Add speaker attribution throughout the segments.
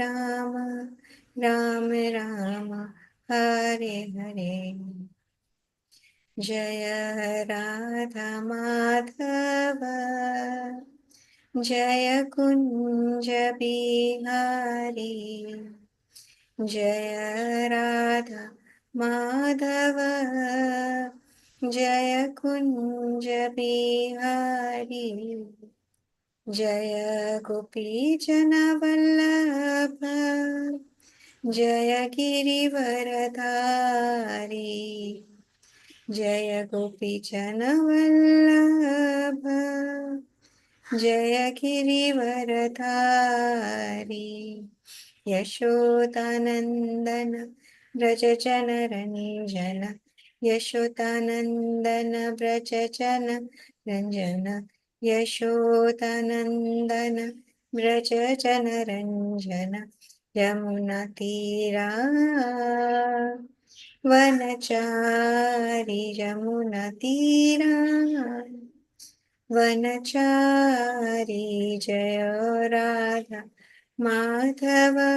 Speaker 1: Rama, Rama Rama, Hare Hare. Jaya Radha Madhava, Jaya Kunja Bihari, Jaya Radha Madhava, Jaya Kunja Bihari, Jaya Gopi Jana Vallabha, Jaya Girivaradhari, Jaya Gopi Jana Vallabha, Jaya Girivaradhari, Yashodanandana Brajajana Ranjana, Yashodanandana Brajajana Ranjana, Yashodanandana Brajajana Ranjana, Yamuna Tira Vanachari, Yamuna Tira Vanachari, Jaya Radha Madhava,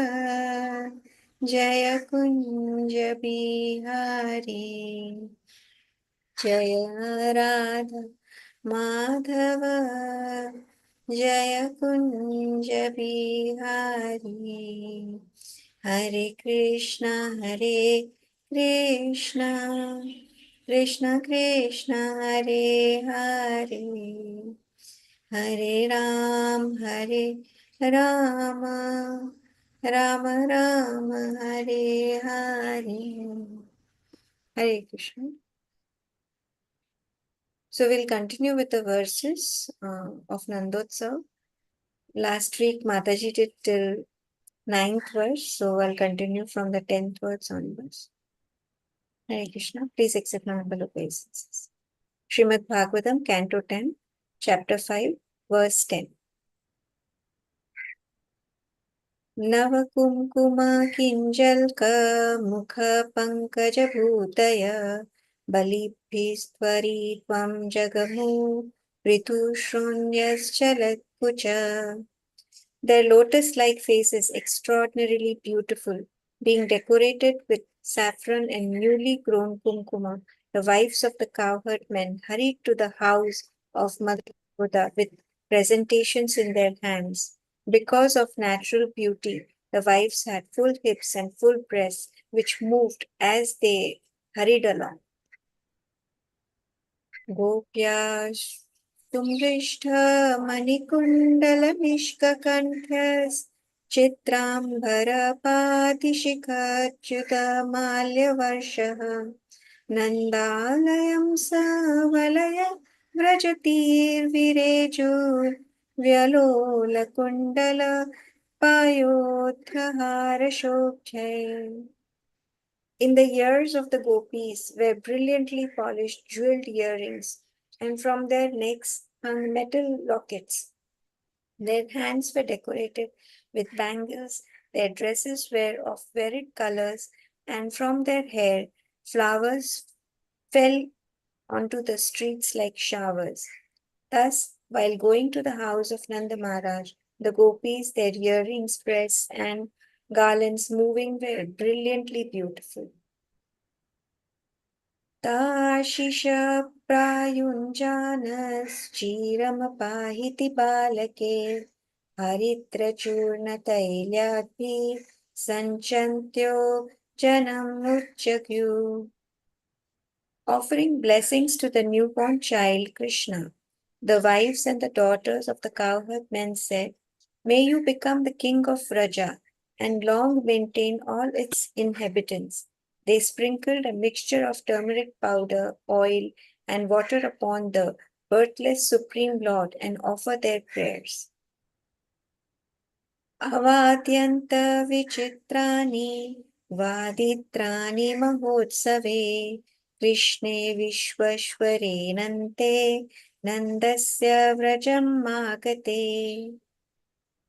Speaker 1: Jaya Kunja Bihari, Jaya Radha Madhava, Jaya Kunja Bihari. Hare Krishna, Krishna Krishna, Hare Hare, Hare Ram, Rama, Rama Rama, Hare Hare. Hare Krishna. So we'll continue with the verses of Nandotsav. Last week Mataji did till 9th verse, so I'll continue from the 10th verse onwards. Hare Krishna. Please accept my humble obeisances. Srimad Bhagavatam, Canto 10, Chapter 5, Verse 10. Nava kumkuma kinjalka mukha pankaja bhutaya balibhistvari tvam jagamu ritu shrunyas chalat kucha. Their lotus-like face is extraordinarily beautiful, being decorated with saffron and newly grown kumkuma. The wives of the cowherd men hurried to the house of Mother Yashoda with presentations in their hands. Because of natural beauty, the wives had full hips and full breasts, which moved as they hurried along. Gopyash Tumrishta Chitrambarapadishikachyutamalyavarshaha Nandalayam Savalaya Vrajatirvirejur Vyalola Kundala Payodhara Shobjay. In the ears of the gopis were brilliantly polished jeweled earrings, and from their necks hung metal lockets. Their hands were decorated with bangles, their dresses were of varied colors, and from their hair flowers fell onto the streets like showers. Thus, while going to the house of Nanda Maharaj, the gopis, their earrings, breasts, and garlands moving were brilliantly beautiful. ताशिष प्रायुञ्जानश्चिरमपाहिति बालके हरिद्रचूर्णतैल्याद्भिः सञ्चन्त्यो जनमुच्चक्यु. Offering blessings to the newborn child Krishna, the wives and the daughters of the cowherd men said, "May you become the king of Vraja and long maintain all its inhabitants." They sprinkled a mixture of turmeric powder, oil, and water upon the birthless Supreme Lord and offered their prayers. Avadyanta vichitrani vaditrani mahotsave Krishne Vishwashware Nante Nandasya Vrajam Magate.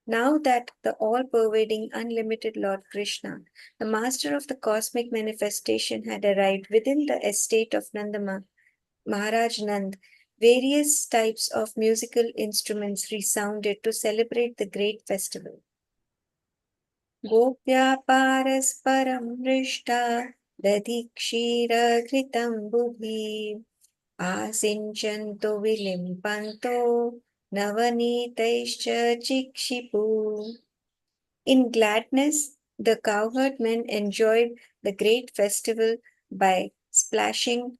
Speaker 1: Now that the all-pervading, unlimited Lord Krishna, the master of the cosmic manifestation, had arrived within the estate of Maharaj Nand, various types of musical instruments resounded to celebrate the great festival. Gopya पारस्परं मृष्टा दधि क्षीरघृतं बुभि आसिञ्चन्तो विलिम्पन्तो नवनीतैश्च चिक्षिपु. In gladness, the cowherdmen enjoyed the great festival by splashing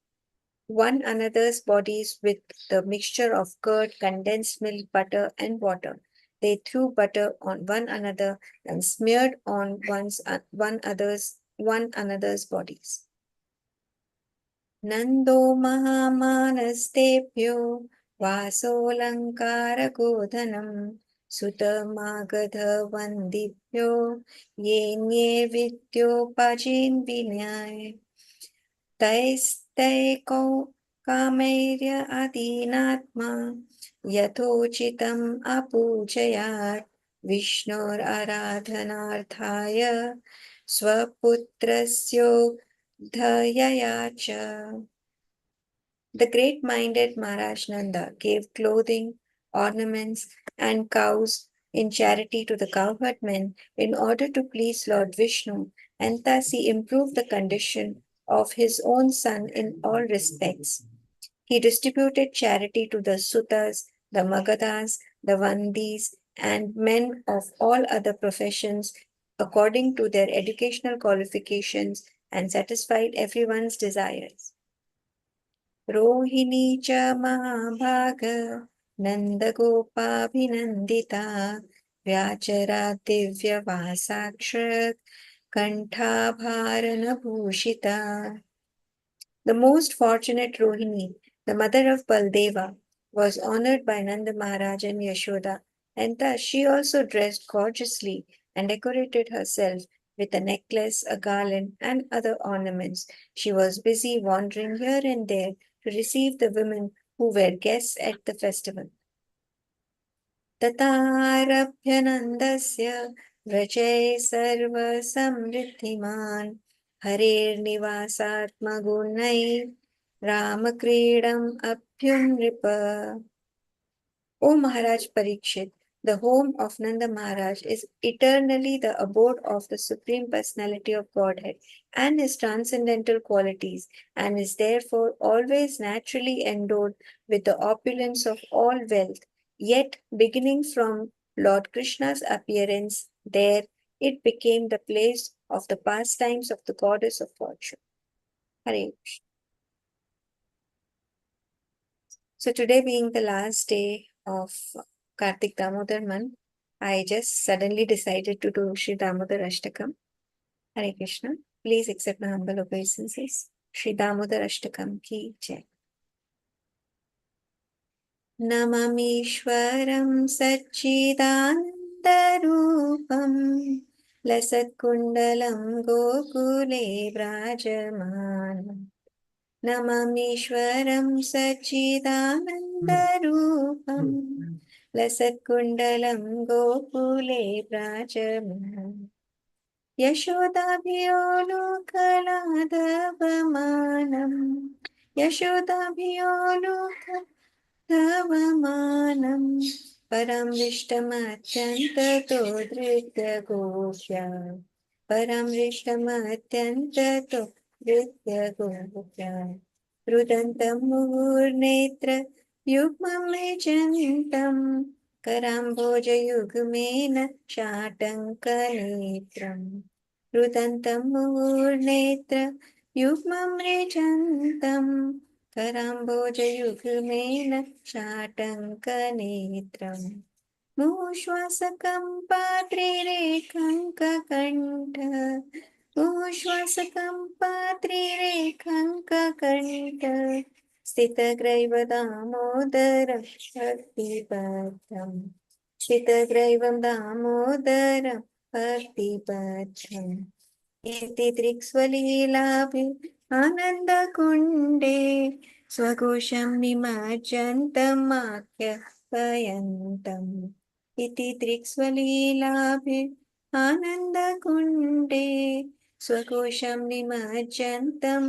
Speaker 1: one another's bodies with the mixture of curd, condensed milk, butter, and water. They threw butter on one another and smeared on one another's bodies. Nando महामानस्तेभ्यो वासोऽलङ्कारगोधनम् सुतमागधवन्दिभ्यो येन्ये विद्योपजीन्विन्याय तैस्तैकौ कामैर्य अधीनात्मा यथोचितम् अपूजयात् विष्णोराराधनार्थाय स्वपुत्रस्योद्धयया च. The great-minded Maharaj Nanda gave clothing, ornaments, and cows in charity to the cowherdmen in order to please Lord Vishnu, and thus he improved the condition of his own son in all respects. He distributed charity to the Sutas, the Magadhas, the Vandis, and men of all other professions according to their educational qualifications and satisfied everyone's desires. Rohini च महाभाग नन्दगोपाभिनन्दिता व्याचरा दिव्यवासाक्षरत् कण्ठाभरणभूषिता. The most fortunate Rohini, the mother of Baldeva, was honored by Nanda Maharaj and Yashoda, and thus she also dressed gorgeously and decorated herself with a necklace, a garland, and other ornaments. She was busy wandering here and there to receive the women who were guests at the festival. ततारभ्य नन्दस्य व्रजै सर्वसमृद्धिमान् हरेर्निवासात्मगुणैः रामक्रीडम् अभ्युन्नृप. O Maharaj Parikshit, the home of Nanda Maharaj is eternally the abode of the Supreme Personality of Godhead and his transcendental qualities, and is therefore always naturally endowed with the opulence of all wealth. Yet, beginning from Lord Krishna's appearance there, it became the place of the pastimes of the goddess of fortune. Hare Krishna. So today being the last day of Kartik Damodar month, I just suddenly decided to do Sri Damodar Ashtakam. Hare Krishna. Please accept my humble obeisances. Sri Damodar Ashtakam ki jai. Namamishwaram Satchidanandarupam Lasatkundalam Gokule Brajamanam Namamishwaram Satchidanandarupam Lasatkundalam Gokule Brajamanam Yashodabhiyo Lokaladavamanam Yashodabhiyo Lokadavamanam Param Vishtamatyanta Dridya Gopya Param Vishtamatyanta Dridya Gopya Rudantam Murnetra Yukmam Vijantam Karamboja Yugmena Shatankanetram Rudantam Murnetra Yukmam Vijantam Karamboja Yugmena Shatankanetram Mushwasakam Patrirekhankakanta Mushwasakam Patrirekhankakanta Stitagraiva Damodaram Bhaktipatham Stitagraivam Damodaram Bhaktipatham Iti Triksvalilabhi Anandakunde Swagosham Nimajjantam Payantam Iti Triksvalilabhi Anandakunde Swagosham Nimajjantam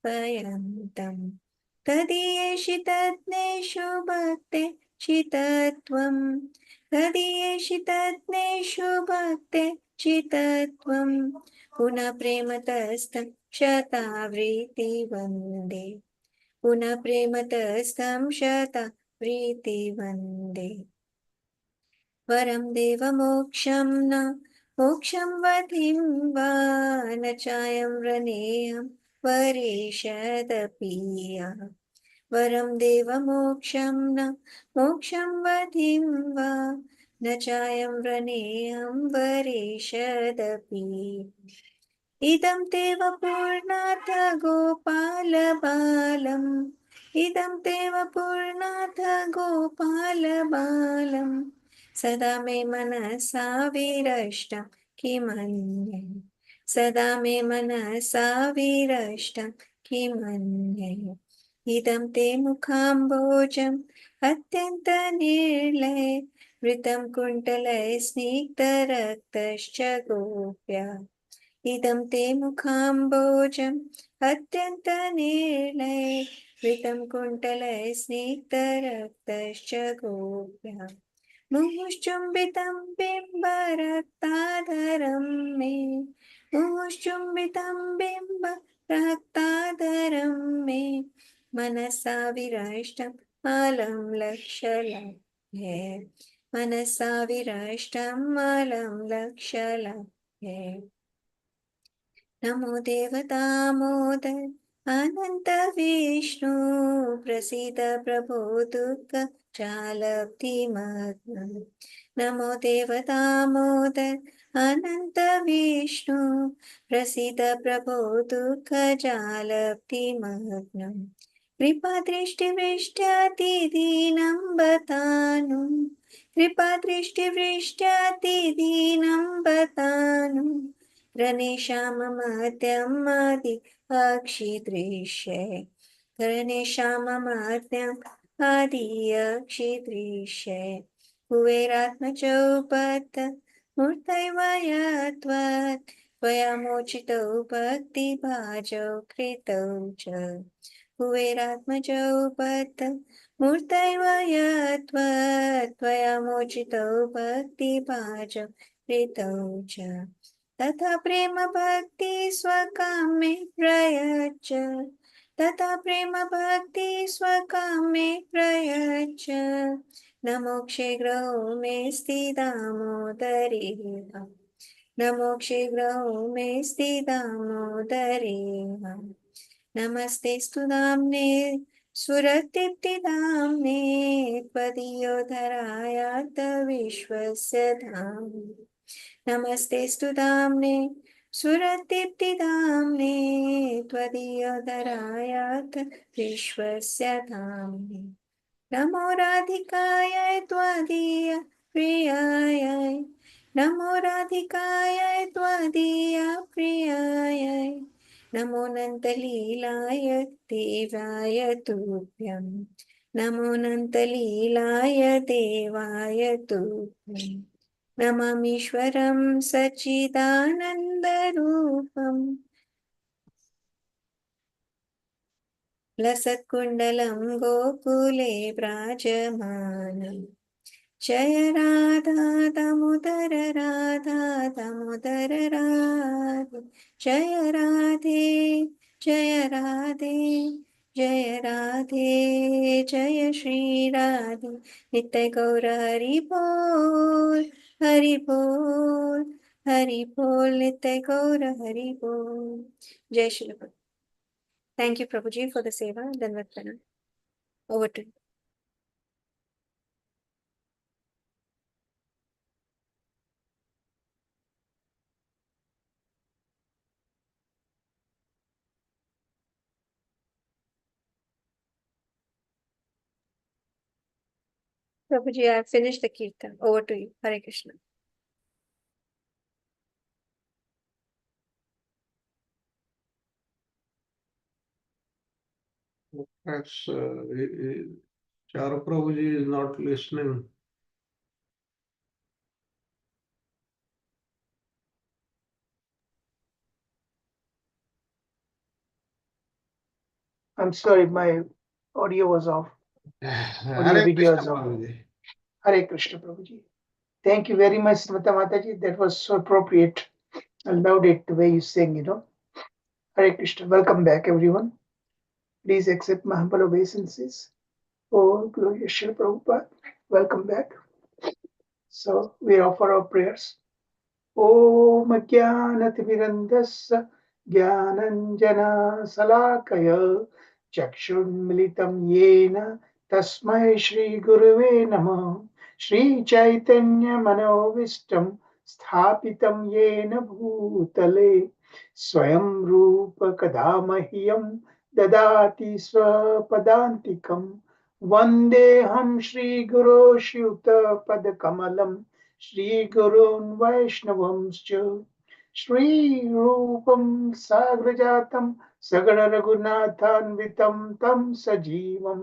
Speaker 1: Payantam Tadiyeshi Tatneshu Bhakte Chitatvam Tadiyeshi Tatneshu Bhakte चितत्वं पुनः प्रेमतस्तं शतावृत्ति वन्दे पुनः प्रेमतस्तं शतावृत्ति वन्दे वरं देवमोक्षं न मोक्षं वधिं वा न चायं रनेयं वरेशदपीया वरं देवमोक्षं न मोक्षं वधिं वा न चायं रनेयं वरेशदपि इदं तेव पूर्णाथ गोपालबालम् इदं तेव पूर्णाथ गोपालबालम् सदा मे मनसा विरष्टं किमन्ये सदा मे मनसा विरष्टं किमन्ये इदं ते मुखाम्बोजम् अत्यन्तनिर्लय वृतं कुण्टलैः स्निग्धरक्तश्च गोप्या इदं ते मुखाम्बोजम् अत्यन्तनिर्लय वृतं कुण्टलैः स्निग्धरक्तश्च गोप्या मुहुश्चुम्बितं बिम्बरक्ताधरं मे मुहुश्चुम्बितं बिम्बरक्ताधरं मे मनसा विरष्टम् अलं लक्षलभ्ये मनसा विरष्टम् अलं लक्षलभ्ये नमो देवतामोदर अनंत विष्णु प्रसीद प्रभो दुःख चालब्धिमग्न नमो देवतामोदर अनंत विष्णु प्रसीद प्रभो दुःख जालब्धिमग्न कृपा दृष्टिवृष्ट्यातिदीनं बतानु कृपा दृष्टिवृष्ट्यातिदीनं बतानु गणेशाममत्यमादि अक्षिदृश्ये गणेशाममत्यम् आदि अक्षिदृश्ये कुबेरात्मचौपत् मूर्तैवयत्वत् त्वया मोचितौ भक्तिभाजौ कृतौ च कुबेरात्मचौपत् मूर्तैवयत्वत् त्वया मोचितौ भक्तिभाजौ कृतौ च तथा प्रेम भक्ति स्वकामे प्रयच्छ तथा प्रेम भक्ति स्वकामे प्रयच्छ न मोक्षे ग्रहो मे स्थिदामोदरेह न मोक्षे ग्रहो मे स्थिदामोदरेह नमस्ते स्तुदाम्ने सुरतिप्तिदाम्ने त्वदीयोधरायात विश्वस्य धाम्ने नमस्ते स्तुदाम्ने सुरदीप्तिदाम्ने त्वदीयोदरायात् विश्वस्य धाम्ने नमो राधिकायै त्वदीय प्रियायै नमो राधिकायै त्वदीय प्रियायै नमो नन्दलीलाय देवाय तुभ्यं नमो नन्दलीलाय देवाय तुभ्यम् नमामीश्वरं सच्चिदानन्दरूपं लसत्कुण्डलं गोकुले व्राजमानं जय राधा दामोदर राधा दामोदर राधा जय राधे जय राधे जय राधे जय श्री राधे नित्य गौर हरि बोल नित्य गौर हरि बोल जय Shri Prabhu thank you Prabhu ji for the seva धन्यवाद प्रणाम over to Prabhu ji I finish the kirtan over to you Hare Krishna
Speaker 2: Perhaps Chara Prabhuji is not listening.
Speaker 3: I'm sorry, my audio was off. Audio
Speaker 2: Hare
Speaker 3: video
Speaker 2: Krishna
Speaker 3: is off.
Speaker 2: Prabhuji.
Speaker 3: Hare Krishna Prabhuji. Thank you very much, Smita Mataji. That was so appropriate. I loved it the way you sang. Hare Krishna. Welcome back, everyone. Please accept my humble obeisances. Oh, glorious Srila Prabhupada. Welcome back. So we offer our prayers. ॐ ज्ञानतिमिरन्धस्य ज्ञानञ्जनशलाकय चक्षुन्मिलितं येन तस्मै श्रीगुरुवे नमः श्रीचैतन्यमनोविष्टं स्थापितं येन भूतले स्वयं रूप कदा मह्यं ददाति स्वपदान्तिकं वन्देऽहं श्रीगुरो श्रीयुतपदकमलम् श्रीगुरून् वैष्णवंश्च श्रीरूपं साग्रजातं सगणरघुनाथान्वितं तं सजीवं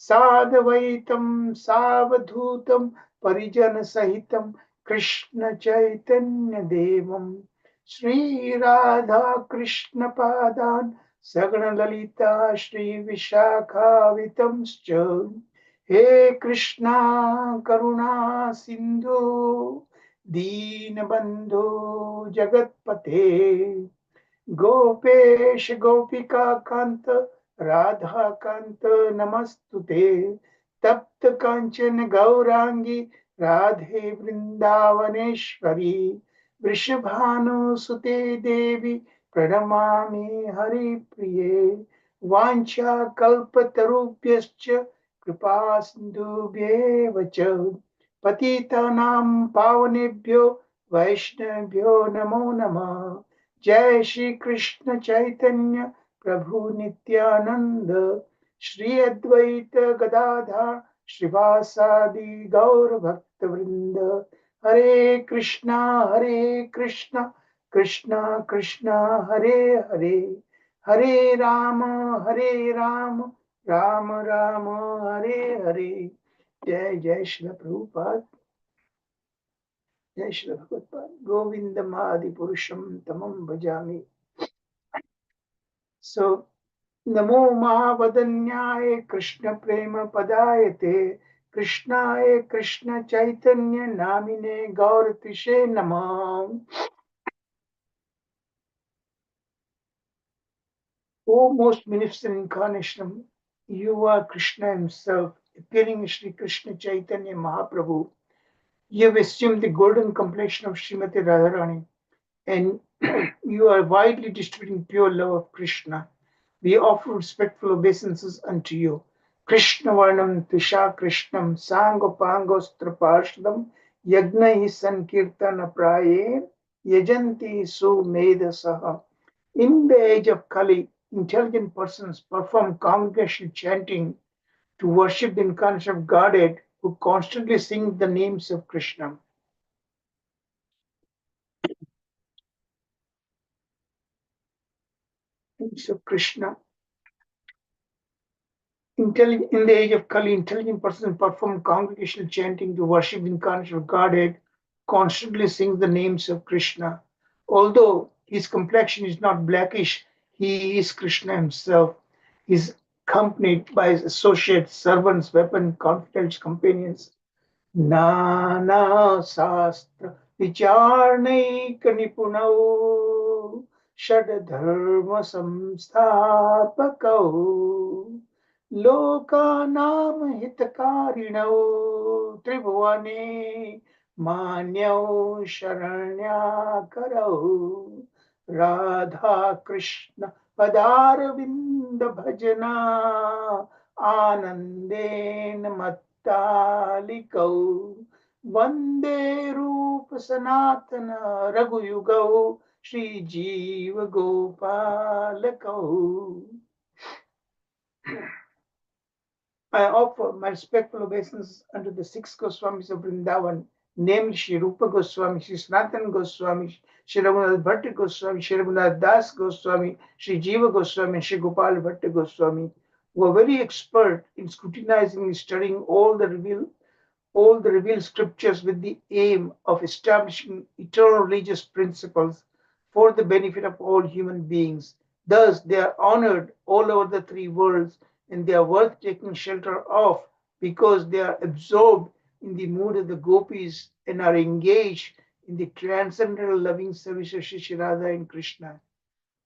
Speaker 3: साद्वैतं सावधूतं परिजनसहितं कृष्णचैतन्यदेवं श्रीराधाकृष्णपादान् सगणललिता श्रीविशाखावितंश्च हे कृष्णा करुणा सिंधु दीनबंधु जगतपते गोपेश गोपिका कांत राधा कांत नमस्तुते तप्त कांचन गौरांगी राधे वृंदावनेश्वरी वृषभानुसुते देवी प्रणमामि हरिप्रिये वाञ्छा कल्पतरुभ्यश्च कृपा सिन्धुभ्येव च पतितानां पावनेभ्यो वैष्णवेभ्यो नमो नमः जय श्री कृष्ण चैतन्य प्रभु नित्यानंद श्री अद्वैत गदाधर श्रीवासादि गौर भक्त वृंद हरे कृष्णा कृष्णा कृष्णा हरे हरे हरे राम राम राम हरे हरे जय जय श्री प्रभुपाद जय श्री भगवत्पाद गोविंदम आदि पुरुषम तमं भजामि सो नमो महावदन्याय कृष्ण प्रेम पदायते कृष्णाय कृष्ण चैतन्य नामिने गौर तिषे नमः O most magnificent incarnation, you are Krishna himself, appearing in Sri Krishna Chaitanya Mahaprabhu. You have assumed the golden complexion of Srimati Radharani, and you are widely distributing pure love of Krishna. We offer respectful obeisances unto you. Krishna Varnam Tisha Krishnam Sangopangostrapashadam Yagnai Sankirtana Praye Yajanti Sumedasaham. In the age of Kali, intelligent persons perform congregational chanting to worship the incarnation of Godhead who constantly sing the names of Krishna. So Krishna. In the age of Kali, intelligent persons perform congregational chanting to worship the incarnation of Godhead, constantly sing the names of Krishna. Although his complexion is not blackish, he is Krishna himself. He is accompanied by his associates, servants, weapons, confidential companions. Nana Sastra Vicharnaik Nipunau Shadadharma Samstapakau Lokanam Hitakarinau Tribhuvane Manyau Sharanyakarau Radha Krishna Padaravinda Bhajana Ananden Talikau Vande Rupa Sanatana Raghuyugau Shri Jeeva Gopalakau. I offer my respectful obeisance unto the six Goswamis of Vrindavan, namely Shri Rupa Goswami, Shri Sanatana Goswami, Shri Raghunath Bhatta Goswami, Shri Raghunath Das Goswami, Shri Jeeva Goswami, and Shri Gopal Bhatta Goswami, who are very expert in scrutinizing and studying all the revealed scriptures with the aim of establishing eternal religious principles for the benefit of all human beings. Thus, they are honored all over the three worlds and they are worth taking shelter of because they are absorbed in the mood of the gopis and are engaged in the transcendental loving service of Shri Radha and Krishna.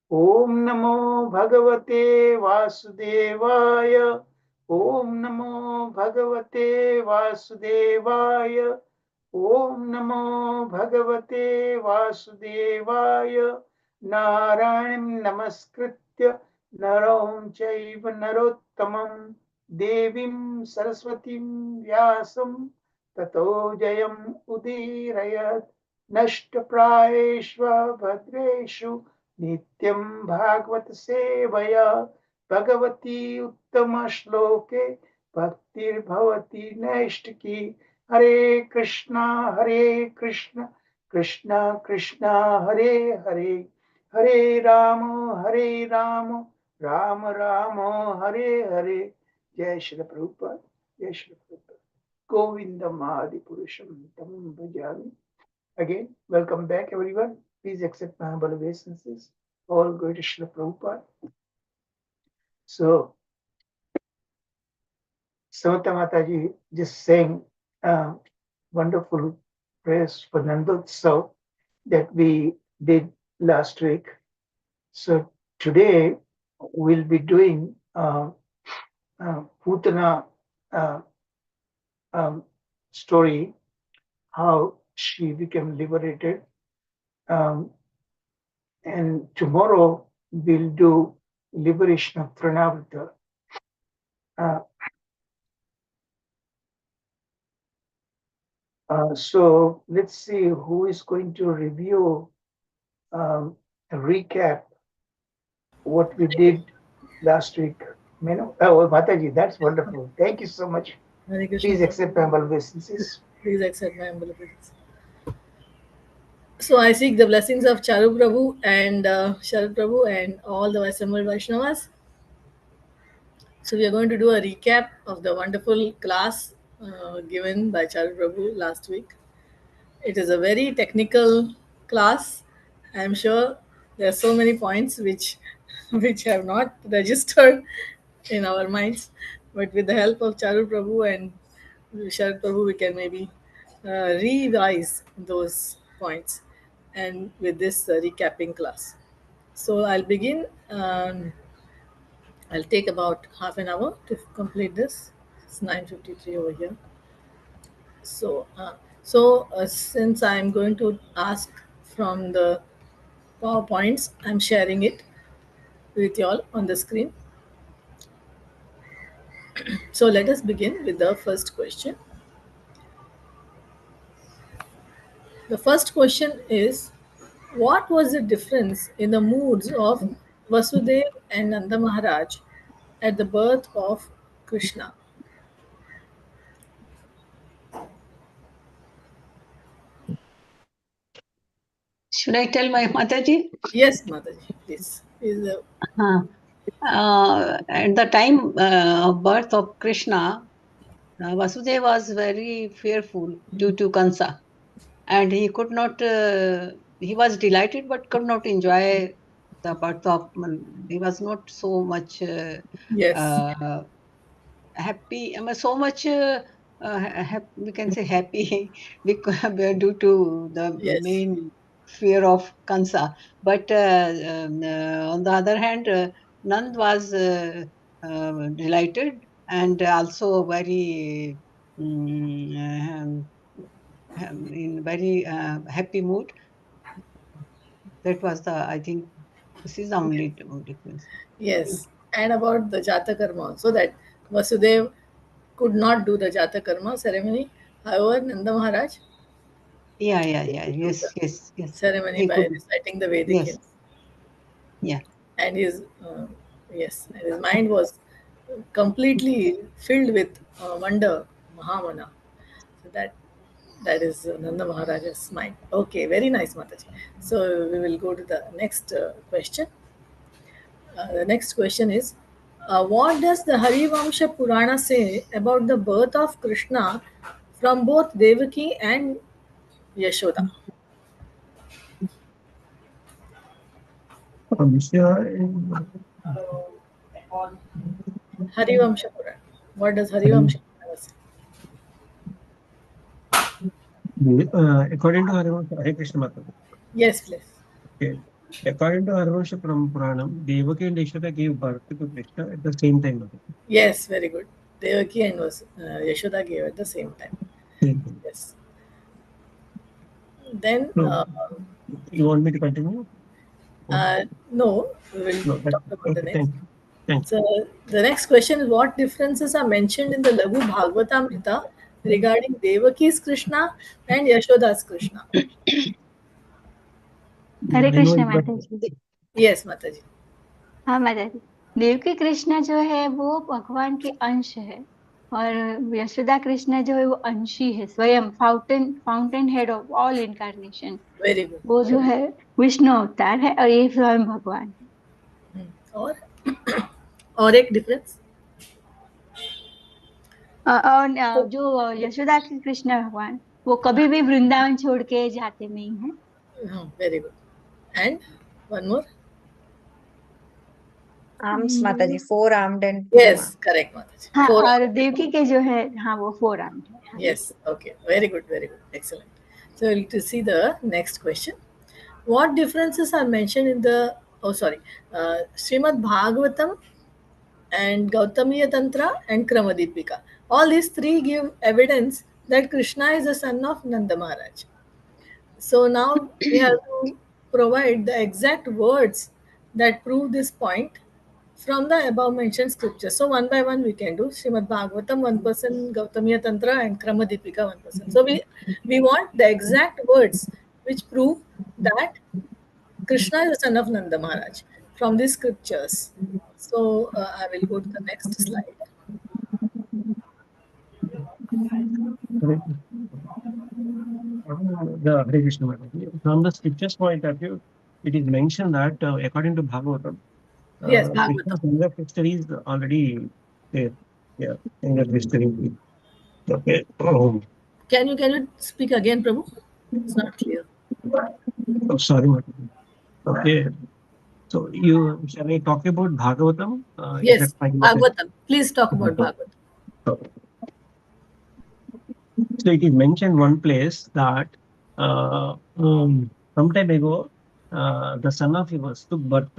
Speaker 3: Om Namo Bhagavate Vasudevaya. Om Namo Bhagavate Vasudevaya. Om Namo Bhagavate Vasudevaya. Narayanam Namaskritya Naram Chaiva Narottamam Devim Saraswatim Vyasam Tato Jayam Udirayat Nashtaprayeshva Bhadreshu Nityam Bhagavata Sevaya Bhagavati Uttama Shloke Bhaktir Bhavati Naishtaki Hare Krishna Krishna Krishna Hare Hare Hare Rama Rama Rama Hare Hare Jai Shri Prabhupada Jai Shri Prabhupada Govinda Mahadi Purusham Tam Bhajami. Again, welcome back everyone. Please accept my humble obeisances. All glory to Srila Prabhupada. So, Samata Mataji just sang wonderful prayers for Nandotsav that we did last week. So today we'll be doing Putana story, how she became liberated. And tomorrow we'll do liberation of Trinavrata. So let's see who is going to review a recap what we did last week. Oh, Mataji, that's wonderful. Thank you so much. Please accept my humble obeisances.
Speaker 4: Please accept my humble obeisances. So I seek the blessings of Charu Prabhu and Sharad Prabhu and all the assembled Vaishnavas. So we are going to do a recap of the wonderful class given by Charu Prabhu last week. It is a very technical class. I am sure there are so many points which have not registered in our minds, but with the help of Charu Prabhu and Sharad Prabhu, we can maybe revise those points, and with this recapping class. So I'll begin. I'll take about half an hour to complete this. It's 9:53 over here. So, since I'm going to ask from the PowerPoints, I'm sharing it with you all on the screen. So let us begin with the first question. The first question is, what was the difference in the moods of Vasudev and Nanda Maharaj at the birth of Krishna?
Speaker 5: Should I tell my Mataji?
Speaker 4: Yes, Mataji, please.
Speaker 5: At the time of birth of Krishna, Vasudeva was very fearful due to Kansa, and he could not. He was delighted, but could not enjoy the birth of. He was not so much
Speaker 4: Yes.
Speaker 5: Happy. So much. We can say happy because due to the
Speaker 4: Yes.
Speaker 5: main fear of Kansa. But on the other hand, Nand was delighted and also very in very happy mood. That was I think this is the only difference.
Speaker 4: Yes. And about the Jata Karma, so that Vasudev could not do the Jata Karma ceremony. However, Nanda Maharaj
Speaker 5: Yes.
Speaker 4: ceremony
Speaker 5: He
Speaker 4: by
Speaker 5: could.
Speaker 4: reciting the Vedic
Speaker 5: Yes.
Speaker 4: hymns.
Speaker 5: Yeah.
Speaker 4: And his mind was completely filled with wonder, Mahamana. So that is Nanda Maharaj's mind. Okay, very nice, Mataji. So we will go to the next question. The next question is, what does the Harivamsha Purana say about the birth of Krishna from both Devaki and Yashoda? Harivamsha Purana. What does Harivamsha Purana say?
Speaker 6: According to Harivamsha, Hare Krishna Mata.
Speaker 4: Yes, please.
Speaker 6: Okay. According to Harivamsha Puranam, Devaki and Yashoda gave birth to Krishna at the same time. Mata.
Speaker 4: Yes, very good. Devaki and Yashoda gave at the same time. Yes. Then,
Speaker 6: So, you want me to continue?
Speaker 4: no, we will
Speaker 6: No,
Speaker 4: talk about the
Speaker 6: okay,
Speaker 4: next.
Speaker 6: thank you. Thank you.
Speaker 4: So the next question is, what differences are mentioned in the Lagu Bhagavatamrita regarding Devaki's Krishna and Yashoda's Krishna?
Speaker 7: Hare
Speaker 6: May I know
Speaker 7: Krishna
Speaker 6: if that-
Speaker 7: माता जी।
Speaker 4: Yes, Mataji.
Speaker 7: हाँ माता जी, देवकी कृष्ण जो है वो भगवान के अंश है और यशोदा कृष्ण जो है वो अंशी है, स्वयं fountain head of all incarnation.
Speaker 4: Very good.
Speaker 7: वो जो है विष्णु अवतार है और ये स्वयं भगवान है।
Speaker 4: और एक डिफरेंस,
Speaker 7: और जो यशोदा के कृष्ण भगवान वो कभी भी वृंदावन छोड़ के जाते नहीं है।
Speaker 4: very good. And one more.
Speaker 1: Arms, Mataji, four-armed and
Speaker 4: Yes, correct, Mataji.
Speaker 7: हाँ,
Speaker 4: Four.
Speaker 7: और देवकी के जो है हाँ वो 4 आर्म है।
Speaker 4: Yes, okay. Very good, excellent. So we'll to see the next question. What differences are mentioned in the, Srimad Bhagavatam and Gautamiya Tantra and Kramadipika? All these three give evidence that Krishna is the son of Nanda Maharaj. So now we have to provide the exact words that prove this point from the above mentioned scriptures. So one by one we can do. Srimad Bhagavatam 1%, Gautamiya Tantra and Kramadipika 1%. So we want the exact words which prove that Krishna is the son of Nanda Maharaj from these scriptures. So I will go to the next slide.
Speaker 6: Hare Krishna Mata. From the scriptures point of view, it is mentioned that according to Bhagavatam,
Speaker 4: Yes,
Speaker 6: Krishna's
Speaker 4: Bhagavatam.
Speaker 6: younger sister is already there. Yeah, younger sister is. Okay.
Speaker 4: Can you speak again, Prabhu? It's not clear.
Speaker 6: Oh, sorry, Mata. Okay. So shall I talk about Bhagavatam? Is that
Speaker 4: Yes,
Speaker 6: fine?
Speaker 4: Bhagavatam. Please talk about
Speaker 6: Okay.
Speaker 4: Bhagavatam.
Speaker 6: Okay. So it is mentioned one place that some time ago, the son of Yavas took birth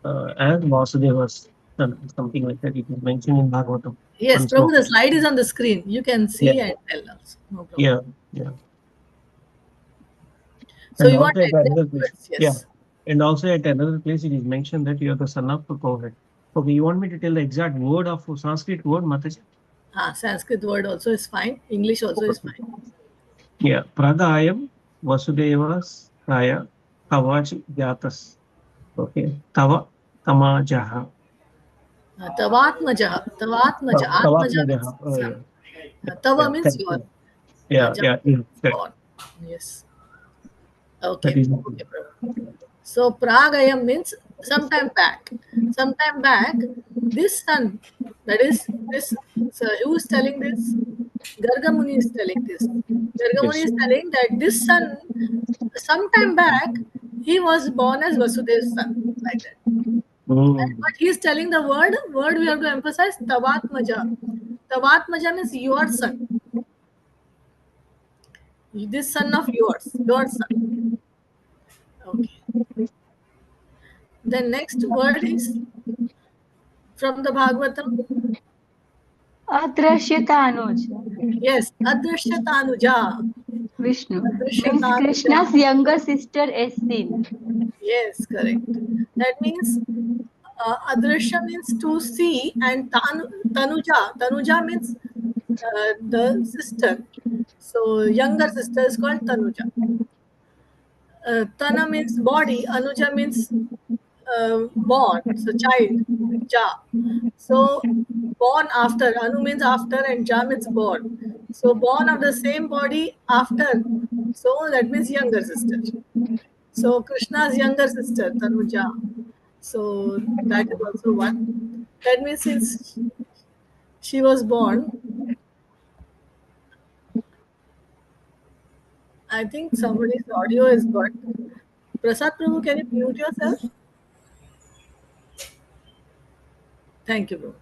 Speaker 6: as Vasudeva's son, something like that. It is mentioned in Bhagavatam.
Speaker 4: Yes,
Speaker 6: Once
Speaker 4: Prabhu,
Speaker 6: more.
Speaker 4: the slide is on the screen. You can
Speaker 6: Yeah,
Speaker 4: see and tell us. No problem.
Speaker 6: yeah, yeah.
Speaker 4: So
Speaker 6: And
Speaker 4: you want
Speaker 6: also at another
Speaker 4: exact
Speaker 6: place,
Speaker 4: words?
Speaker 6: yeah.
Speaker 4: Yes.
Speaker 6: And also at another place, it is mentioned that you are the son of a Prophet. Okay, you want me to tell the exact word of Sanskrit word, Mataji?
Speaker 4: Sanskrit word also is fine. English also is fine.
Speaker 6: Yeah, Pradayam Vasudevas Raya Kavach Jatas. Okay, Tava Tamajaha.
Speaker 4: Tavatmaja. Tavatmaja. Atmaja means
Speaker 6: Tavapnajaha. Oh,
Speaker 4: son.
Speaker 6: yeah.
Speaker 4: Tava
Speaker 6: Yeah,
Speaker 4: means
Speaker 6: correct,
Speaker 4: your.
Speaker 6: correct. Yeah,
Speaker 4: Jaha
Speaker 6: yeah, yeah,
Speaker 4: means
Speaker 6: correct.
Speaker 4: born. Yes.
Speaker 6: That
Speaker 4: Okay.
Speaker 6: is
Speaker 4: Okay, Prabhu. So Pragayam means sometime back. Sometime back, this son, that is this, so who is telling this? Gargamuni is telling this. Gargamuni
Speaker 6: yes.
Speaker 4: is telling that this son, sometime back, he was born as Vasudev's son, like that. But he is telling the word we have to emphasize, Tavatmaja. Tavatmaja means your son. This son of yours, your son. Okay. The next word is from the Bhagavatam.
Speaker 7: अदृश्यता Anuj
Speaker 4: Yes, Adrishyatanuja.
Speaker 7: Vishnu means
Speaker 4: Adrishyatanuja.
Speaker 7: Krishna's younger sister is seen.
Speaker 4: Yes, correct. That means Adrishya means to see, and Tanuja. Tanuja means the sister. So younger sister is called Tanuja. Tana means body. Anuja means born. So child. Ja. So born after. Anu means after, and Ja means born. So born of the same body after. So that means younger sister. So Krishna's younger sister, Tanuja. So that is also one. That means since she was born, I think somebody's audio is got. Prasad Prabhu, can you mute yourself? Thank you, Prabhu.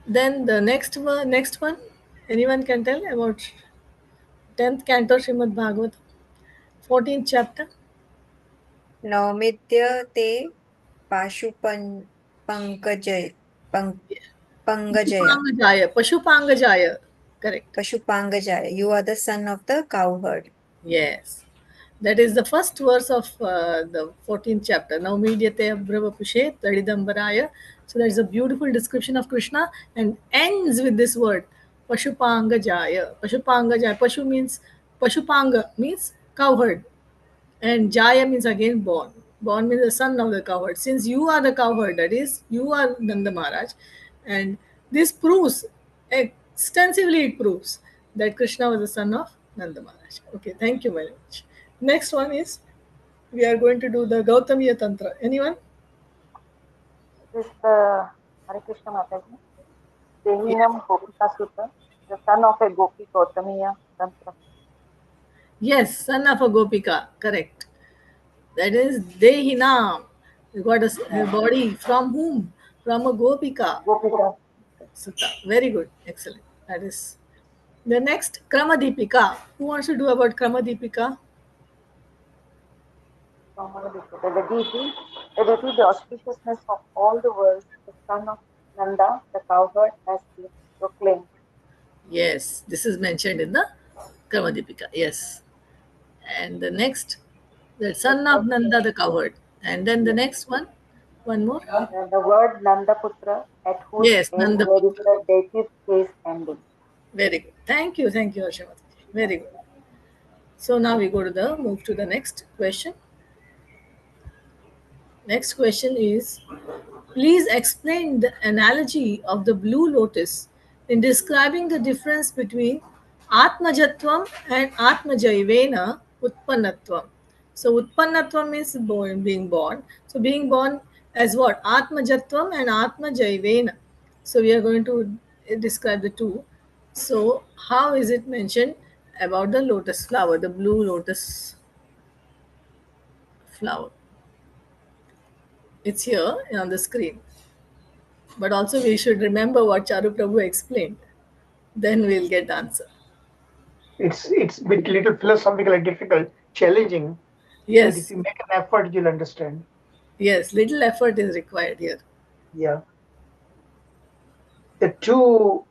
Speaker 4: Then the next one. Anyone can tell about 10th Canto Srimad Bhagavatam, 14th chapter?
Speaker 1: Naumitya te Pashupan Pankajaya Pang, Pangajaya
Speaker 4: Pashupangajaya. Pashupangajaya. Correct.
Speaker 1: Pashupangajaya. You are the son of the cowherd.
Speaker 4: Yes. That is the first verse of the 14th chapter. Now, Medyate Abhrava Pushe Tadidambaraya. So, that is a beautiful description of Krishna and ends with this word Pashupanga Jaya. Pashupanga Jaya. Pashu means Pashupanga means cowherd. And Jaya means again born. Born means the son of the cowherd. Since you are the cowherd, that is, you are Nanda Maharaj. And this proves, extensively it proves, that Krishna was the son of Nanda Maharaj. Okay, thank you very much. Next one is, we are going to do the Gautamiya Tantra. Anyone?
Speaker 8: This is the Hare Krishna Mataji. Dehinam Gopika Sutta, the son of a Gopi Gautamiya Tantra.
Speaker 4: Yes, son of a Gopika. Correct. That is Dehinam. You got a body from whom? From a Gopika.
Speaker 8: Gopika.
Speaker 4: Sutta. Very good. Excellent. That is the next Kramadipika. Who wants to do about Kramadipika?
Speaker 8: The deity, the auspiciousness of all the world, the son of Nanda, the cowherd, has been proclaimed.
Speaker 4: Yes, this is mentioned in the Kramadipika. Yes. And the next, the son of Nanda the cowherd. And then the next one more.
Speaker 8: The word Nandaputra, at whose
Speaker 4: Yes,
Speaker 8: end
Speaker 4: Nanda.
Speaker 8: there is a deity's case ending.
Speaker 4: Very good. Thank you. Thank you, Harshamati. Very good. So now we go to the move to the next question. Next question is, please explain the analogy of the blue lotus in describing the difference between Atmajatvam and Atmajaivena Utpannatvam. So Utpannatvam means born, being born. So being born as what? Atmajatvam and Atmajaivena. So we are going to describe the two. So how is it mentioned about the lotus flower, the blue lotus flower? It's here on the screen. But also we should remember what Charu Prabhu explained. Then we'll get the answer.
Speaker 3: It's a bit little philosophically difficult, challenging. But if
Speaker 4: Yes,
Speaker 3: you make an effort, you'll understand.
Speaker 4: yes, little effort is required here.
Speaker 3: Yeah. The two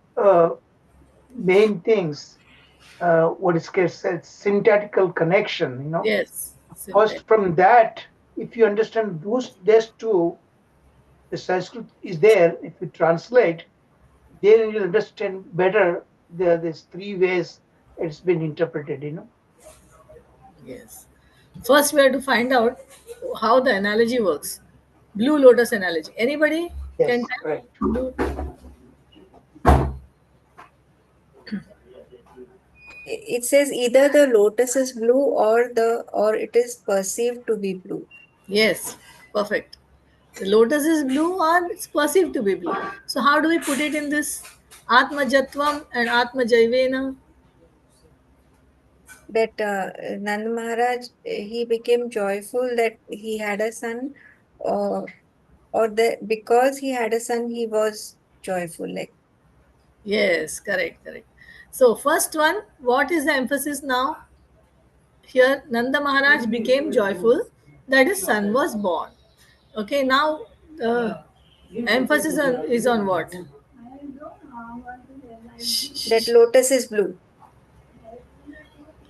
Speaker 3: main things, what is called syntactical connection,
Speaker 4: Yes.
Speaker 3: First, from that, if you understand those two, the Sanskrit is there. If you translate, then you understand better these three ways it's been interpreted.
Speaker 4: Yes. First, we have to find out how the analogy works. Blue lotus analogy. Anybody can
Speaker 3: Yes,
Speaker 4: tell?
Speaker 3: correct.
Speaker 4: Blue.
Speaker 1: It says either the lotus is blue or it is perceived to be blue.
Speaker 4: Yes, perfect. The lotus is blue or it's perceived to be blue. So how do we put it in this Atmajatvam and Atmajaivena?
Speaker 1: That Nand Maharaj, he became joyful that he had a son, or that because he had a son he was joyful. Like
Speaker 4: Yes, correct, correct. So first one, what is the emphasis now? Here, Nanda Maharaj became joyful that his son was born. Okay, now the emphasis is on what?
Speaker 1: that lotus is blue,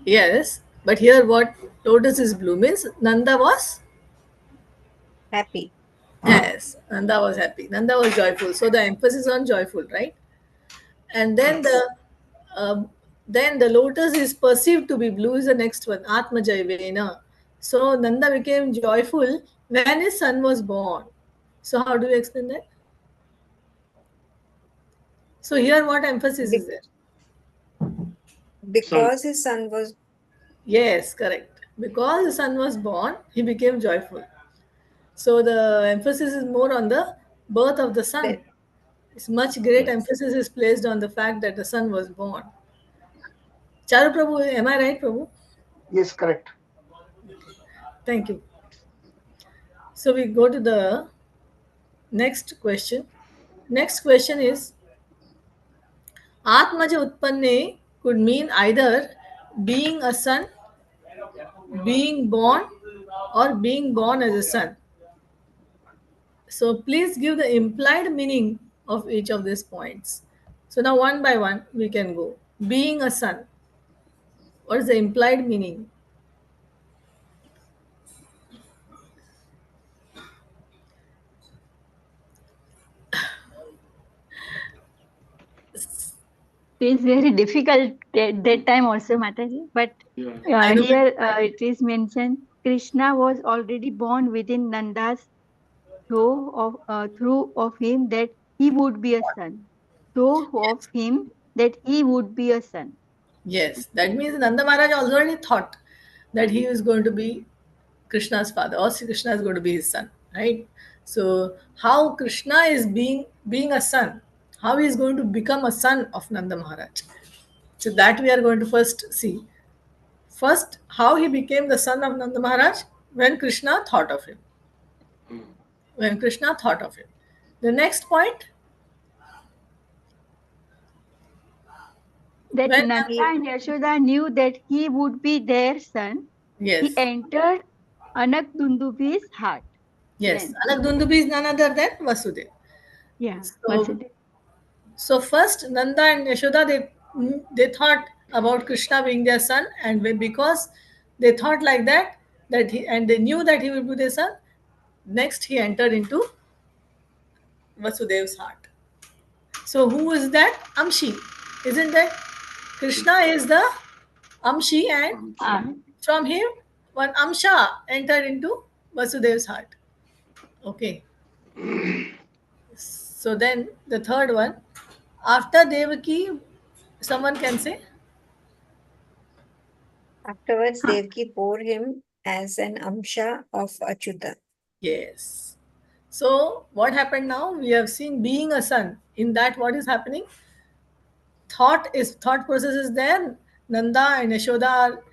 Speaker 4: Yes, but here what lotus is blue means Nanda was,
Speaker 1: happy.
Speaker 4: yes, Nanda was happy. Nanda was joyful. So the emphasis on joyful, right? And then
Speaker 1: Yes.
Speaker 4: um, the lotus is perceived to be blue is the next one, Atmajaivena. So Nanda became joyful when his son was born. So how do you explain that? So here what emphasis is
Speaker 1: Be-
Speaker 4: there?
Speaker 2: Son.
Speaker 1: because his son was
Speaker 4: Yes, correct. Because the son was born, he became joyful. So the emphasis is more on the birth of the son.
Speaker 1: that
Speaker 4: It's much great
Speaker 1: yes.
Speaker 4: emphasis is placed on the fact that the son was born. Charu Prabhu, am I right, Prabhu?
Speaker 3: Yes, correct.
Speaker 4: Thank you. So we go to the next question. Next question is, Atmaja Utpanne could mean either being a son, being born, or being born as a son. So please give the implied meaning of each of these points. So now one by one we can go. Being a son. What is the implied meaning?
Speaker 7: It is very difficult at that time also, Mataji. But
Speaker 4: I know.
Speaker 7: here it is mentioned Krishna was already born within Nanda's through of him that he would be a son. Through of him that he would be a son.
Speaker 4: Yes, that means Nanda Maharaj already thought that he is going to be Krishna's father, or Sri Krishna is going to be his son, right? So how Krishna is being a son, how he is going to become a son of Nanda Maharaj. So that we are going to first see. First, how he became the son of Nanda Maharaj when Krishna thought of him. When Krishna thought of him. The next point,
Speaker 7: That
Speaker 4: when
Speaker 7: Nanda and Yashoda knew that he would be their son,
Speaker 4: yes,
Speaker 7: he entered Anakdundubi's heart.
Speaker 4: yes,
Speaker 7: Then,
Speaker 4: Anakdundubi is none other than Vasudeva.
Speaker 7: yeah,
Speaker 4: So
Speaker 7: Vasudeva.
Speaker 4: So first, Nanda and Yashoda they thought about Krishna being their son, and because they thought like that and they knew that he would be their son. Next, he entered into Vasudeva's heart. So who is that? Amshi, isn't that? Krishna is the Amshi, and from him one Amsha entered into Vasudeva's heart. Okay. So then the third one, after Devaki, someone can say.
Speaker 1: Afterwards, Devaki bore him as an Amsha of Achyuta.
Speaker 4: Yes. So what happened now? We have seen being a son. In that, what is happening? Thought process is there. Nanda and Yashoda are,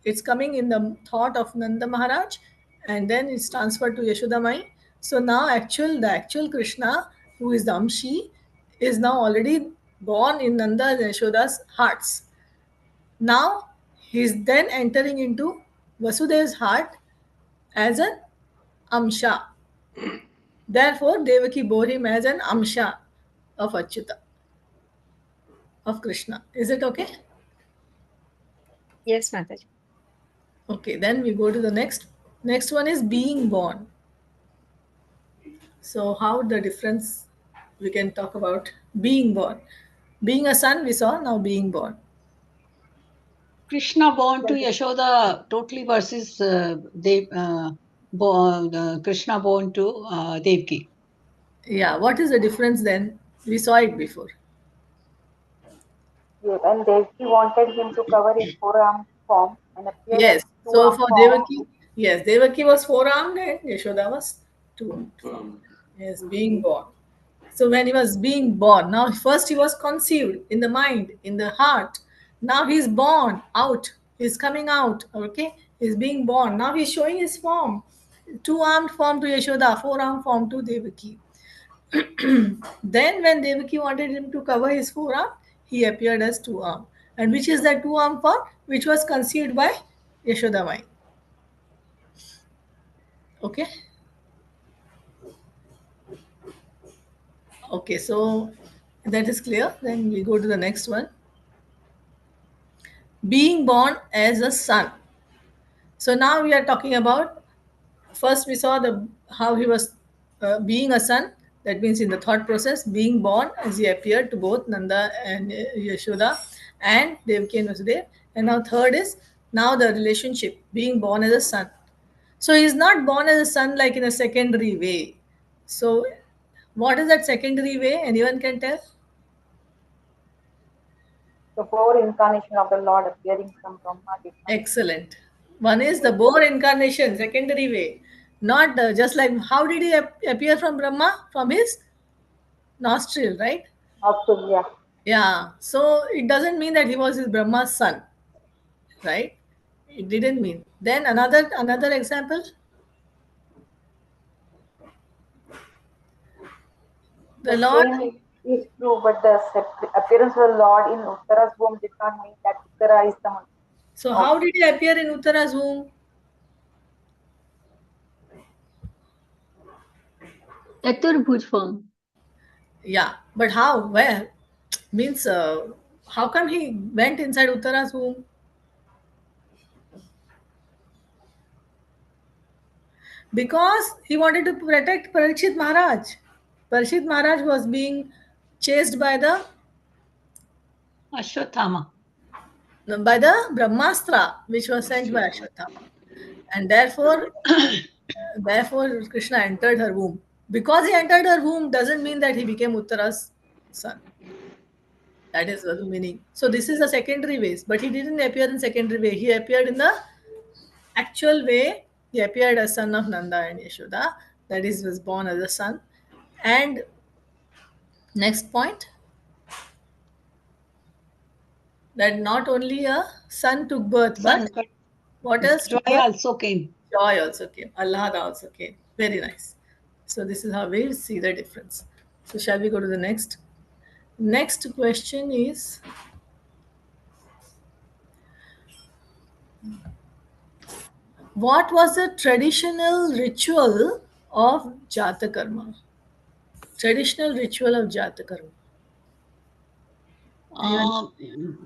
Speaker 4: it's coming in the thought of Nanda Maharaj, and then it's transferred to Yashoda Mai. So now the actual Krishna, who is the Amshi, is now already born in Nanda and Yashoda's hearts. Now he's then entering into Vasudeva's heart as an Amsha. Therefore, Devaki bore him as an Amsha of Achyuta, of Krishna. Is it okay?
Speaker 1: Yes, Mataji.
Speaker 4: Okay, then we go to the next. Next one is being born. So, how the difference we can talk about being born. Being a son, we saw, now being born.
Speaker 5: Krishna born to Yashoda totally versus Krishna born to Devki.
Speaker 4: Yeah, what is the difference then? We saw it before.
Speaker 8: Yeah, when Devki wanted him to cover his forearm form and appeared as
Speaker 4: Yes. So
Speaker 8: two-arm
Speaker 4: for
Speaker 8: form,
Speaker 4: Devaki, yes, Devaki was four-armed and Yashoda was two-armed. Yes, being born. So when he was being born, now first he was conceived in the mind, in the heart. Now he's born out. He's coming out. Okay, he's being born. Now he's showing his form. Two-armed form to Yashoda, four-armed form to Devaki. Then when Devaki wanted him to cover his forearm, he appeared as two-armed. And which is that two-armed form which was conceived by Yashoda Mai. Okay. Okay, so that is clear. Then we go to the next one. Being born as a son. So now we are talking about, first we saw the how he was being a son. That means in the thought process, being born as he appeared to both Nanda and Yashoda and Devaki and Vasudeva. And now third is now the relationship, being born as a son. So he is not born as a son like in a secondary way. So what is that secondary way? Anyone can tell?
Speaker 8: the four incarnation of the Lord appearing from Brahma did not.
Speaker 4: Excellent. One is the boar incarnation, secondary way. Not just like how did he appear from Brahma? From his nostril, right?
Speaker 8: Also, yeah,
Speaker 4: Yeah. So it doesn't mean that he was his Brahma's son, right? It didn't mean. Then another example. The
Speaker 8: the
Speaker 4: Lord.
Speaker 8: same It's true, but the appearance of the Lord in Uttara's womb did not mean that Uttara is the mother.
Speaker 4: So how did he appear in Uttara's womb?
Speaker 7: चतुर्भुज form.
Speaker 4: Yeah, but how? Where? Means, how come he went inside Uttara's womb? Because he wanted to protect Parikshit Maharaj. Parikshit Maharaj was being chased by the
Speaker 5: Ashwatthama.
Speaker 4: Brahmastra, which was sent by Ashwatthama, and therefore Krishna entered her womb. Because he entered her womb doesn't mean that he became Uttara's son. That is the meaning. So this is a secondary ways, but he didn't appear in secondary way. He appeared in the actual way. He appeared as son of Nanda and Yashoda. That is, was born as a son. And next point, that not only a son took birth,
Speaker 5: Son,
Speaker 4: but
Speaker 5: but
Speaker 4: what else
Speaker 5: joy
Speaker 4: took birth?
Speaker 5: also came.
Speaker 4: Joy also came. Allahada also came. Very nice. So this is how we see the difference. So shall we go to the next? Next question is, what was the traditional ritual of Jatakarma? Traditional ritual of Jatakarma.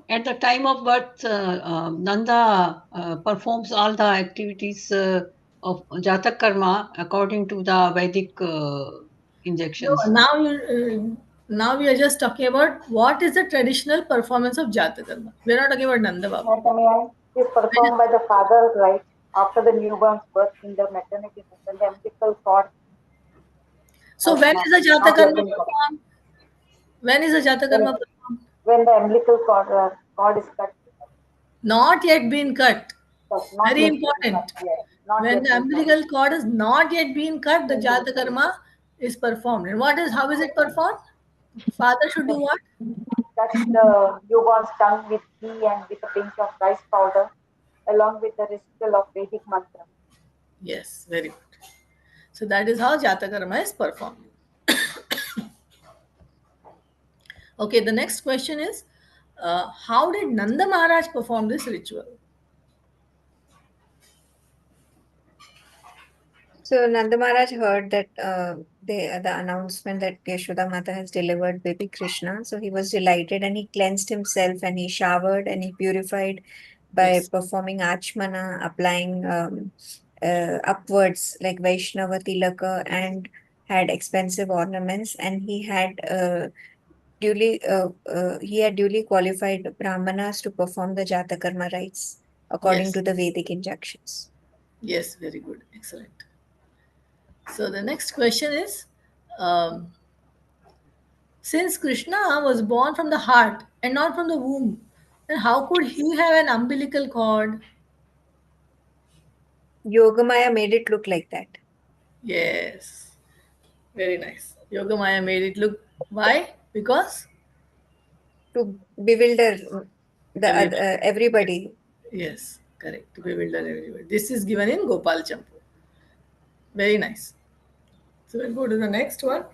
Speaker 5: At the time of birth, Nanda performs all the activities of Jatak Karma according to the Vedic
Speaker 4: No,
Speaker 5: injections.
Speaker 4: now we are just talking about what is the traditional performance of Jatakarma. We are not talking about Nanda Baba.
Speaker 8: It is performed by the father, right, after the newborn's birth in the maternity room, when the umbilical cord.
Speaker 4: So when is the Jatakarma performed? When is the Jatakarma performed?
Speaker 8: When the umbilical cord is cut.
Speaker 4: Not yet been cut.
Speaker 8: Not
Speaker 4: Very
Speaker 8: yet
Speaker 4: important.
Speaker 8: cut, yes. Not
Speaker 4: When
Speaker 8: yet
Speaker 4: the
Speaker 8: been cut.
Speaker 4: umbilical cord is not yet been cut, the Jatakarma is performed. And how is it performed? Father should do what?
Speaker 8: Touch the newborn's tongue with ghee and with a pinch of rice powder, along with the recital of Vedic mantra.
Speaker 4: Yes, very good. So that is how Jatakarma is performed. Okay, the next question is, how did Nanda Maharaj perform this ritual?
Speaker 1: So Nanda Maharaj heard that the announcement that Yashoda Mata has delivered baby Krishna. So he was delighted and he cleansed himself and he showered and he purified by
Speaker 4: Yes.
Speaker 1: performing Achmana, applying upwards like Vaishnava Tilaka, and had expensive ornaments, and he had duly qualified Brahmanas to perform the Jatakarma rites according
Speaker 4: Yes.
Speaker 1: to the Vedic injunctions.
Speaker 4: Yes, very good. Excellent. So the next question is, um, since Krishna was born from the heart and not from the womb, then how could he have an umbilical cord?
Speaker 1: Yogamaya made it look like that.
Speaker 4: Yes, very nice. Yogamaya made it look. Why? Because
Speaker 1: To bewilder
Speaker 4: everybody.
Speaker 1: everybody.
Speaker 4: Yes, correct. To bewilder everybody. This is given in Gopal Champu. Very nice. So we'll go to the next one.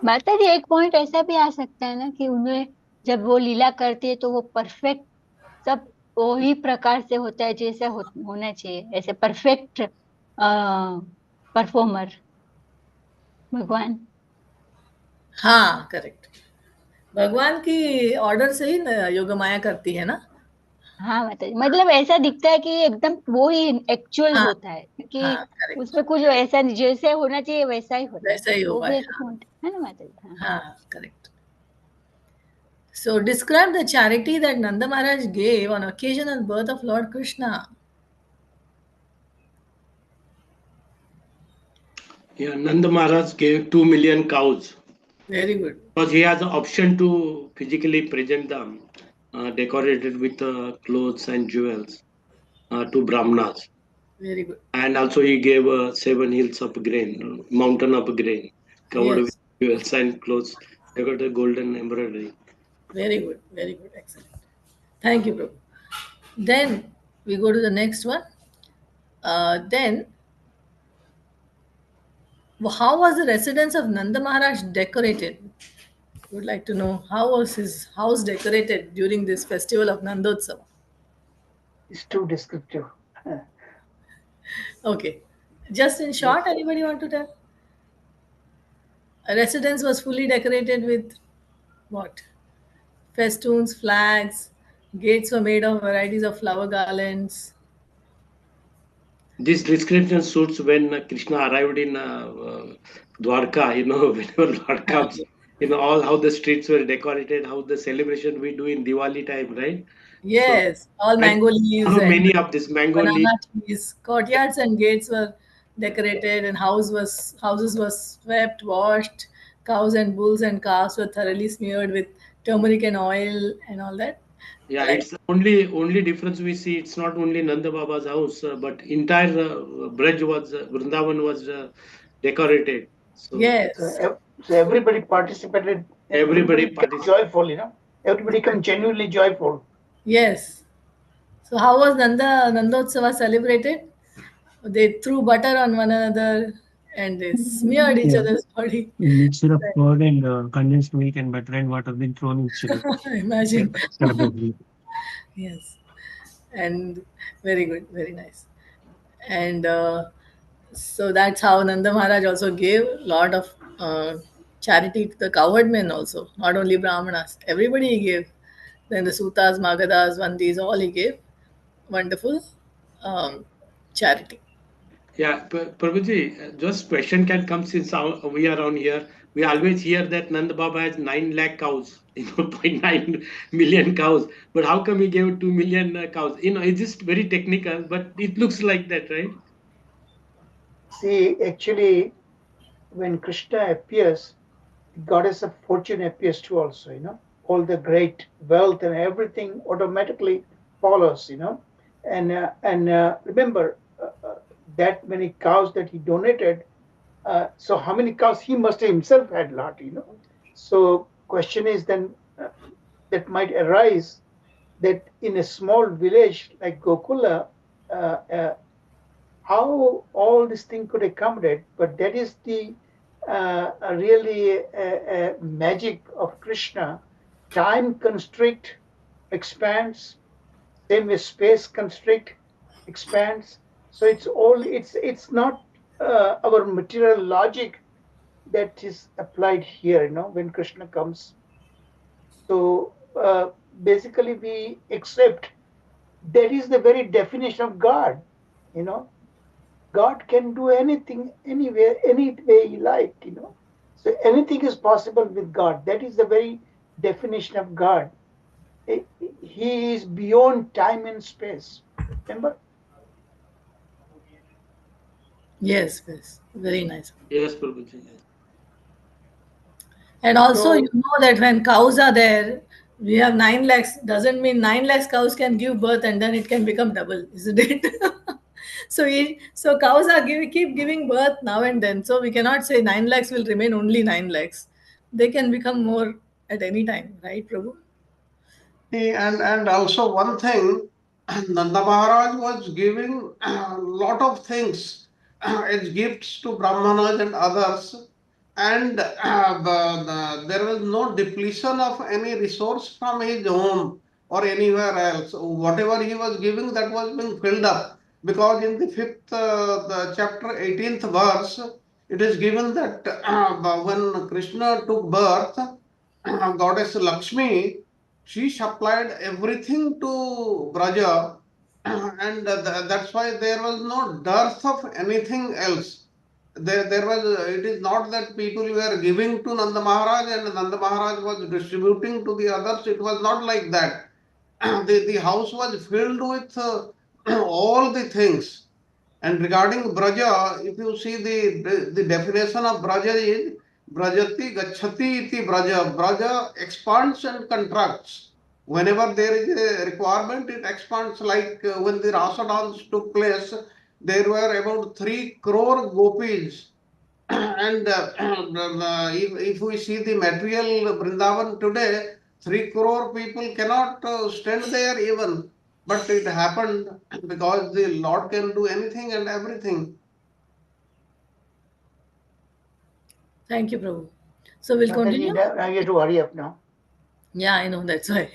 Speaker 7: माता जी एक point ऐसा भी आ सकता है ना कि उन्हें जब वो लीला करती है तो वो परफेक्ट सब वही प्रकार से होता है जैसे होना चाहिए, ऐसे परफेक्ट परफॉर्मर भगवान.
Speaker 4: हाँ, करेक्ट. भगवान की ऑर्डर से ही योग माया करती है ना.
Speaker 7: हाँ माता जी, मतलब ऐसा दिखता है कि एकदम वो ही एक्चुअल
Speaker 4: हाँ,
Speaker 7: होता है, क्योंकि
Speaker 4: हाँ, करेक्ट.
Speaker 7: उसमें कुछ ऐसा जैसे होना चाहिए वैसा ही होता है.
Speaker 4: वैसा ही
Speaker 7: वो
Speaker 4: होगा.
Speaker 7: भी एक पॉइंट है ना माता जी. हाँ,
Speaker 4: हाँ, correct. So describe the charity that Nanda Maharaj gave on occasion of birth of Lord Krishna.
Speaker 9: Yeah, Nanda Maharaj gave 2 million cows
Speaker 4: Very good.
Speaker 9: because he has the option to physically present them decorated with clothes and jewels to Brahmanas.
Speaker 4: Very good.
Speaker 9: And also he gave 7 hills of grain, mountain of grain covered
Speaker 4: Yes.
Speaker 9: with jewels and clothes decorated with golden embroidery.
Speaker 4: Very good. Very good. Excellent. Thank you, Prabhu. Then we go to the next one. Then, how was the residence of Nanda Maharaj decorated? Would like to know how was his house decorated during this festival of Nandotsava?
Speaker 3: It's too descriptive.
Speaker 4: Okay. Just in short, anybody want to tell? A residence was fully decorated with what? Festoons, flags, gates were made of varieties of flower garlands.
Speaker 9: This description suits when Krishna arrived in Dwarka, whenever Lord comes, all how the streets were decorated, how the celebration we do in Diwali time, right? So,
Speaker 4: Yes, all
Speaker 9: and
Speaker 4: mango leaves
Speaker 9: how
Speaker 4: and
Speaker 9: many of this mango leaf,
Speaker 4: banana trees. Courtyards and gates were decorated, and houses were swept, washed. Cows and bulls and calves were thoroughly smeared with turmeric and oil and all that.
Speaker 9: yeah,
Speaker 4: Like
Speaker 9: it's the only difference we see. It's not only Nanda Baba's house, but entire Braj was, Vrindavan was decorated. So
Speaker 4: yes,
Speaker 3: So everybody participated and everybody
Speaker 9: everybody
Speaker 3: became
Speaker 9: participated.
Speaker 3: joyful, Everybody became genuinely joyful.
Speaker 4: yes. So how was Nandotsava celebrated? They threw butter on one another and they smeared each
Speaker 6: Yeah,
Speaker 4: other's body.
Speaker 6: mixture of curd and condensed milk and butter and water been thrown in chili. Yeah,
Speaker 4: Imagine.
Speaker 6: celebrate.
Speaker 4: Yes, and very good, very nice. And so that's how Nanda Maharaj also gave a lot of charity to the cowherd men also, not only Brahmanas. Everybody he gave. Then the Sutas, Magadas, Vandis, all he gave. Wonderful um, charity.
Speaker 9: Yeah, Prabhuji, just question can come since we are on here. We always hear that Nanda Baba has 9 lakh cows, 0.9 million cows. But how come he gave 2 million cows? It's just very technical, but it looks like that, right?
Speaker 3: See, actually, when Krishna appears, the goddess of fortune appears too also, All the great wealth and everything automatically follows, And remember, that many cows that he donated, so how many cows he must have himself had lot. So question is then that might arise that in a small village like Gokula, uh, uh, how all this thing could accommodate, but that is the really magic of Krishna. Time constrict, expands, same with space constrict, expands. So it's not our material logic that is applied here, when Krishna comes. So basically we accept that is the very definition of God, you know. God can do anything, anywhere, any way he like. So anything is possible with God. That is the very definition of God. He is beyond time and space. Remember?
Speaker 4: Yes, yes, very nice.
Speaker 9: Yes, Prabhuji.
Speaker 4: And also, you
Speaker 3: So
Speaker 4: know that when cows are there, we have 9 lakhs, doesn't mean 9 lakhs cows can give birth and then it can become double, isn't it? So cows are keep giving birth now and then. So we cannot say 9 lakhs will remain only 9 lakhs. They can become more at any time, right, Prabhu?
Speaker 2: And also one thing, Nanda Maharaj was giving a lot of things as gifts to Brahmanas and others, and there was no depletion of any resource from his home or anywhere else. Whatever he was giving, that was being filled up. Because in the fifth the chapter 18th verse, it is given that when Krishna took birth, goddess Lakshmi, she supplied everything to Braja, and that's why there was no dearth of anything else. There was, it is not that people were giving to Nanda Maharaj and Nanda Maharaj was distributing to the others. It was not like that. The house was filled with all the things. And regarding Braja, if you see the definition of Braja is Brajati Gachati iti Braja. Braja expands and contracts. Whenever there is a requirement, it expands. Like when the Rasa dance took place, there were about 3 crore gopis. And if we see the material Vrindavan today, 3 crore people cannot stand there even. But it happened because the Lord can do anything and everything.
Speaker 4: Thank you, Prabhu. So we'll
Speaker 3: Mataji,
Speaker 4: continue.
Speaker 3: now you have to hurry up now.
Speaker 4: Yeah, I know, that's why.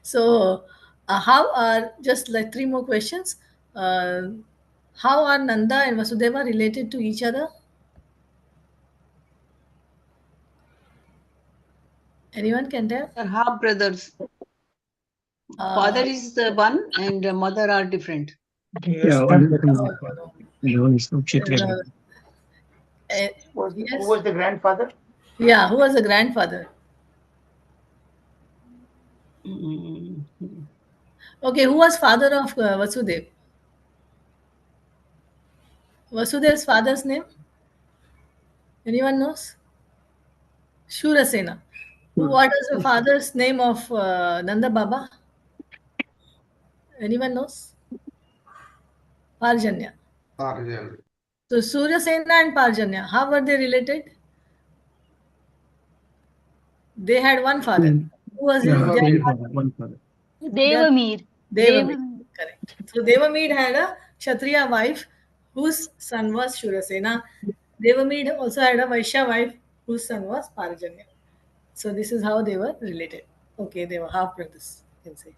Speaker 4: So, how are, just like 3 more questions. How are Nanda and Vasudeva related to each other? Anyone can tell?
Speaker 5: They're half brothers. Father is the one and mother are different.
Speaker 6: Yeah, one is from Kshatriya.
Speaker 3: Who
Speaker 4: Yes.
Speaker 3: was the grandfather?
Speaker 4: Yeah, who was the grandfather?
Speaker 5: Mm,
Speaker 4: Okay, who was father of Vasudev? Vasudev's father's name? Anyone knows? Shurasena. What is the father's name of Nanda Baba? Anyone knows? Parjanya.
Speaker 2: Arjun.
Speaker 4: So Suryasena and Parjanya, how were they related? They had one father. Who was
Speaker 6: Yeah,
Speaker 4: their
Speaker 6: same
Speaker 4: father?
Speaker 6: father, one father.
Speaker 4: Their
Speaker 7: Devamir.
Speaker 4: Devamid. Correct. So Devamid had a Kshatriya wife whose son was Shurasena. Devamid also had a Vaishya wife whose son was Parjanya. So this is how they were related. Okay, they were half brothers, you can say.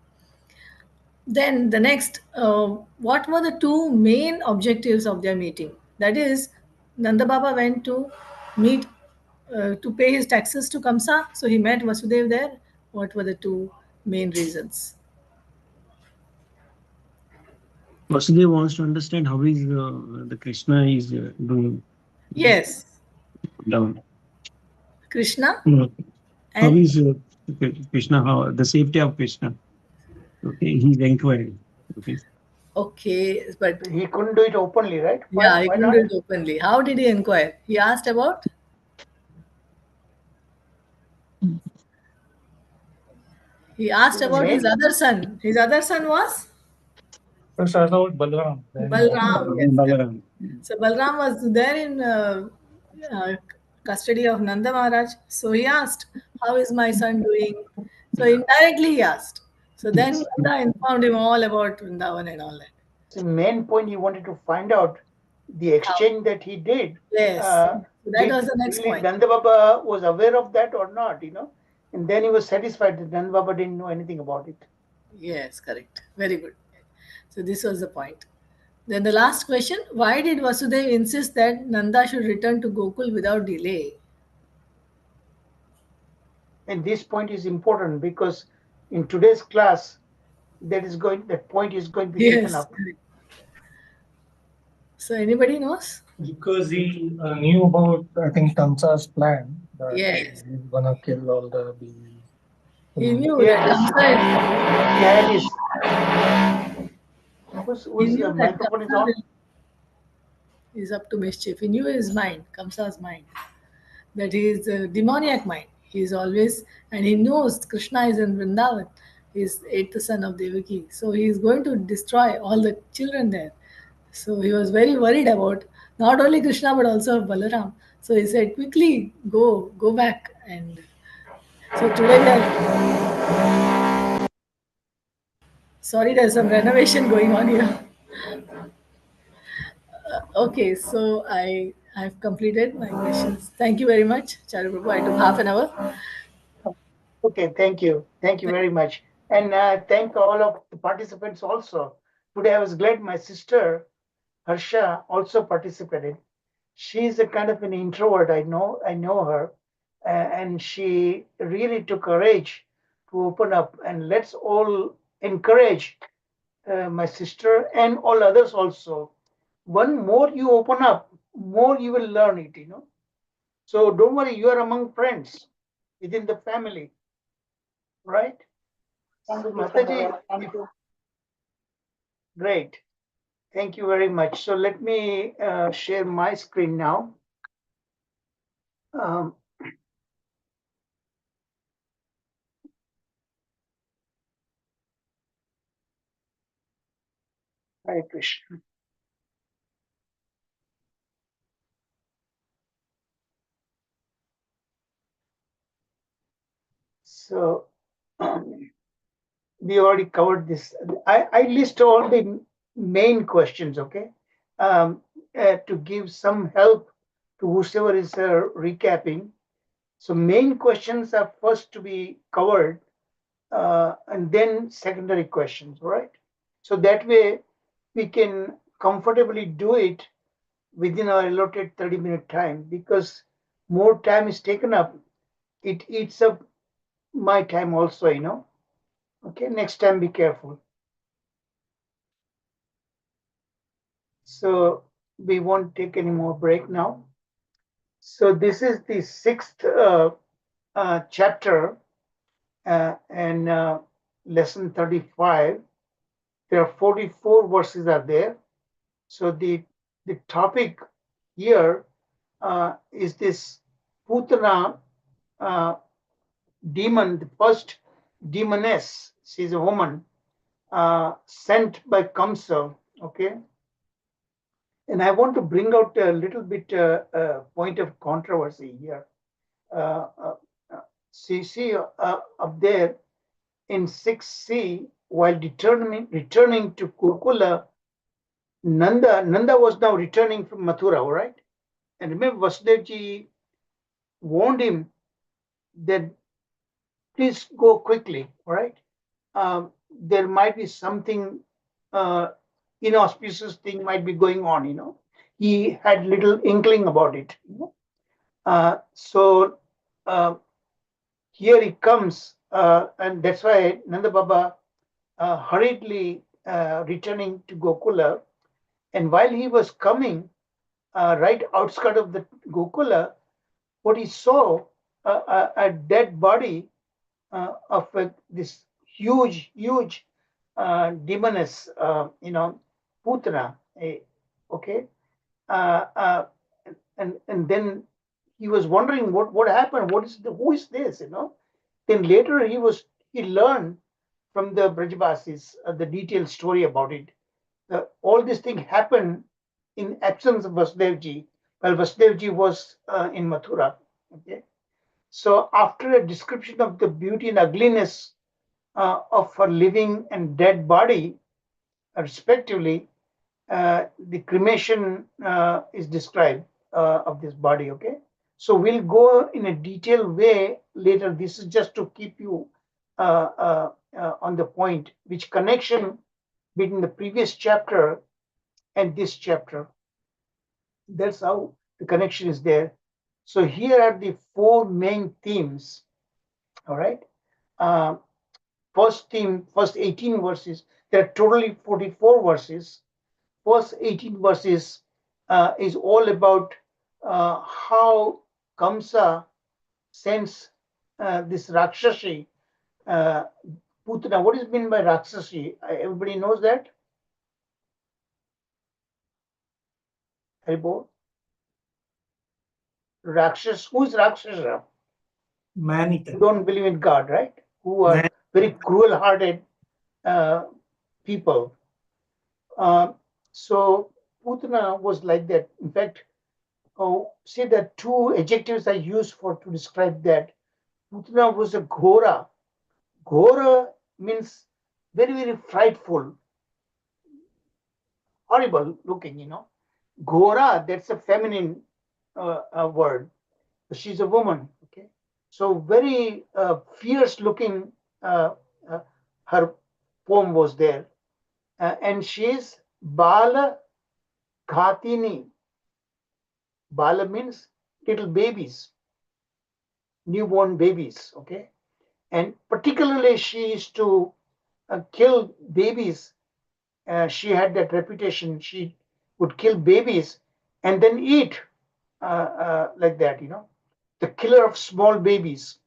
Speaker 4: Then the next, what were the 2 main objectives of their meeting? That is, Nanda Baba went to meet, to pay his taxes to Kamsa. So he met Vasudev there. What were the 2 main reasons?
Speaker 6: Vasudeva wants to understand how is the Krishna is doing
Speaker 4: Yes,
Speaker 6: down.
Speaker 4: Krishna
Speaker 6: How
Speaker 4: and
Speaker 6: is Krishna, how the safety of Krishna? Okay, he's inquiring. Okay.
Speaker 4: okay, but
Speaker 3: He couldn't do it openly, right?
Speaker 4: yeah, he
Speaker 3: Why
Speaker 4: couldn't
Speaker 3: not?
Speaker 4: do it openly. How did he inquire? He asked about. He asked about his other son. His other son was
Speaker 6: First, I thought Balaram.
Speaker 4: Balram. Yes.
Speaker 6: Balaram.
Speaker 4: So Balram was there in uh, custody of Nanda Maharaj. So he asked, "How is my son doing?" So indirectly he asked. So then Nanda informed him all about Vrindavan and all that.
Speaker 3: The main point he wanted to find out the
Speaker 4: How?
Speaker 3: exchange that he did.
Speaker 4: Yes. So that was
Speaker 3: Did
Speaker 4: the next
Speaker 3: really
Speaker 4: point.
Speaker 3: Nanda Baba was aware of that or not? And then he was satisfied that Nanda Baba didn't know anything about it.
Speaker 4: Yes, correct. Very good. So this was the point. Then the last question, why did Vasudev insist that Nanda should return to Gokul without delay?
Speaker 3: And this point is important because in today's class, that point is going to be taken
Speaker 4: Yes.
Speaker 3: up.
Speaker 4: Correct. So anybody knows?
Speaker 6: Because he knew about, I think, Kamsa's plan that
Speaker 4: Yes.
Speaker 6: he's gonna kill all the
Speaker 4: He knew
Speaker 3: Here,
Speaker 4: that
Speaker 3: this
Speaker 4: Kamsa is, he
Speaker 3: whose
Speaker 4: knew that
Speaker 3: microphone is on?
Speaker 4: is up to mischief. He knew his mind, Kamsa's mind, that he is a demoniac mind. He is always, and he knows Krishna is in Vrindavan. He is eighth son of Devaki. So he is going to destroy all the children there. So he was very worried about not only Krishna but also Balaram. So he said, quickly go back. And so today we are, sorry, there's some renovation going on here. Okay, so I've completed my questions. Thank you very much, Charu Prabhu. I took half an hour.
Speaker 3: Okay, thank you. Thank you very much. And thank all of the participants also. Today I was glad my sister, Harsha, also participated. She's a kind of an introvert. I know her. And she really took courage to open up. And let's all encourage my sister and all others also. One more you open up, more you will learn it. So don't worry, you are among friends within the family, right?
Speaker 8: Thank you,
Speaker 3: Mataji,
Speaker 8: Jitendra. Thank you.
Speaker 3: great. Thank you very much. So let me share my screen now. Um, Hare Krishna. So we already covered this. I list all the main questions, okay, to give some help to whoever is recapping. So main questions are first to be covered, and then secondary questions, right? So that way we can comfortably do it within our allotted 30-minute time, because more time is taken up, it eats up my time also, Okay, next time be careful. So we won't take any more break now. So this is the sixth chapter, and lesson 35. There are 44 verses are there. So the topic here is this Putana demon, the first demoness. She's a woman sent by Kamsa. Okay, and I want to bring out a little bit point of controversy here. Uh, uh, see up there in 6C, while returning to Kurkula, Nanda was now returning from Mathura, all right? And remember, Vasudevji warned him that please go quickly, all right? There might be something inauspicious thing might be going on, He had little inkling about it. So here he comes, and that's why Nanda Baba hurriedly returning to Gokula. And while he was coming, right outskirt of the Gokula, what he saw, a dead body of this huge demoness, Putana. Okay, and then he was wondering what happened. Who is this? Then later he learned from the Brajavasis the detailed story about it. All this thing happened in absence of Vasudevji, while Vasudevji was in Mathura. Okay, so after a description of the beauty and ugliness of her living and dead body, respectively, the cremation is described of this body. Okay, so we'll go in a detailed way later. This is just to keep you on the point, which connection between the previous chapter and this chapter. That's how the connection is there. So here are the four main themes. All right. First theme, first 18 verses. There are totally 44 verses. First 18 verses is all about how Kamsa sends this Rakshasi, Putana. What is meant by Rakshasi? Everybody knows that? Haribo? Rakshas. Who is Rakshasa? Who don't believe in God, right? Who are very cruel-hearted people. So Putana was like that. In fact, see that two adjectives are used to describe that. Putana was a Ghora. Ghora means very, very frightful, horrible looking, Ghora, that's a feminine word. She's a woman, okay? So very fierce looking, her poem was there. And she's Bala Ghatini. Bala means little babies, newborn babies, okay? And particularly she used to kill babies. She had that reputation. She would kill babies and then eat like that, The killer of small babies.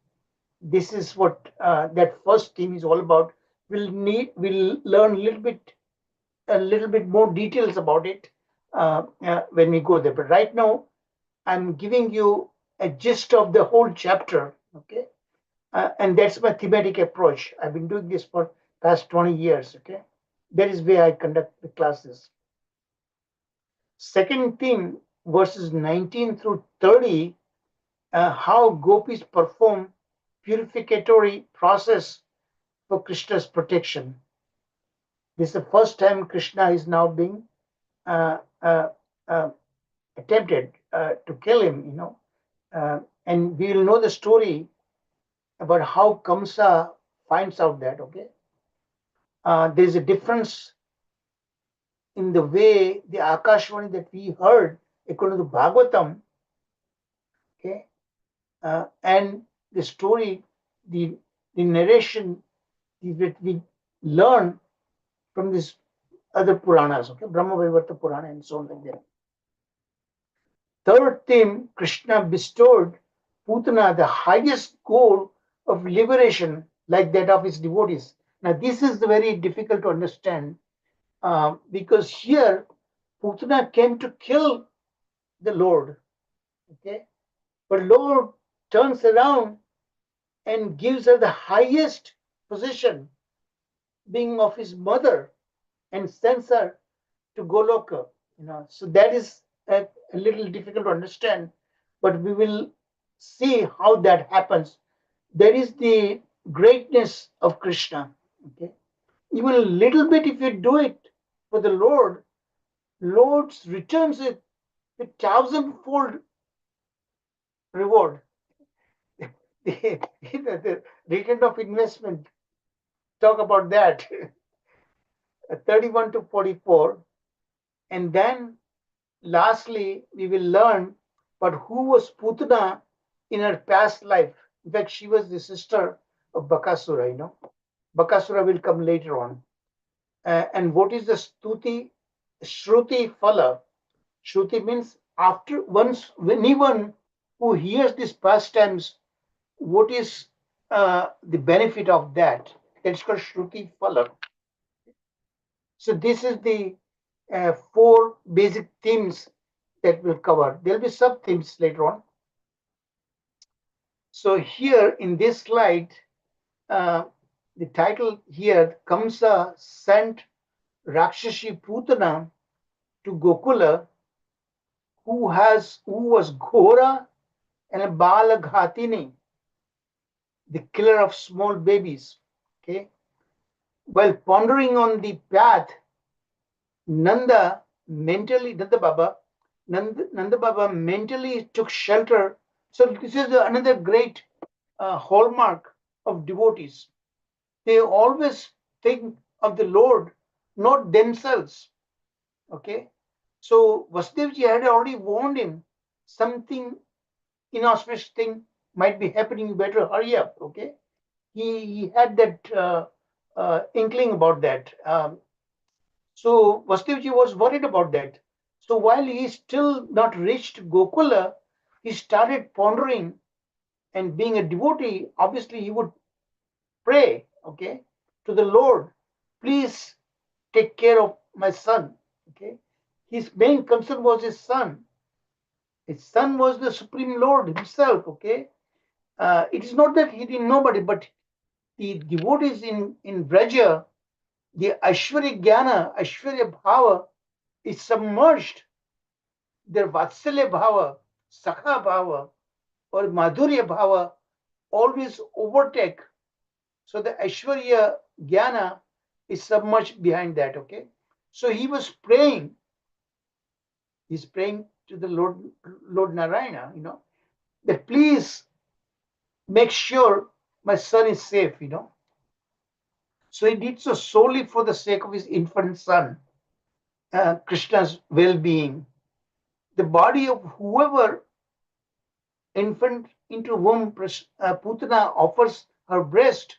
Speaker 3: This is what that first theme is all about. We'll learn a little bit more details about it when we go there. But right now, I'm giving you a gist of the whole chapter, okay? And that's my thematic approach. I've been doing this for past 20 years, okay? That is where I conduct the classes. Second theme, verses 19 through 30, how gopis perform purificatory process for Krishna's protection. This is the first time Krishna is now being attempted to kill him, And we will know the story about how Kamsa finds out that, okay? There's a difference in the way the Akashvani that we heard according to Bhagavatam, okay? And the story, the narration that we learn from this other Puranas, okay? Brahma Vaivarta Purana and so on like that. Third theme, Krishna bestowed Putana the highest goal of liberation like that of his devotees. Now this is very difficult to understand because here Putana came to kill the Lord, okay? But Lord turns around and gives her the highest position, being of his mother, and sends her to Goloka. So that is a little difficult to understand, but we will see how that happens. That is the greatness of Krishna. Okay, even a little bit, if you do it for the Lord, Lord returns it with thousandfold reward. The return of investment. Talk about that. 31 to 44, and then lastly, we will learn about who was Putana in her past life. In fact, she was the sister of Bakasura, Bakasura will come later on. And what is the Stuti? Shruti Phala. Shruti means after once, anyone who hears these pastimes, what is the benefit of that? That's called Shruti Phala. So this is the 4 basic themes that we'll cover. There'll be sub themes later on. So here in this slide, the title here, Kamsa sent Rakshashi Putana to Gokula, who was Ghora and a Balaghatini, the killer of small babies. Okay. While pondering on the path, Nanda Baba mentally took shelter. So this is another great hallmark of devotees. They always think of the Lord, not themselves. Okay, so Vasudevji had already warned him, something inauspicious thing might be happening. You better hurry up. Okay, he had that inkling about that. So Vasudevji was worried about that. So while he still not reached Gokula, he started pondering, and being a devotee, obviously he would pray, okay, to the Lord, please take care of my son. Okay, his main concern was his son. His son was the Supreme Lord himself. Okay, it is not that he didn't know about it, but the devotees in Braja, the Aishwarya Jnana, Aishwarya Bhava is submerged. Their Vatsalya Bhava, Sakha Bhava, or Madhurya Bhava always overtake. So the Aishwarya Jnana is submerged behind that. Okay, so he was praying. He's praying to the Lord Narayana, that please make sure my son is safe, So he did so solely for the sake of his infant son, Krishna's well-being. The body of whoever infant into whom Putana offers her breast.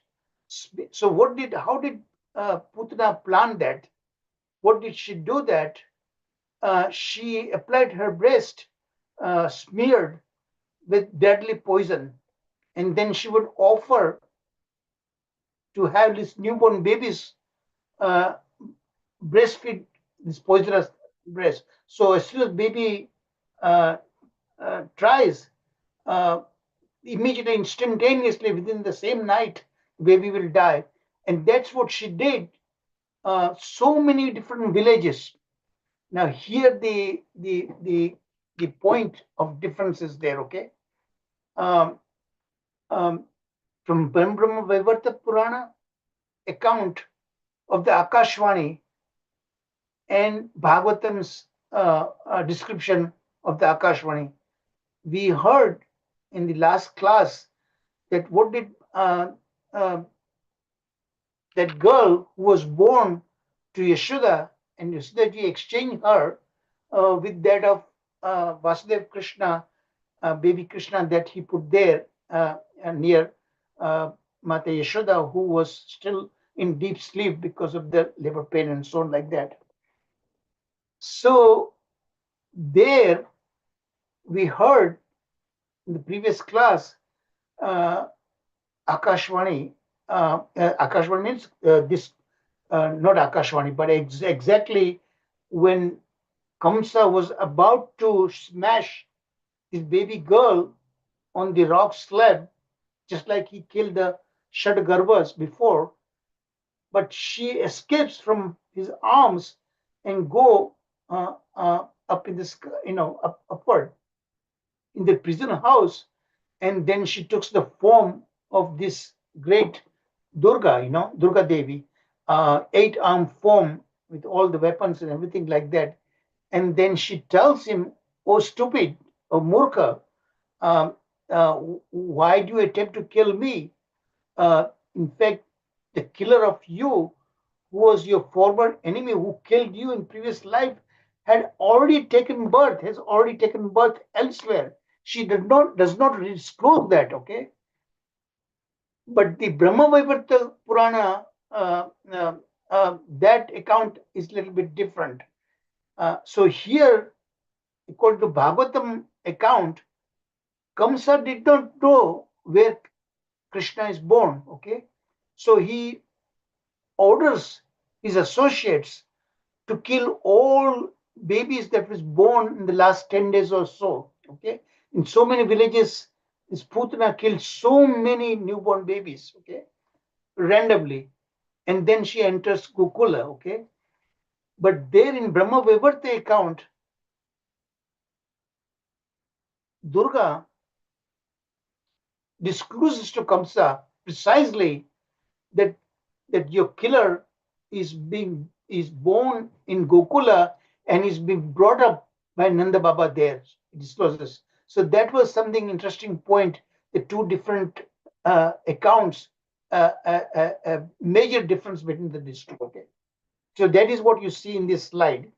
Speaker 3: So how did Putana plan that? What did she do that? She applied her breast smeared with deadly poison, and then she would offer to have these newborn babies breastfeed this poisonous breast. So as soon as baby tries, immediately, instantaneously, within the same night, baby will die. And that's what she did. So many different villages. Now here the point of difference is there. Okay. From Brahma Vaivarta Purana account of the Akashvani and Bhagavatam's description of the Akashvani, we heard in the last class that what did that girl who was born to Yashoda, and Yashodaji exchanged her with that of Vasudev Krishna, baby Krishna that he put there near Mata Yashoda, who was still in deep sleep because of the labor pain and so on like that. So there we heard in the previous class Akashvani. Akashvani means this, not Akashvani, but exactly when Kamsa was about to smash his baby girl on the rock slab, just like he killed the Shadgarbhas before, but she escapes from his arms and go up in the sky, upward in the prison house, and then she took the form of this great Durga, Durga Devi, 8-armed form with all the weapons and everything like that. And then she tells him, "Oh, stupid, oh, Murkha, why do you attempt to kill me? In fact, the killer of you, who was your former enemy, who killed you in previous life, has already taken birth elsewhere." She does not disclose that, okay? But the Brahma Vaivarta Purana, that account is a little bit different. So here, according to Bhagavatam account, Kamsa did not know where Krishna is born, okay? So he orders his associates to kill all babies that was born in the last 10 days or so, okay? In so many villages, this Putana killed so many newborn babies, okay, randomly. And then she enters Gokula, okay? But there in Brahma Vaivarta account, Durga discloses to Kamsa precisely that your killer is born in Gokula and is being brought up by Nanda Baba there. It discloses. So that was something interesting point. The two different accounts, a major difference between the two. Okay, so that is what you see in this slide.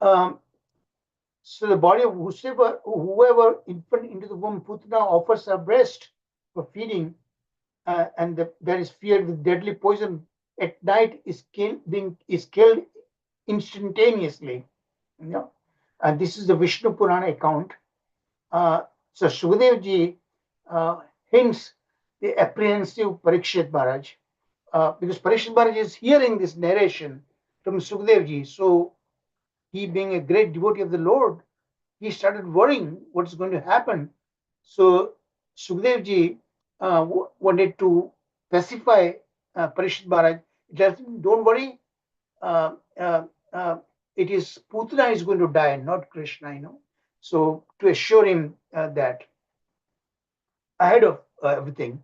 Speaker 3: So the body of whoever infant into the womb Putana offers her breast for feeding, and that is feared with deadly poison at night is killed instantaneously. And this is the Vishnu Purana account. So Shukadev ji hints the apprehensive Parikshit Maharaj, because Parikshit Maharaj is hearing this narration from Sukadev ji. So he, being a great devotee of the Lord, he started worrying what's going to happen. So Sukadev ji wanted to pacify Parikshit Maharaj. Don't worry, it is Putana is going to die, not Krishna, So to assure him that ahead of everything.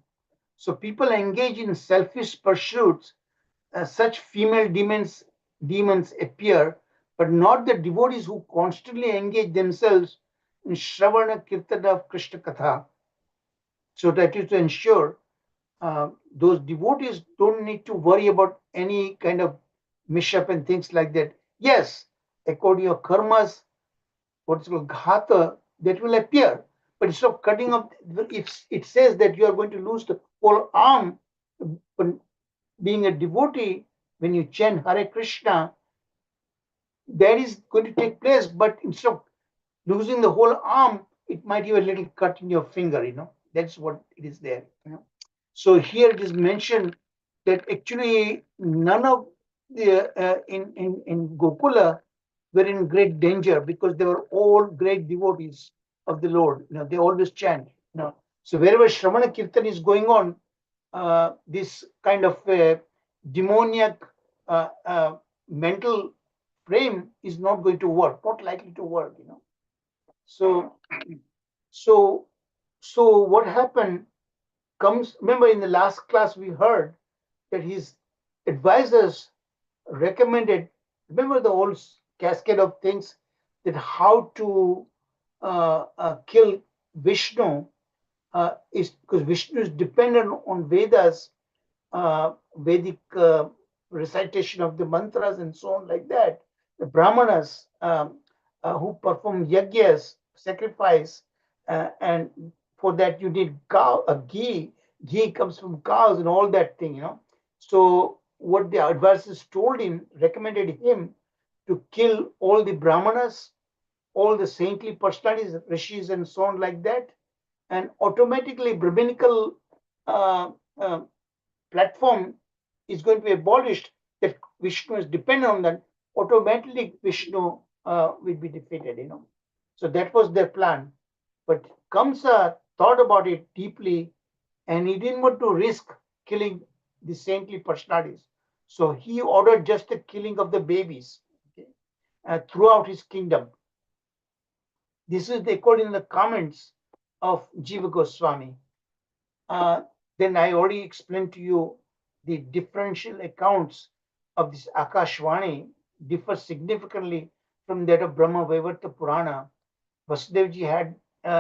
Speaker 3: So people engage in selfish pursuits. Such female demons appear, but not the devotees who constantly engage themselves in Shravana Kirtana of Krishna Katha. So that is to ensure those devotees don't need to worry about any kind of mishap and things like that. Yes, according to your karmas, what's called ghata, that will appear. But instead of cutting off, if it says that you are going to lose the whole arm, but being a devotee, when you chant Hare Krishna, that is going to take place. But instead of losing the whole arm, it might have a little cut in your finger, That's what it is there, So here it is mentioned that actually none of the in Gokula were in great danger because they were all great devotees of the Lord. They always chant. So wherever Shravana Kirtan is going on, this kind of demoniac mental frame is not going to work, not likely to work. So what happened comes. Remember, in the last class we heard that his advisors recommended. Remember the whole cascade of things that how to kill Vishnu is because Vishnu is dependent on Vedas, Vedic recitation of the mantras and so on like that. The Brahmanas who perform yajnas, sacrifice, and for that you need cow, ghee. Ghee comes from cows and all that thing, you know. So what the advisors told him, recommended him to kill all the Brahmanas, all the saintly personalities, rishis and so on like that, and automatically Brahminical uh, uh, platform is going to be abolished, that Vishnu is dependent on that, automatically Vishnu will be defeated, you know. So that was their plan. But Kamsa thought about it deeply and he didn't want to risk killing the saintly personalities. So he ordered just the killing of the babies, okay, throughout his kingdom. This is according to the comments of Jiva Goswami. Then I already explained to you the differential accounts of this Akashvani differ significantly from that of Brahma Vaivarta Purana. Vasudevji had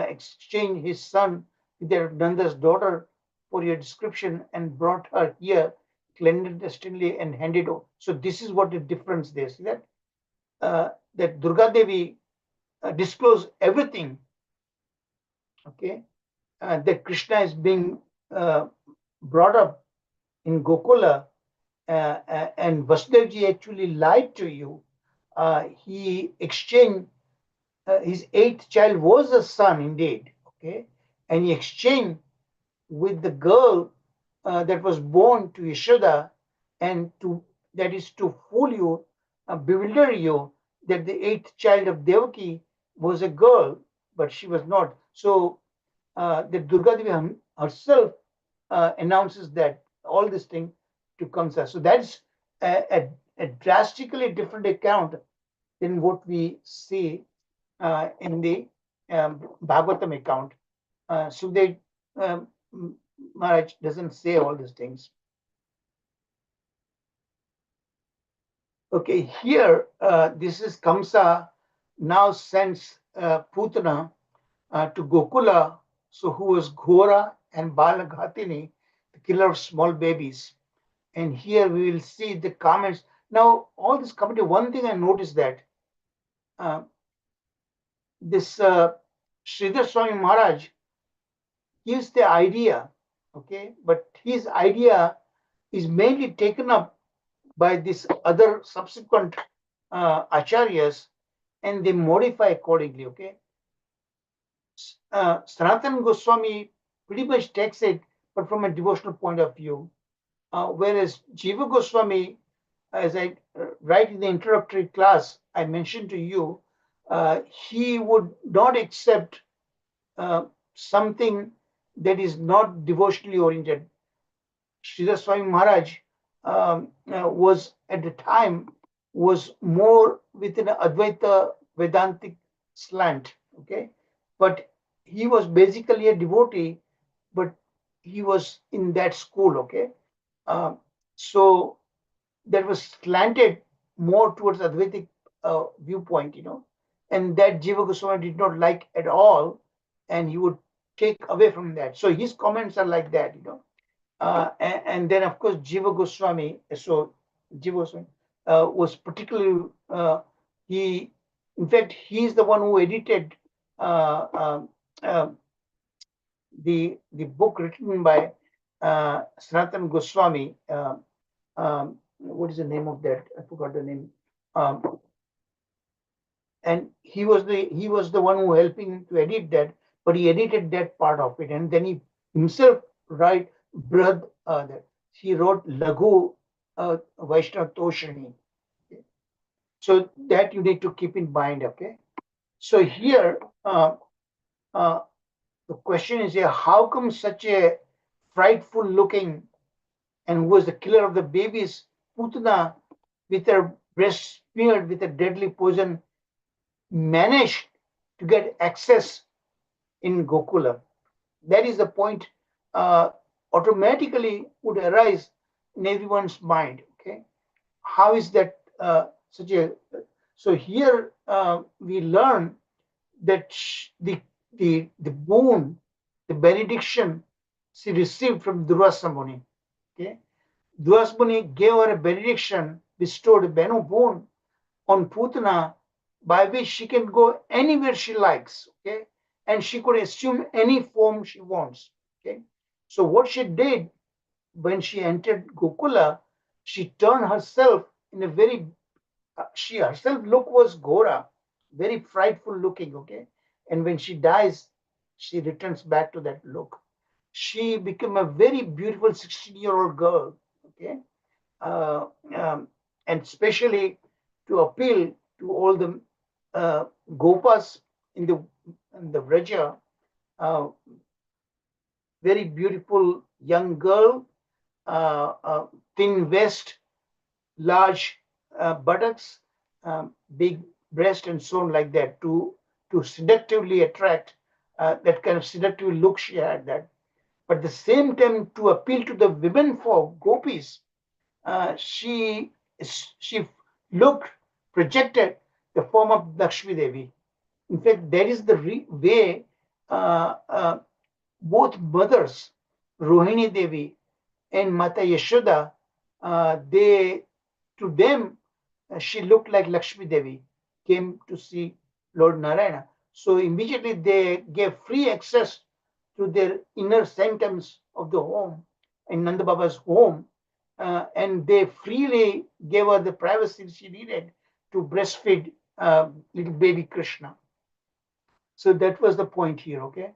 Speaker 3: exchanged his son with their Nanda's daughter for your description and brought her here clandestinely and handed over. So this is what the difference there is. That Durga Devi disclosed everything, okay, that Krishna is being brought up in Gokula, and Vasudevji actually lied to you. He exchanged his eighth child was a son indeed, okay, and he exchanged with the girl that was born to Yashoda, and to that is to fool you, bewilder you that the eighth child of Devaki was a girl, but she was not. So the Durga Devi herself announces that all this thing to Kamsa. So that's a drastically different account than what we see in the Bhagavatam account. Sukhdev Maharaj doesn't say all these things. Okay, here this is Kamsa now sends Putana to Gokula, so who was Ghora and Balaghatini, the killer of small babies. And here we will see the comments. Now, all this commentary, one thing I noticed that this Sridhar Swami Maharaj gives the idea, okay, but his idea is mainly taken up by this other subsequent Acharyas and they modify accordingly, okay. Sanatana Goswami pretty much takes it, but from a devotional point of view, whereas Jiva Goswami, as I write in the introductory class, I mentioned to you, he would not accept something that is not devotionally oriented. Sridhar Swami Maharaj was at the time was more within an Advaita Vedantic slant, okay, but he was basically a devotee, but he was in that school, okay. So that was slanted more towards Advaitic viewpoint, you know, and that Jiva Goswami did not like at all, and he would take away from that. So his comments are like that, you know. And then, of course, Jiva Goswami, so Jiva Goswami was particularly, he, in fact, he's the one who edited the book written by Sanatana Goswami. What is the name of that? I forgot the name. And he was the one who helping to edit that, but he edited that part of it, and then he himself write Brad. He wrote Laghu Vaishnava Toshani. Okay. So that you need to keep in mind. Okay. So here the question is here: how come such a frightful looking and who was the killer of the babies, Putana, with her breast smeared with a deadly poison, managed to get access in Gokula? That is the point automatically would arise in everyone's mind. Okay, how is that such a? So here we learn that the the boon, the benediction she received from Durvasa Muni. Okay, Durvasa Muni gave her a benediction, bestowed a boon on Putana, by which she can go anywhere she likes. Okay, and she could assume any form she wants. Okay, so what she did when she entered Gokula, she turned herself in a very she herself look was Gora, very frightful looking, okay? And when she dies, she returns back to that look. She became a very beautiful 16-year-old girl, okay? Uh, um, and especially to appeal to all the Gopas in the Vraja, uh, very beautiful young girl, thin vest, large buttocks, big breast, and so on like that to seductively attract that kind of seductive look she had. That, but at the same time to appeal to the women folk gopis, she looked projected the form of Lakshmi Devi. In fact, that is the way both mothers, Rohini Devi and Mata Yashoda, they to them she looked like Lakshmi Devi, came to see Lord Narayana. So immediately they gave free access to their inner sanctums of the home, in Nanda Baba's home, and they freely gave her the privacy she needed to breastfeed little baby Krishna. So that was the point here, okay?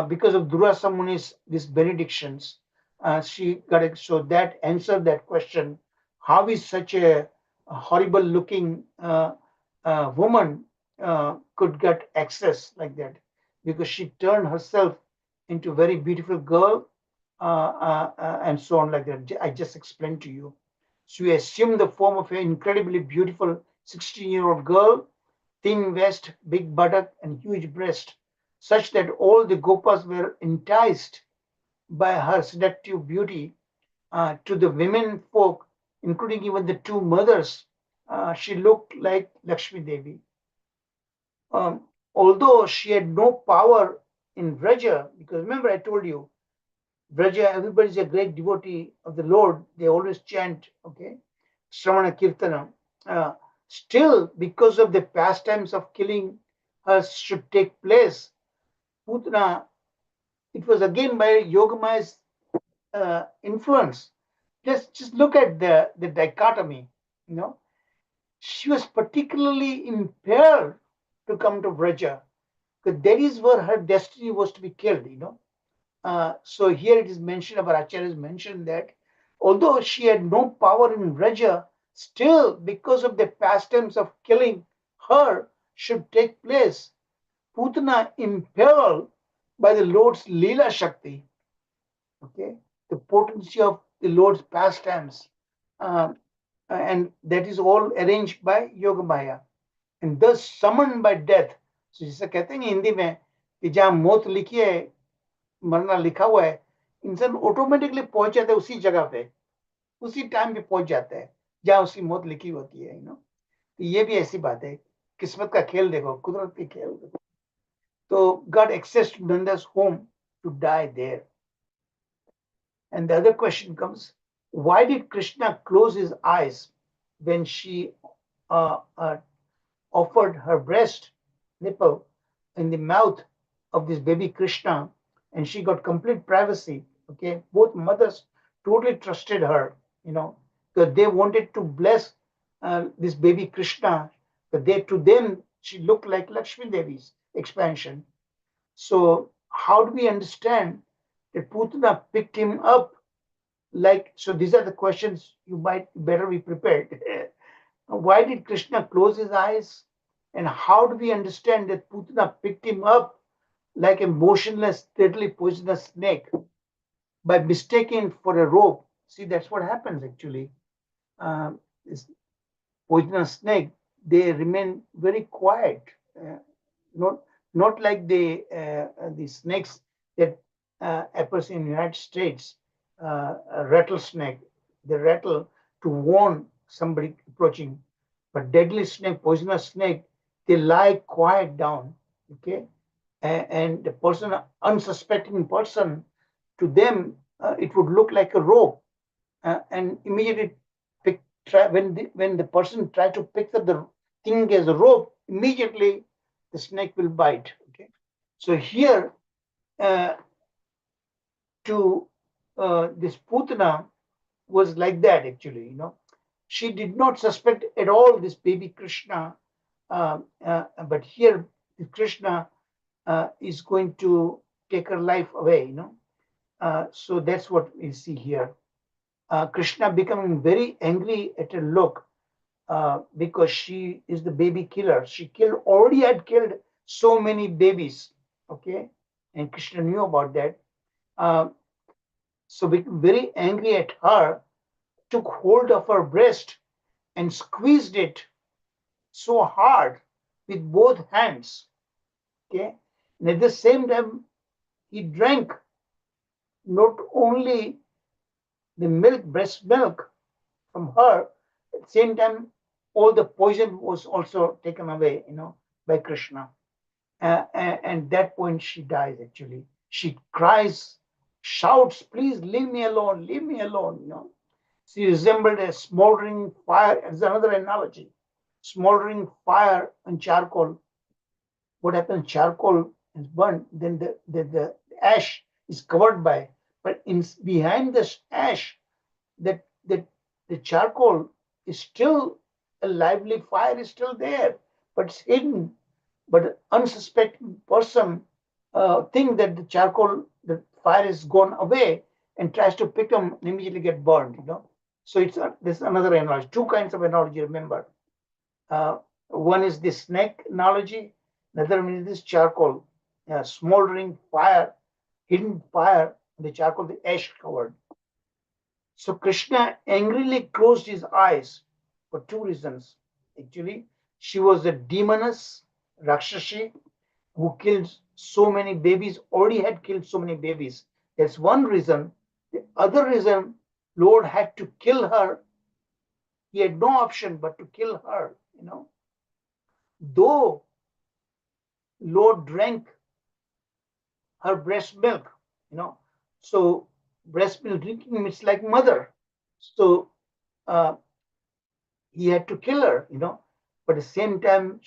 Speaker 3: Because of Durvasa Muni's these benedictions, she got it. So that answered that question: how is such a horrible looking woman could get access like that? Because she turned herself into a very beautiful girl, and so on like that. I just explained to you. She assumed the form of an incredibly beautiful 16-year-old girl, thin waist, big buttock, and huge breast, such that all the Gopas were enticed by her seductive beauty. To the women folk, including even the two mothers, she looked like Lakshmi Devi. Although she had no power in Vraja, because remember I told you, Vraja, everybody's a great devotee of the Lord. They always chant, okay, Shravana Kirtana. Still, because of the pastimes of killing her should take place, Putana, it was again by Yogamaya's influence. Just look at the dichotomy, you know. She was particularly impaired to come to Vraja, because that is where her destiny was to be killed, you know. So here it is mentioned, about Acharyas mentioned that although she had no power in Vraja, still because of the pastimes of killing her should take place, Putana impelled by the Lord's Leela Shakti, okay, the potency of the Lord's pastimes, um, and that is all arranged by Yogamaya, and thus summoned by death. So जिसे कहते हैं ना हिंदी में कि जहाँ मौत लिखी है, मरना लिखा हुआ है, इंसान ऑटोमेटिकली पहुंच जाता है उसी जगह पे, उसी टाइम पे पहुंच जाता है जहाँ उसकी मौत लिखी होती है, तो ये भी ऐसी बात है, किस्मत का खेल देखो, कुदरत की खेल देखो. So God access to Nanda's home to die there. And the other question comes, why did Krishna close his eyes when she offered her breast nipple in the mouth of this baby Krishna, and she got complete privacy? Okay, both mothers totally trusted her, because they wanted to bless this baby Krishna, but to them she looked like Lakshmi Devi's expansion. So how do we understand that Putana picked him up? So these are the questions you might better be prepared. Why did Krishna close his eyes? And how do we understand that Putana picked him up like a motionless, deadly poisonous snake by mistaking for a rope? See, that's what happens actually. This poisonous snake, they remain very quiet. Not like the snakes that appears in the United States, a rattlesnake. They rattle to warn somebody approaching. But deadly snake, poisonous snake, they lie quiet down, okay? and the person, unsuspecting person, to them it would look like a rope, and immediately when the person tries to pick up the thing as a rope, immediately the snake will bite. Okay, so here to this Putana was like that actually. She did not suspect at all this baby Krishna, but here Krishna is going to take her life away. So that's what we see here. Krishna becoming very angry at her look, because she is the baby killer. She already had killed so many babies. Okay, and Krishna knew about that. So became very angry at her, took hold of her breast and squeezed it so hard with both hands. Okay, and at the same time, he drank not only the milk, breast milk from her, at the same time, all the poison was also taken away, by Krishna. And that point, she dies actually. She cries, shouts, please leave me alone, leave me alone. She resembled a smoldering fire. As another analogy. Smoldering fire and charcoal. What happens? Charcoal is burnt, then the ash is covered by. But behind this ash, that the charcoal is still a lively fire, is still there, but it's hidden. But an unsuspecting person think that the fire is gone away, and tries to pick them and immediately get burned. So this is another analogy. Two kinds of analogy. Remember, one is the snake analogy. Another one is this charcoal, smoldering fire, hidden fire, the charcoal, the ash covered. So Krishna angrily closed his eyes for two reasons. Actually, she was a demoness, Rakshashi, who killed so many babies, already had killed so many babies. That's one reason. The other reason, Lord had to kill her. He had no option but to kill her. Though Lord drank her breast milk, so breast milk drinking is like mother. So he had to kill her, but at the same time,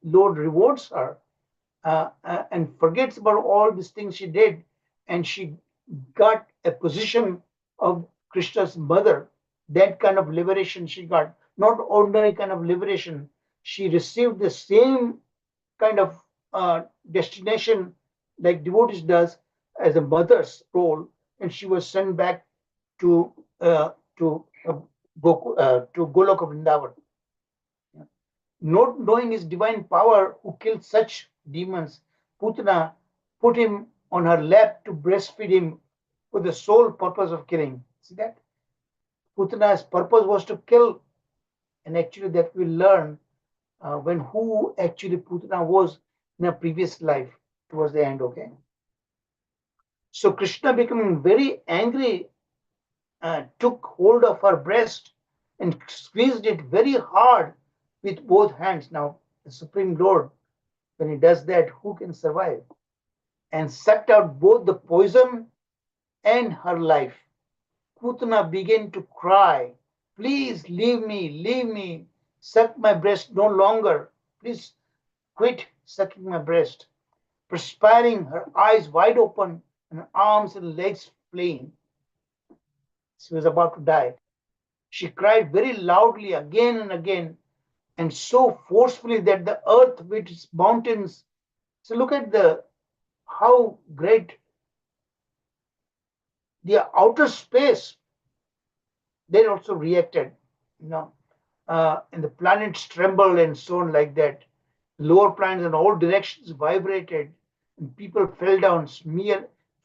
Speaker 3: Lord rewards her, and forgets about all these things she did, and she got a position of Krishna's mother. That kind of liberation she got, not ordinary kind of liberation. She received the same kind of destination like devotees does as a mother's role, and she was sent back to to Goloka Vrindavan. Not knowing his divine power, who killed such demons, Putana put him on her lap to breastfeed him with the sole purpose of killing. See that? Putana's purpose was to kill, and actually that we learn when who actually Putana was in a previous life towards the end. Okay. So Krishna, becoming very angry, took hold of her breast and squeezed it very hard with both hands. Now, the Supreme Lord, when he does that, who can survive? And sucked out both the poison and her life. Putana began to cry, please leave me, suck my breast no longer. Please quit sucking my breast. Perspiring, her eyes wide open, and arms and legs flaying. She was about to die. She cried very loudly again and again, and so forcefully that the earth with its mountains. So look at how great the outer space. They also reacted, and the planets trembled and so on like that. Lower planets in all directions vibrated, and people fell down,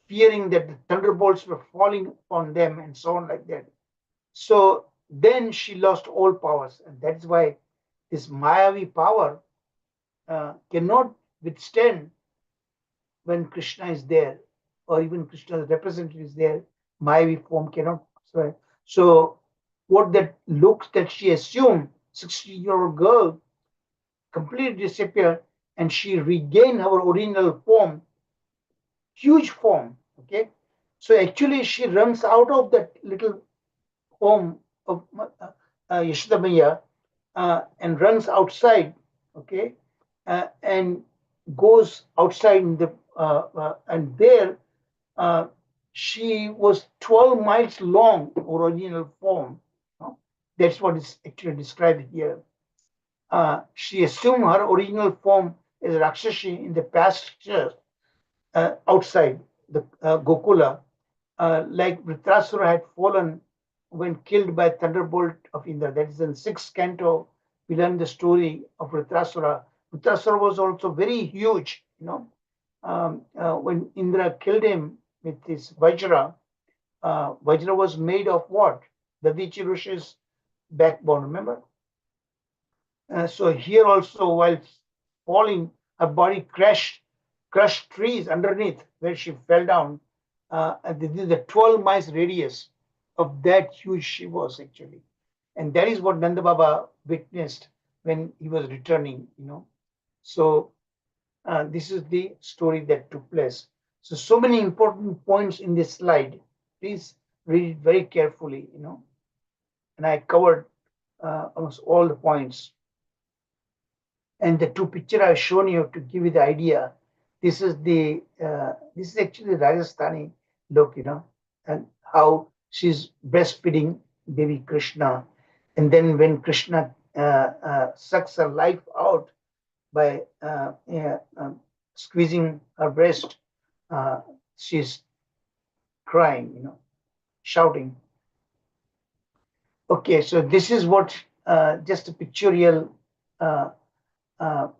Speaker 3: fearing that the thunderbolts were falling on them, and so on like that. So then she lost all powers, and that's why this Mayavi power cannot withstand when Krishna is there, or even Krishna's representative is there. Mayavi form cannot. So what that looks that she assumed, 16-year-old girl, completely disappeared, and she regained her original form, huge form. Okay, so actually she runs out of that little home of Yashoda Maiya and runs outside. Okay, and goes outside in the and there she was 12 miles long, original form. That's what is actually described here. She assumed her original form as Rakshasi in the pasture outside the Gokula, like Vritrasura had fallen when killed by thunderbolt of Indra. That is in 6th canto. We learn the story of Vritrasura. Vritrasura was also very huge, when Indra killed him with his Vajra. Vajra was made of what? Dadichi Rishi's backbone, remember? So here also, while falling, her body crushed trees underneath where she fell down. And this is the 12 miles radius of that huge she was actually. And that is what Nanda Baba witnessed when he was returning, So this is the story that took place. So many important points in this slide. Please read it very carefully, And I covered almost all the points. And the two pictures I've shown you to give you the idea. This is actually Rajasthani look, and how she's breastfeeding baby Krishna, and then when Krishna sucks her life out by squeezing her breast, she's crying, shouting. Okay, so this is what just a pictorial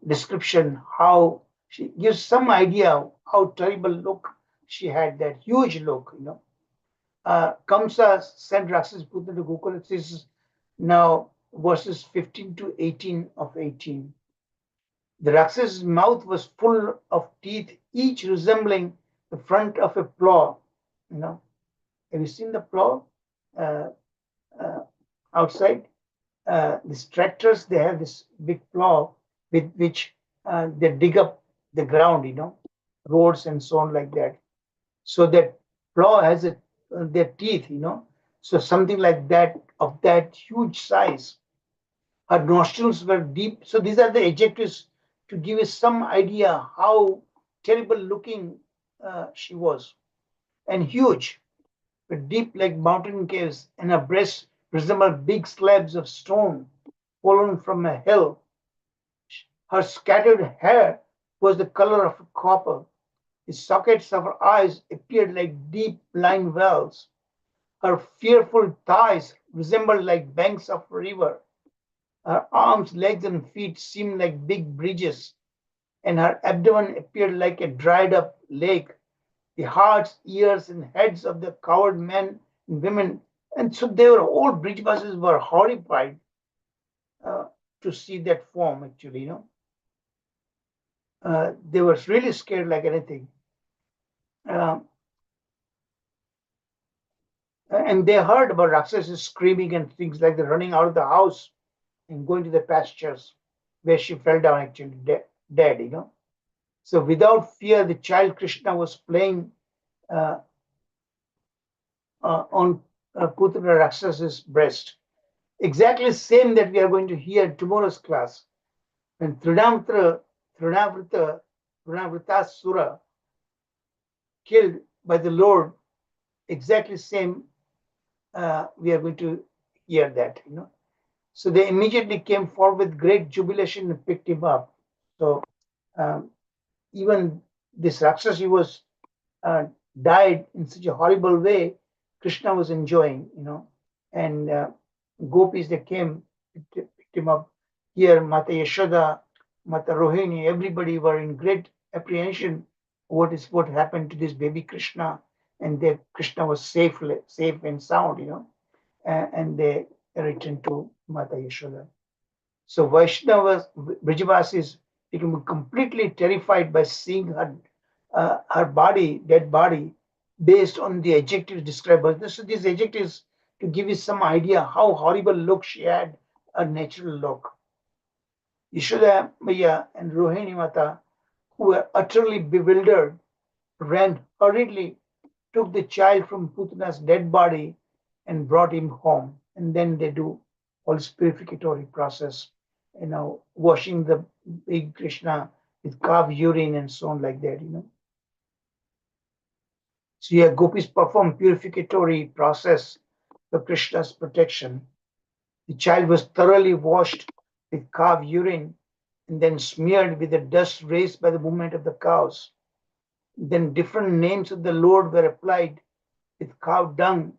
Speaker 3: description, how she gives some idea how terrible look she had, that huge look, Kamsa sent Rakshas Putra to Gokula. This is now verses 15 to 18 of 18. The Rakshas's mouth was full of teeth, each resembling the front of a plow. Have you seen the plow outside? These tractors, they have this big plow with which they dig up the ground, roads and so on like that. So that plow has their teeth, So something like that, of that huge size. Her nostrils were deep. So these are the adjectives to give us some idea how terrible looking she was. And huge, but deep like mountain caves, and her breasts resembled big slabs of stone fallen from a hill. Her scattered hair was the color of copper. The sockets of her eyes appeared like deep blind wells. Her fearful thighs resembled like banks of a river. Her arms, legs, and feet seemed like big bridges, and her abdomen appeared like a dried up lake. The hearts, ears, and heads of the coward men and women, and so they were all Brijvasis were horrified to see that form actually, they were really scared like anything. And they heard about Rakshasas screaming and things like that, running out of the house and going to the pastures where she fell down actually dead, So without fear, the child Krishna was playing on Putra Rakshas's breast. Exactly same that we are going to hear in tomorrow's class. When Trinavrita killed by the Lord, exactly same we are going to hear that, So they immediately came forward with great jubilation and picked him up. So even this Rakshasi was died in such a horrible way, Krishna was enjoying, and gopis that came picked him up. Here, Mata Yashoda, Mata Rohini, everybody were in great apprehension. What happened to this baby Krishna? And that Krishna was safe and sound, and they returned to Mata Yashoda. So Vaishnavas, Brijavasis became completely terrified by seeing her body, dead body, based on the adjectives described. So these adjectives to give you some idea how horrible look she had, a natural look. Yashoda Maya and Rohini Mata, who were utterly bewildered, ran hurriedly, took the child from Putana's dead body and brought him home. And then they do all this purificatory process, washing the big Krishna with calf urine and so on like that. So yeah, gopis perform purificatory process for Krishna's protection. The child was thoroughly washed with calf urine and then smeared with the dust raised by the movement of the cows. Then different names of the Lord were applied with cow dung,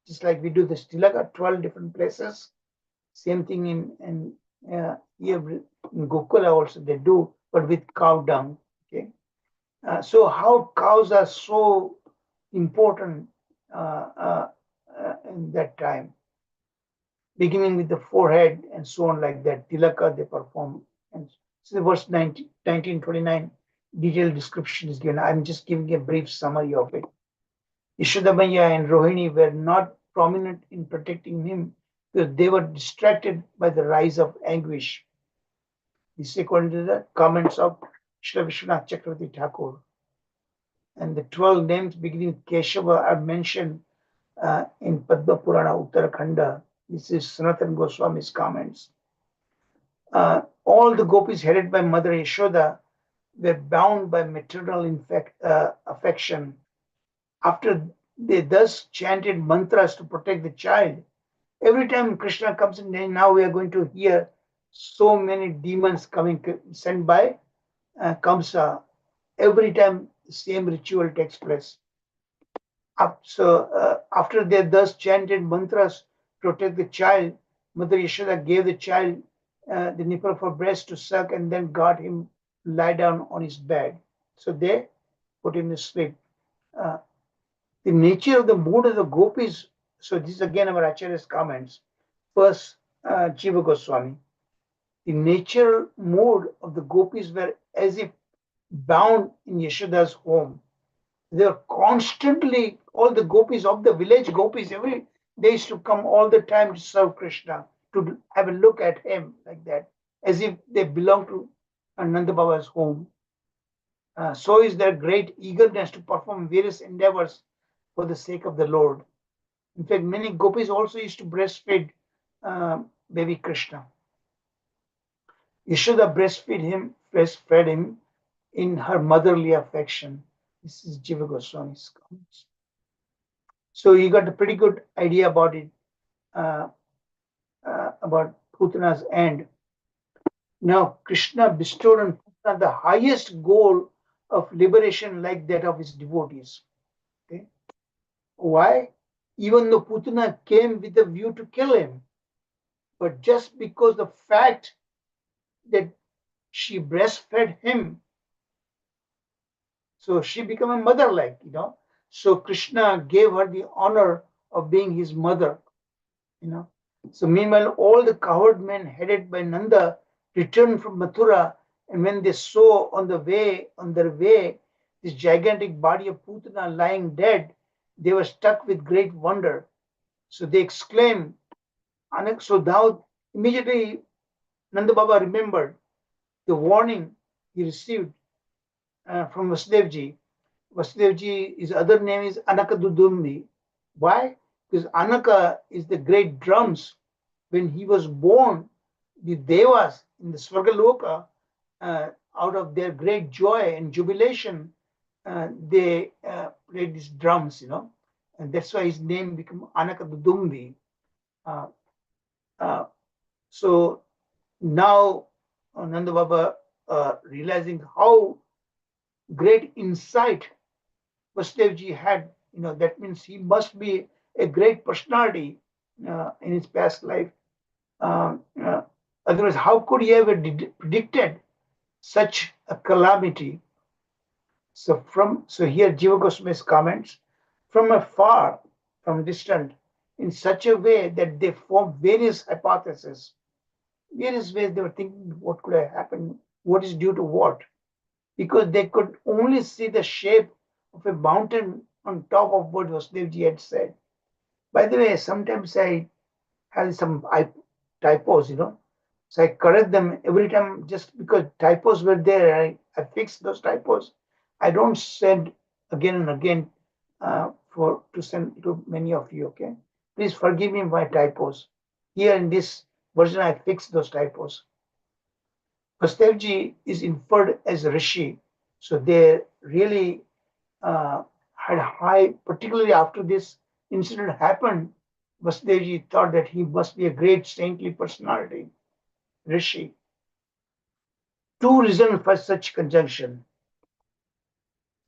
Speaker 3: just like we do the tilaka, 12 different places. Same thing in here in Gokula also they do, but with cow dung. Okay, so how cows are so important in that time, beginning with the forehead and so on like that. Tilaka they perform. And so the verse 1929, detailed description is given. I'm just giving a brief summary of it. Yashodamaya and Rohini were not prominent in protecting him because they were distracted by the rise of anguish. This is according to the comments of Srila Vishwanath Chakravarti Thakur. And the 12 names beginning with Keshava are mentioned in Padma Purana Uttarakhanda. This is Sanatana Goswami's comments. All the gopis headed by Mother Yashoda were bound by maternal affection. After they thus chanted mantras to protect the child, every time Krishna comes in, now we are going to hear so many demons coming, sent by Kamsa. Every time the same ritual takes place. So after they thus chanted mantras to protect the child, Mother Yashoda gave the child the nipple of her breast to suck and then got him to lie down on his bed. So they put him to sleep. The nature of the mood of the gopis. So this is again our Acharyas comments. First, Jiva Goswami. The natural mood of the gopis were as if bound in Yashoda's home. They were constantly, all the gopis of the village gopis, every day used to come all the time to serve Krishna, to have a look at him like that, as if they belong to Nanda Baba's home. So is their great eagerness to perform various endeavors for the sake of the Lord. In fact, many gopis also used to breastfeed baby Krishna. Yashoda breastfed him in her motherly affection. This is Jiva Goswami's comments. So you got a pretty good idea about it, about Putana's end. Now, Krishna bestowed on Putana the highest goal of liberation like that of his devotees. Okay? Why? Even though Putana came with a view to kill him, but just because the fact that she breastfed him, so she became a mother like. So Krishna gave her the honor of being his mother. So meanwhile, all the cowherd men headed by Nanda returned from Mathura, and when they saw on their way, this gigantic body of Putana lying dead, they were struck with great wonder. So they exclaimed, so now immediately Nanda Baba remembered the warning he received from Vasudevji. Vasudevji, his other name is Anakadudumbi. Why? Because Anaka is the great drums. When he was born, the Devas in the Svargaloka, out of their great joy and jubilation, they played these drums, and that's why his name became Anakadudumbi. So now Nanda Baba, realizing how great insight Vasudevji had, that means he must be a great personality in his past life. Otherwise, how could he have predicted such a calamity? So here Jiva Goswami's comments, from afar, from distant, in such a way that they form various hypotheses. Various ways they were thinking what could have happened, what is due to what, because they could only see the shape of a mountain on top of what Vasudevji had said. By the way, sometimes I have some typos, So I correct them every time just because typos were there. I fixed those typos. I don't send again and again to send to many of you. Okay, please forgive me my typos. Here in this version, I fixed those typos. Vasudevji is inferred as a rishi, so they really had high, particularly after this incident happened. Vasudevji thought that he must be a great saintly personality, rishi. Two reasons for such conjunction.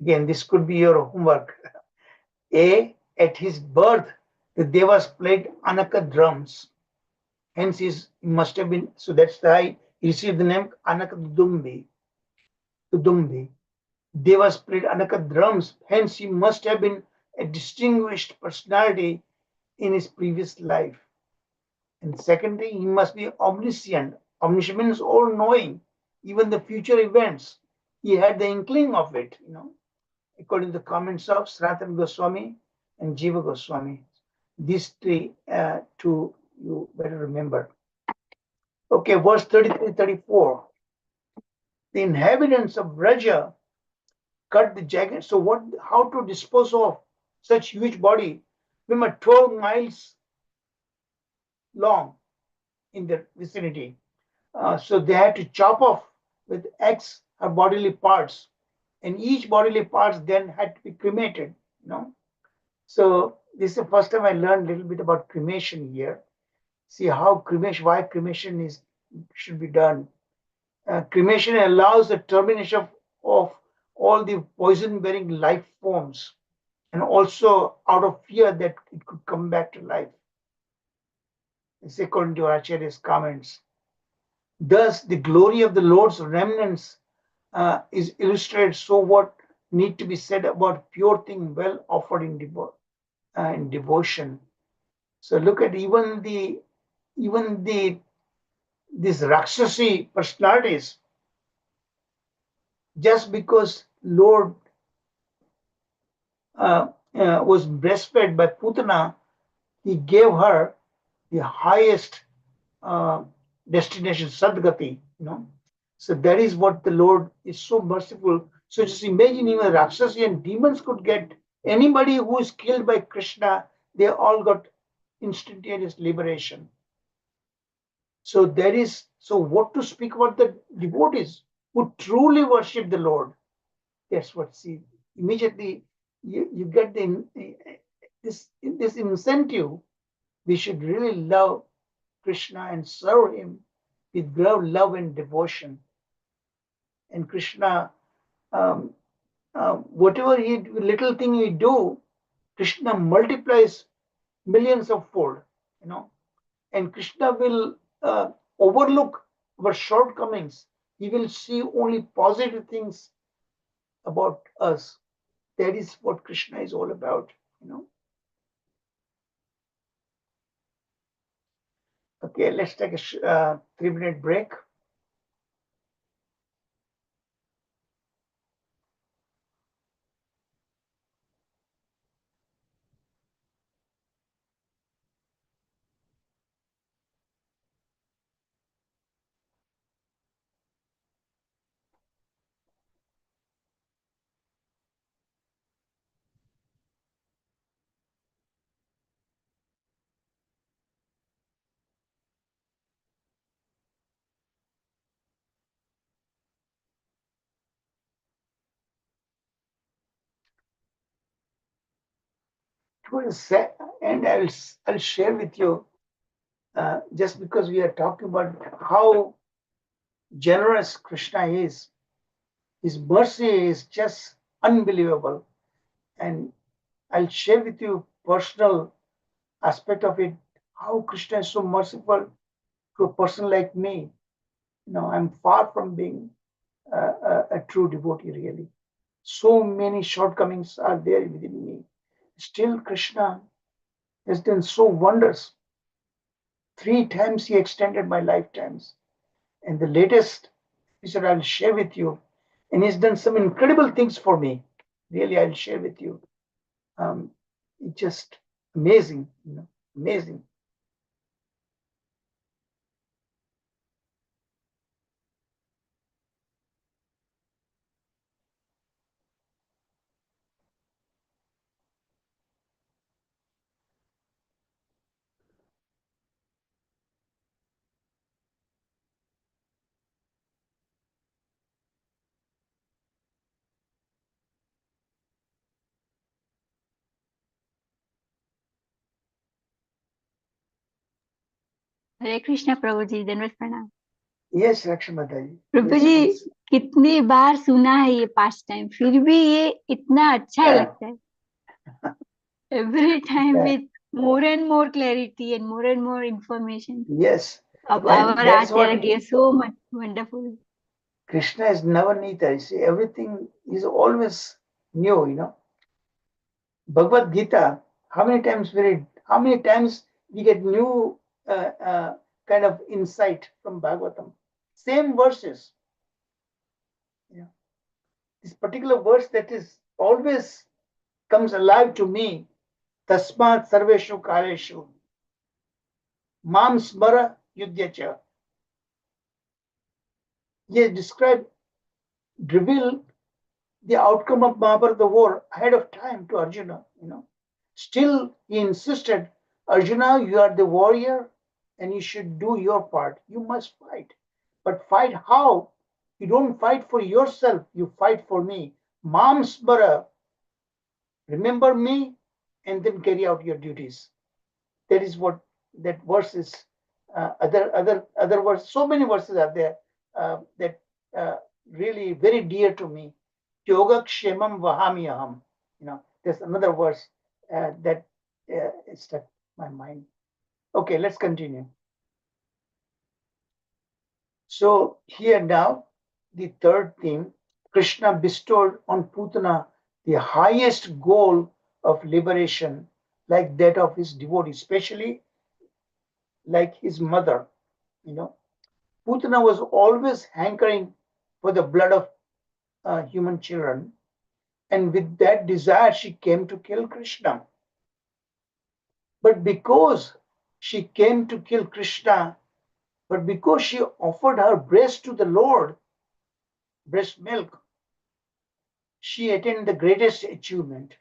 Speaker 3: Again, this could be your homework. A, at his birth, the Devas played Anaka drums. Hence, he must have been, so that's why he received the name Anaka Dudumbi. Devas played Anaka drums. Hence, he must have been a distinguished personality in his previous life. And secondly, he must be omniscient. Omniscient means all knowing, even the future events. He had the inkling of it, according to the comments of Sanatana Goswami and Jiva Goswami. These two you better remember. Okay, verse 33-34. The inhabitants of Raja cut the jagged. So what? How to dispose of such huge body? Remember, 12 miles long in the vicinity. So they had to chop off with axe her bodily parts, and each bodily parts then had to be cremated. So this is the first time I learned a little bit about cremation here. See how why cremation should be done. Cremation allows the termination of all the poison-bearing life forms, and also out of fear that it could come back to life. It's according to Acharyas' comments. Thus, the glory of the Lord's remnants is illustrated. So, what need to be said about pure thing well offered in devotion? So, look at even these Rakshasi personalities. Just because Lord was breastfed by Putana, he gave her the highest destination, Sadgati. So that is what the Lord is so merciful. So just imagine even Rakshasi and demons could get anybody who is killed by Krishna, they all got instantaneous liberation. So what to speak about the devotees who truly worship the Lord? That's what immediately you get this incentive. We should really love Krishna and serve him with love and devotion. And Krishna, whatever little thing we do, Krishna multiplies millions of fold, and Krishna will overlook our shortcomings. He will see only positive things about us. That is what Krishna is all about, Okay, let's take a 3-minute break. And I'll share with you, just because we are talking about how generous Krishna is, his mercy is just unbelievable. And I'll share with you personal aspect of it, how Krishna is so merciful to a person like me. I'm far from being a true devotee, really. So many shortcomings are there within me. Still, Krishna has done so wonders. 3 times he extended my lifetimes. And the latest, which I'll share with you, and he's done some incredible things for me. Really, I'll share with you. It's just amazing, amazing.
Speaker 7: हरे कृष्णा प्रभु जी, धन्यवाद प्रणाम।
Speaker 3: Yes, Lakshmi Mataji.
Speaker 7: Prabhu
Speaker 3: Yes,
Speaker 7: ji,
Speaker 3: please.
Speaker 7: कितनी बार सुना है ये past time, फिर भी ये इतना अच्छा लगता है। Every time
Speaker 3: Yeah.
Speaker 7: with more and more clarity and more information.
Speaker 3: Yes.
Speaker 7: Our
Speaker 3: And that's
Speaker 7: Acharya
Speaker 3: what
Speaker 7: gave so much wonderful.
Speaker 3: Krishna is never neither. You see, everything is always new, you know. Bhagavad Gita, how many times we read, how many times we get new kind of insight from Bhagavatam. Same verses. You know, this particular verse that is always comes alive to me. Tasmat sarveshu kaleshu mam smara yudhyacha. He described, reveal the outcome of Mahabharata war ahead of time to Arjuna. You know, still he insisted, Arjuna, you are the warrior, and you should do your part. You must fight, but fight how? You don't fight for yourself. You fight for me. Mam smara, remember me, and then carry out your duties. That is what that verse is. Other verses. So many verses are there that really very dear to me. Yoga kshemam vahami aham. You know, there's another verse that stuck my mind. Okay, let's continue. So here now, the third theme, Krishna bestowed on Putana the highest goal of liberation, like that of his devotee, especially like his mother. You know, Putana was always hankering for the blood of human children, and with that desire, she came to kill Krishna. But because she came to kill Krishna, but because she offered her breast to the Lord, breast milk, she attained the greatest achievement.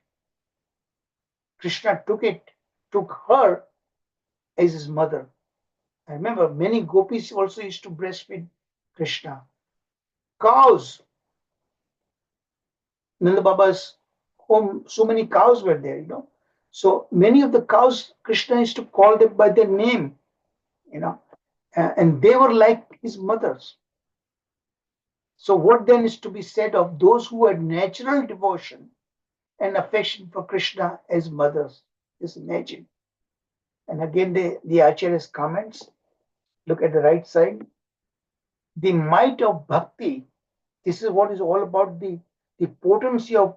Speaker 3: Krishna took her as his mother. I remember many gopis also used to breastfeed Krishna. Cows, Nanda Baba's home, so many cows were there, you know. So many of the cows, Krishna used to call them by their name, you know, and they were like his mothers. So what then is to be said of those who had natural devotion and affection for Krishna as mothers? Just imagine. And again, the Acharyas comments, look at the right side. The might of bhakti, this is what is all about, the potency of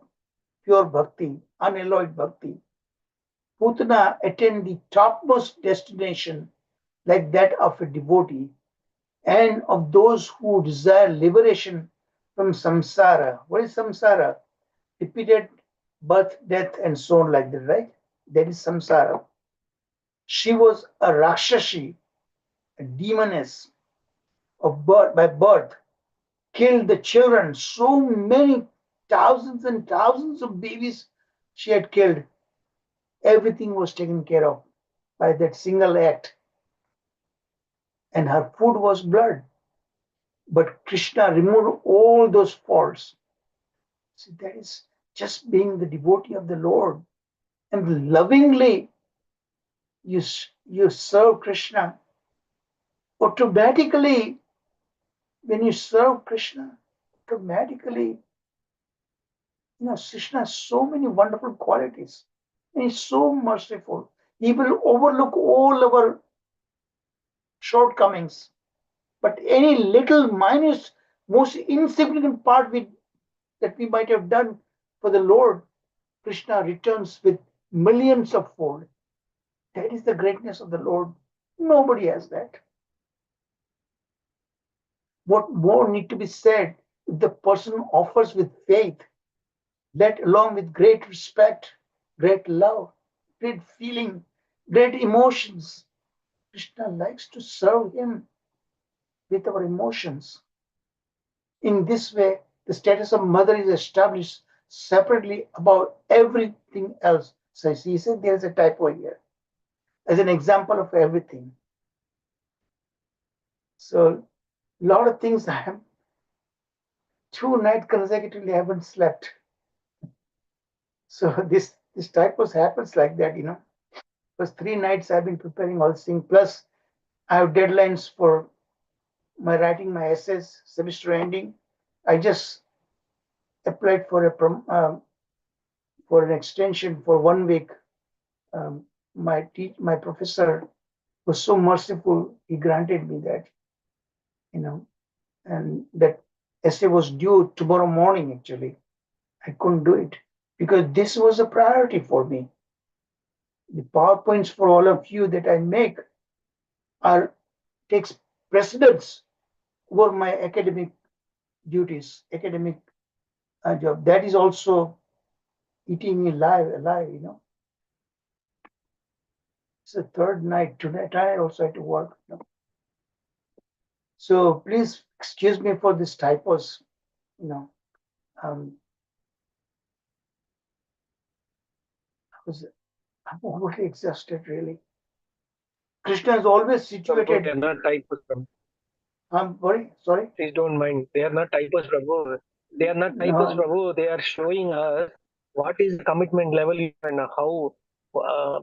Speaker 3: pure bhakti, unalloyed bhakti. Putana attained the topmost destination like that of a devotee and of those who desire liberation from samsara. What is samsara? Repeated birth, death, and so on, like that, right? That is samsara. She was a Rakshashi, a demoness of birth, by birth, killed the children, so many thousands and thousands of babies she had killed. Everything was taken care of by that single act. And her food was blood. But Krishna removed all those faults. See, that is just being the devotee of the Lord. And lovingly you serve Krishna. Automatically, when you serve Krishna, automatically, you know, Krishna has so many wonderful qualities. And he's so merciful. He will overlook all our shortcomings. But any little, minute, most insignificant part that we might have done for the Lord, Krishna returns with millions of fold. That is the greatness of the Lord. Nobody has that. What more need to be said if the person offers with faith, let along with great respect, great love, great feeling, great emotions? Krishna likes to serve him with our emotions. In this way, the status of mother is established separately about everything else. So he said there is a typo here as an example of everything. So a lot of things I have 2 nights consecutively I haven't slept. So this typos happens like that, you know. Because 3 nights I've been preparing all this thing. Plus I have deadlines for my writing my essays, semester ending. I just applied for an extension for 1 week. My professor was so merciful. He granted me that, and that essay was due tomorrow morning. Actually, I couldn't do it because this was a priority for me. The PowerPoints for all of you that I make takes precedence over my academic duties, academic job. That is also eating me alive. It's the third night. Tonight I also had to work. So please excuse me for these typos. I'm overly exhausted, really. Krishna is always situated.
Speaker 6: They're not typos, Prabhu.
Speaker 3: I'm sorry.
Speaker 6: Please don't mind. They are not typos, Prabhu. They are not typos,
Speaker 3: No.
Speaker 6: Prabhu. They are showing us what is the commitment level and how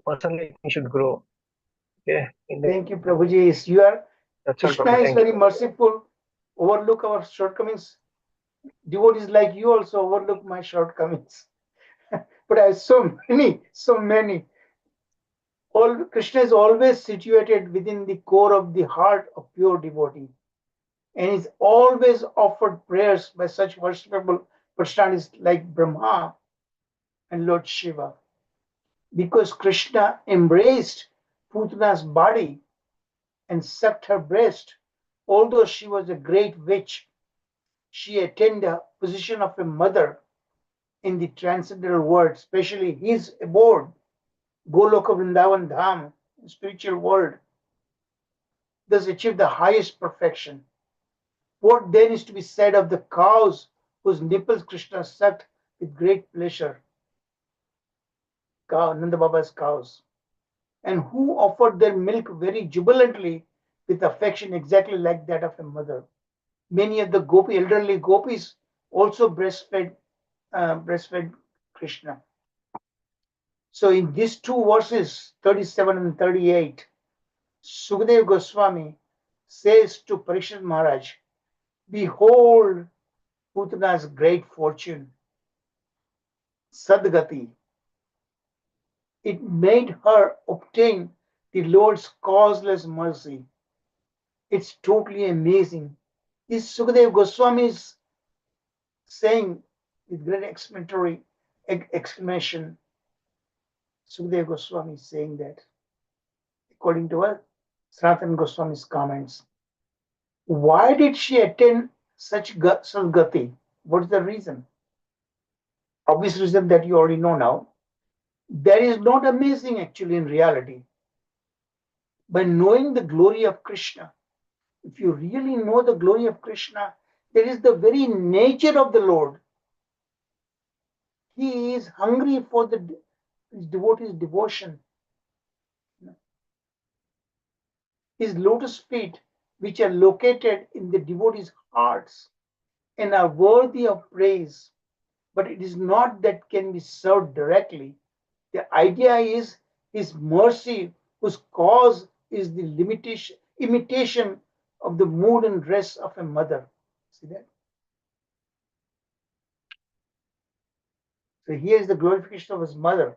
Speaker 6: person like me should grow. Okay.
Speaker 3: Thank you, Prabhuji.
Speaker 6: That's all,
Speaker 3: Krishna
Speaker 6: Prabhu.
Speaker 3: is
Speaker 6: Thank
Speaker 3: very
Speaker 6: you.
Speaker 3: merciful. Overlook our shortcomings. Devotees like you also overlook my shortcomings. But I have so many. Krishna is always situated within the core of the heart of pure devotee, and is always offered prayers by such worshipable personalities like Brahma and Lord Shiva. Because Krishna embraced Putana's body and sucked her breast, although she was a great witch, she attained the position of a mother in the transcendental world, especially his abode, Goloka Vrindavan Dham, spiritual world, thus achieved the highest perfection. What then is to be said of the cows whose nipples Krishna sucked with great pleasure? Nanda Baba's cows, and who offered their milk very jubilantly with affection exactly like that of a mother. Many of the elderly gopis also breastfed Krishna. So in these two verses, 37 and 38, Sukadeva Goswami says to Parikshit Maharaj, behold Putana's great fortune, Sadgati. It made her obtain the Lord's causeless mercy. It's totally amazing. This Sukadeva Goswami is saying with great exclamation. Sukadeva Goswami is saying that, according to Sanatana Goswami's comments. Why did she attain such Sadgati? What is the reason? Obvious reason that you already know now. That is not amazing actually in reality. By knowing the glory of Krishna, if you really know the glory of Krishna, that is the very nature of the Lord. He is hungry for his devotees' devotion. His lotus feet, which are located in the devotees' hearts and are worthy of praise, but it is not that can be served directly. The idea is his mercy, whose cause is the imitation of the mood and dress of a mother. See that? So here is the glorification of his mother.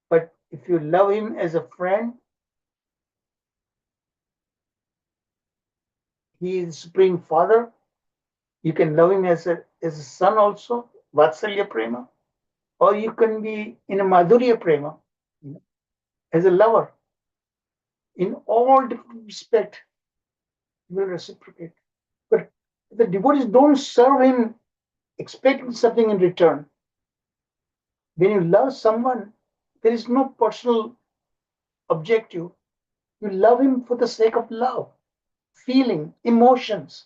Speaker 3: But if you love him as a friend, he is Supreme Father. You can love him as a son also, Vatsalya Prema, or you can be in a Madhurya Prema, as a lover. In all different respect, he will reciprocate. But the devotees don't serve him expecting something in return. When you love someone, there is no personal objective. You love him for the sake of love, feeling, emotions.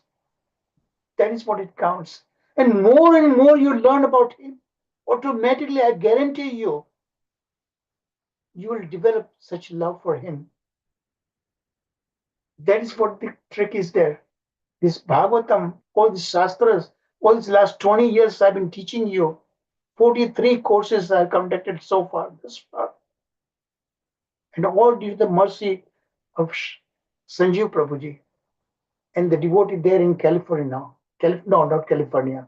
Speaker 3: That is what it counts. And more you learn about him, automatically, I guarantee you, you will develop such love for him. That is what the trick is there. This Bhagavatam, all these Shastras, all these last 20 years I've been teaching you, 43 courses I've conducted so far, this far. And all due to the mercy of Sanjeev Prabhuji, and the devotee there in California now. No, not California.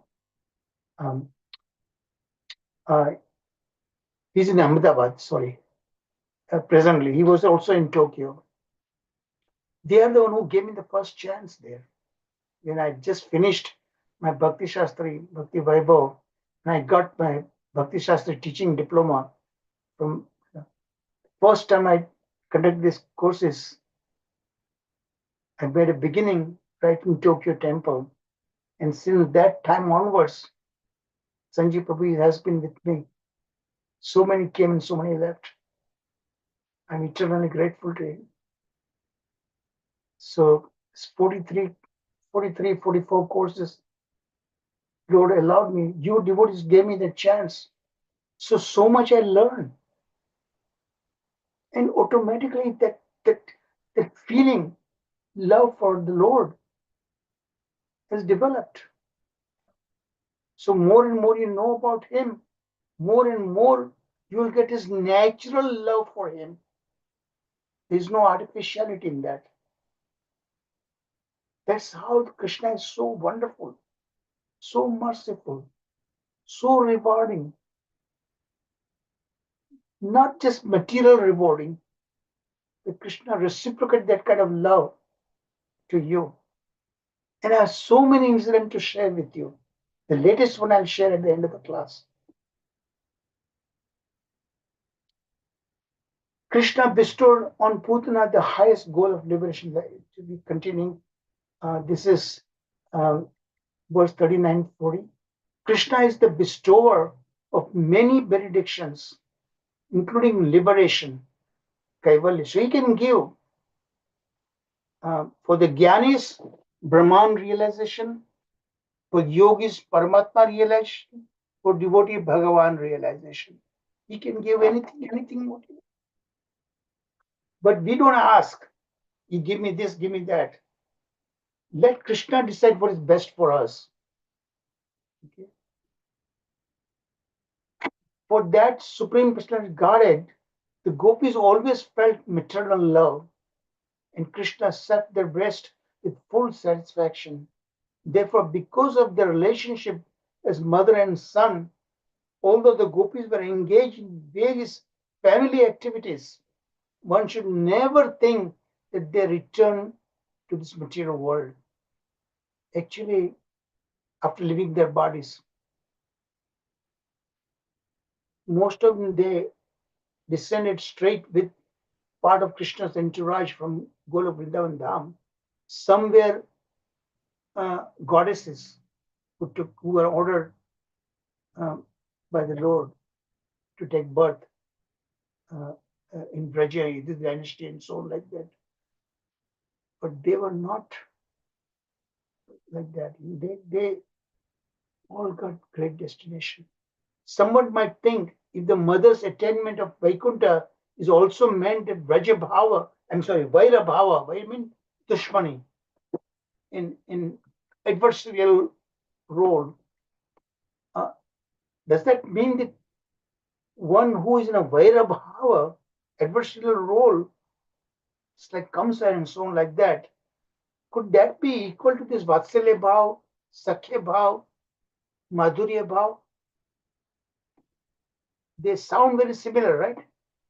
Speaker 3: He's in Ahmedabad, sorry. Presently, he was also in Tokyo. They are the one who gave me the first chance there. When I just finished my Bhakti Shastri, Bhakti Vaibhav, and I got my Bhakti Shastri teaching diploma from first time I conducted these courses. I made a beginning right in Tokyo Temple. And since that time onwards, Sanjeev Prabhu has been with me. So many came and so many left. I'm eternally grateful to him. So it's 43, 44 courses. Lord allowed me. You devotees gave me the chance. So much I learned. And automatically that feeling, love for the Lord has developed. So more and more you know about him, more and more you will get his natural love for him. There's no artificiality in that. That's how Krishna is so wonderful, so merciful, so rewarding. Not just material rewarding, but Krishna reciprocate that kind of love to you. And I have so many incidents to share with you. The latest one I'll share at the end of the class. Krishna bestowed on Putana the highest goal of liberation. To be continuing, this is verse 39-40. Krishna is the bestower of many benedictions, including liberation, Kaivalya. So he can give for the Gyanis, Brahman realization, for yogis, Paramatma realization, for devotee, Bhagavan realization. He can give anything. But we don't ask, you give me this, give me that. Let Krishna decide what is best for us. Okay? For that Supreme Personality Godhead, the gopis always felt maternal love, and Krishna set their breast with full satisfaction. Therefore, because of their relationship as mother and son, although the gopis were engaged in various family activities, one should never think that they return to this material world. Actually, after leaving their bodies, most of them, they descended straight with part of Krishna's entourage from Golok Vrindavan Dham. Some were goddesses who were ordered by the Lord to take birth in Braja, this dynasty, and so on like that. But they were not like that. They all got great destination. Someone might think if the mother's attainment of Vaikuntha is also meant that Vaira Bhava, I mean Dushmani, in adversarial role. Does that mean that one who is in a Vaira Bhava, adversarial role, it's like Kamsa and so on like that, could that be equal to this Vatsalya Bhav, Sakhya Bhav, Madhurya Bhav? They sound very similar, right?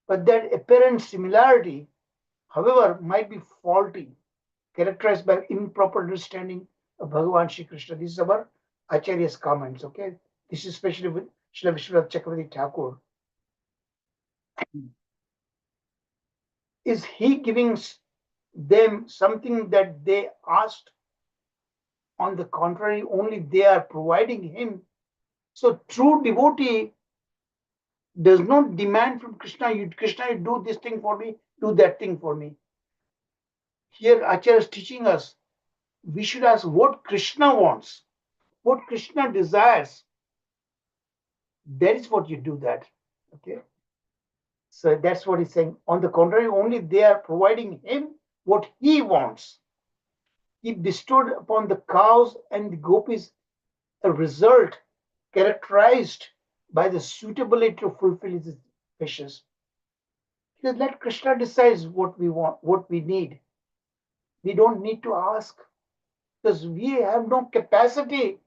Speaker 3: But that apparent similarity, however, might be faulty, characterized by improper understanding of Bhagavan Shri Krishna. This is our Acharyas comments, okay? This is especially with Srila Vishwanath Chakravarti Thakur. Is he giving them something that they asked? On the contrary, only they are providing him. So true devotee does not demand from Krishna, Krishna, you do this thing for me, do that thing for me. Here Acharya is teaching us, we should ask what Krishna wants, what Krishna desires. That is what you do that. Okay. So that's what he's saying. On the contrary, only they are providing him what he wants. He bestowed upon the cows and the gopis a result characterized by the suitability to fulfill his wishes. Because let Krishna decide what we want, what we need. We don't need to ask because we have no capacity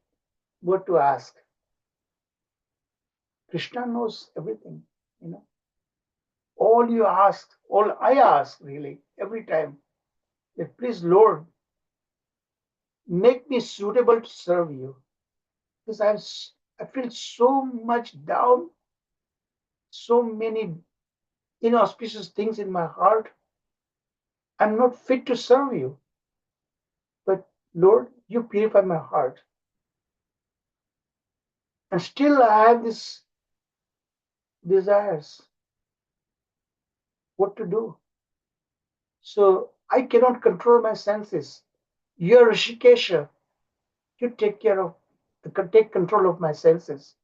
Speaker 3: what to ask. Krishna knows everything, you know. All you ask, all I ask really every time, that please Lord, make me suitable to serve you. Because I feel so much down, so many inauspicious things in my heart. I'm not fit to serve you. But Lord, you purify my heart. And still I have these desires. What to do? So I cannot control my senses. You're Rishikesha. You take control of my senses.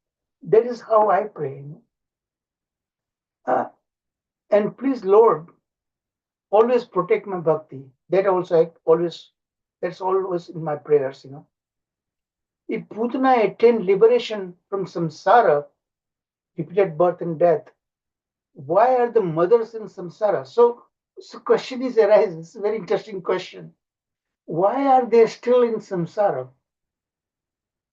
Speaker 3: That is how I pray. And please, Lord, always protect my bhakti. That's always in my prayers, you know. If Putana attained liberation from samsara, repeated birth and death, why are the mothers in samsara? So question is arises. It's a very interesting question. Why are they still in samsara?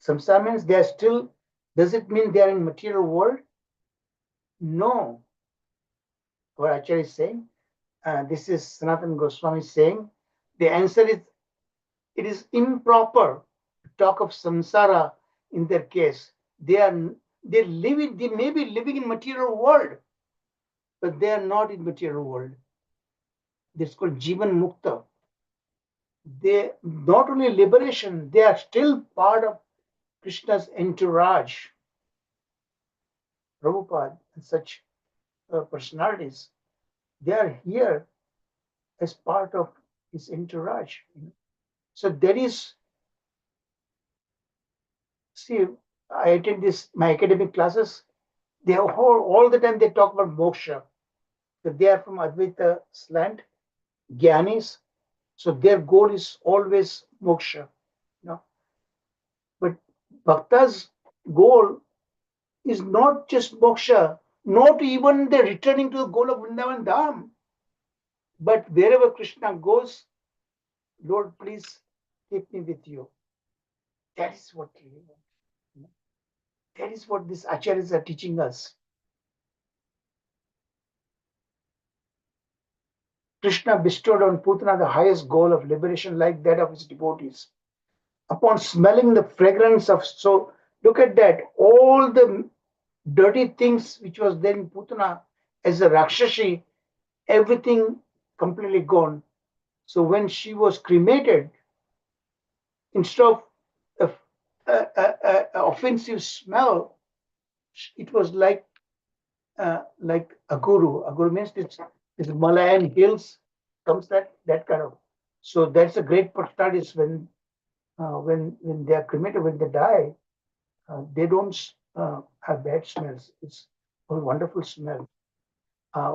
Speaker 3: Samsara means they are still. Does it mean they are in material world? No. What Acharya is saying. This is Sanatana Goswami saying. The answer is it is improper to talk of samsara in their case. They may be living in material world, but they are not in material world. This is called Jivan Mukta. They not only liberation, they are still part of Krishna's entourage. Prabhupada and such personalities, they are here as part of his entourage. So there is, see, I attend my academic classes. They are all the time they talk about moksha. That they are from Advaita slant, Gyanis. So their goal is always moksha. But Bhakta's goal is not just moksha, not even the returning to the goal of Vrindavan Dham. But wherever Krishna goes, Lord, please keep me with you. That is what we want. That is what these Acharyas are teaching us. Krishna bestowed on Putana the highest goal of liberation like that of his devotees. Upon smelling the fragrance of, so look at that, all the dirty things which was there in Putana as a Rakshashi, everything completely gone. So when she was cremated, instead of offensive smell, it was like Aguru. Aguru means it's Malayan hills, comes that kind of. So that's a great studies when they are cremated, when they die, they don't have bad smells. It's a wonderful smell.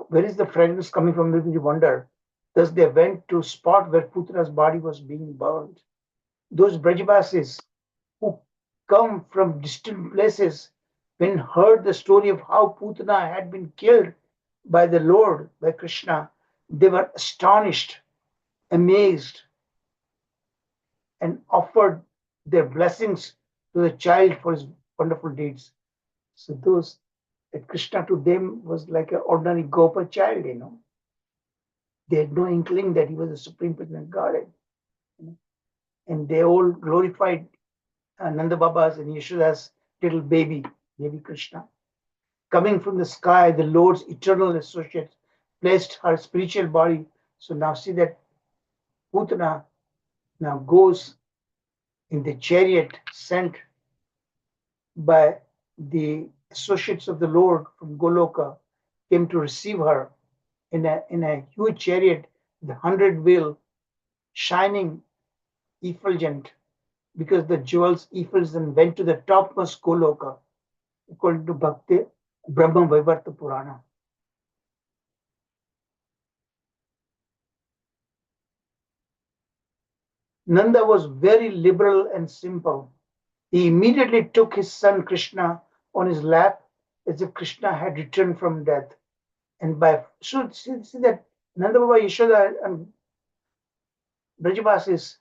Speaker 3: Where is the fragrance coming from? You wonder. Thus they went to spot where Putana's body was being burned. Those Brajavasis who come from distant places, when heard the story of how Putana had been killed by the Lord, by Krishna, they were astonished, amazed, and offered their blessings to the child for his wonderful deeds. So those Krishna to them was like an ordinary Gopa child, They had no inkling that he was the Supreme Personality of Godhead. And they all glorified Nanda Baba's and Yashoda's little baby Krishna. Coming from the sky, the Lord's eternal associate placed her spiritual body. So now see that Putana now goes in the chariot sent by the associates of the Lord from Goloka, came to receive her in a huge chariot, the 100-wheel, shining, effulgent, because the jewels effulgent went to the topmost Goloka, according to Bhakti Brahma Vaivarta Purana. Nanda was very liberal and simple. He immediately took his son Krishna on his lap as if Krishna had returned from death. And see that Nanda Baba, Yashoda, and Brajavasis,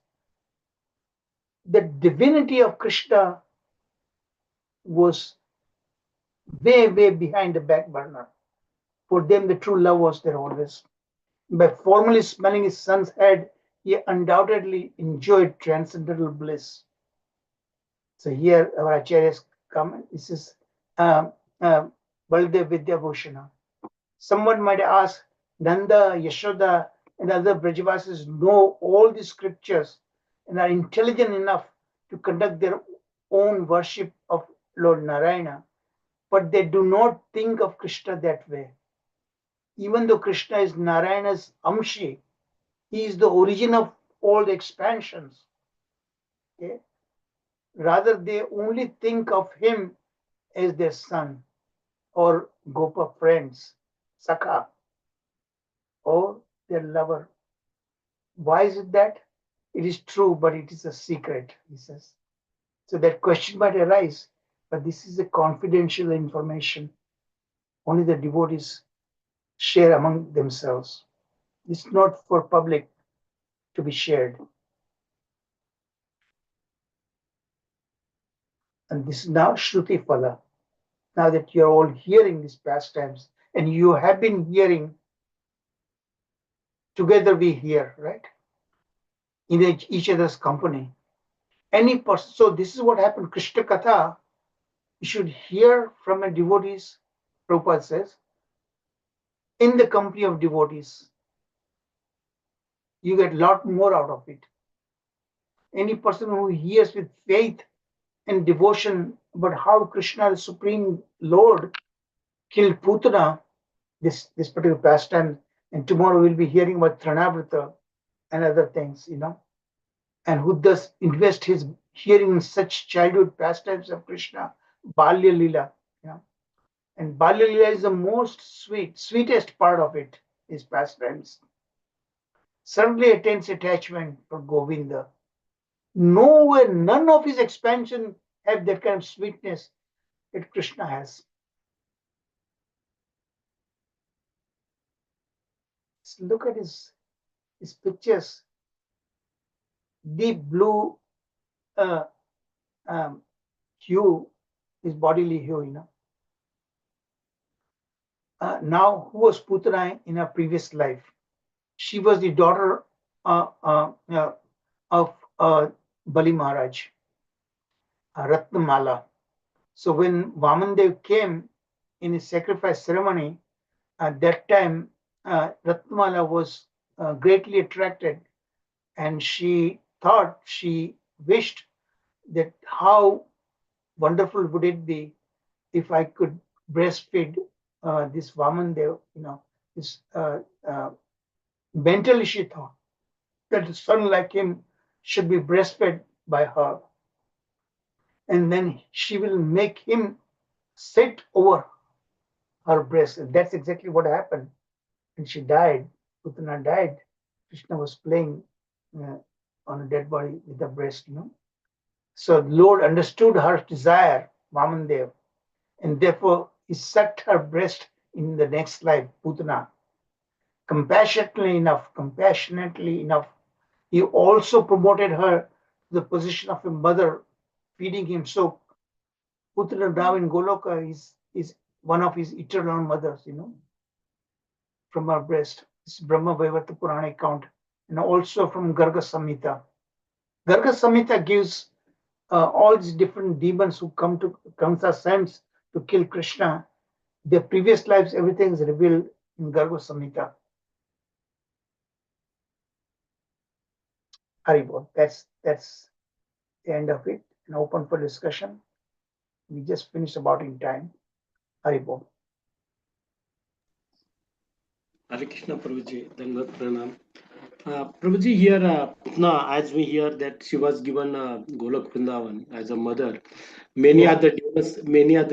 Speaker 3: the divinity of Krishna was way, way behind the back burner. For them, the true love was there always. By formally smelling his son's head, he undoubtedly enjoyed transcendental bliss. So here our Acharyas come. This is Baldev Vidyabhushana. Someone might ask, Nanda, Yashoda, and other Brajavasis know all the scriptures and are intelligent enough to conduct their own worship of Lord Narayana, but they do not think of Krishna that way. Even though Krishna is Narayana's Amshi, he is the origin of all the expansions. Okay? Rather, they only think of him as their son or Gopa friends, Sakha, or their lover. Why is it that? It is true, but it is a secret, he says. So that question might arise, but this is a confidential information. Only the devotees share among themselves. It's not for public to be shared. And this is now Shruti Phala. Now that you're all hearing these pastimes, and you have been hearing, together we hear, right? In each other's company. Any person, so this is what happened. Krishna Katha, you should hear from a devotees, Prabhupada says, in the company of devotees. You get a lot more out of it. Any person who hears with faith and devotion about how Krishna, the Supreme Lord, killed Putana, this particular pastime, and tomorrow we'll be hearing about Tranavrata and other things, and who does invest his hearing in such childhood pastimes of Krishna, Balya Lila, and Balya Lila is the most sweetest part of it, his pastimes. Certainly a tense attachment for Govinda. Nowhere, none of his expansion have that kind of sweetness that Krishna has. Just look at his pictures. Deep blue hue, his bodily hue, now, who was Putana in her previous life? She was the daughter of Bali Maharaj, Ratnamala. So when Vamandev came in his sacrifice ceremony, at that time, Ratnamala was greatly attracted, and she wished that how wonderful would it be if I could breastfeed this Vamandev, mentally she thought that a son like him should be breastfed by her. And then she will make him sit over her breast. And that's exactly what happened. And she died. Putana died. Krishna was playing on a dead body with the breast, So the Lord understood her desire, Vamandev, and therefore he sucked her breast in the next life, Putana. Compassionately enough, he also promoted her to the position of a mother, feeding him. So Putana now in Goloka is one of his eternal mothers, from her breast. This Brahma Vaivata Purana account, and also from Garga Samhita. Garga Samhita gives all these different demons who come to Kamsa sends to kill Krishna. Their previous lives, everything is revealed in Garga Samhita. Haribol. That's the end of it, and open for discussion. We just finished about in time. Haribol.
Speaker 9: Hare Krishna Prabhuji, Dandavat Pranam. Prabhuji, here, as we hear that she was given Golok Vrindavan as a mother, many other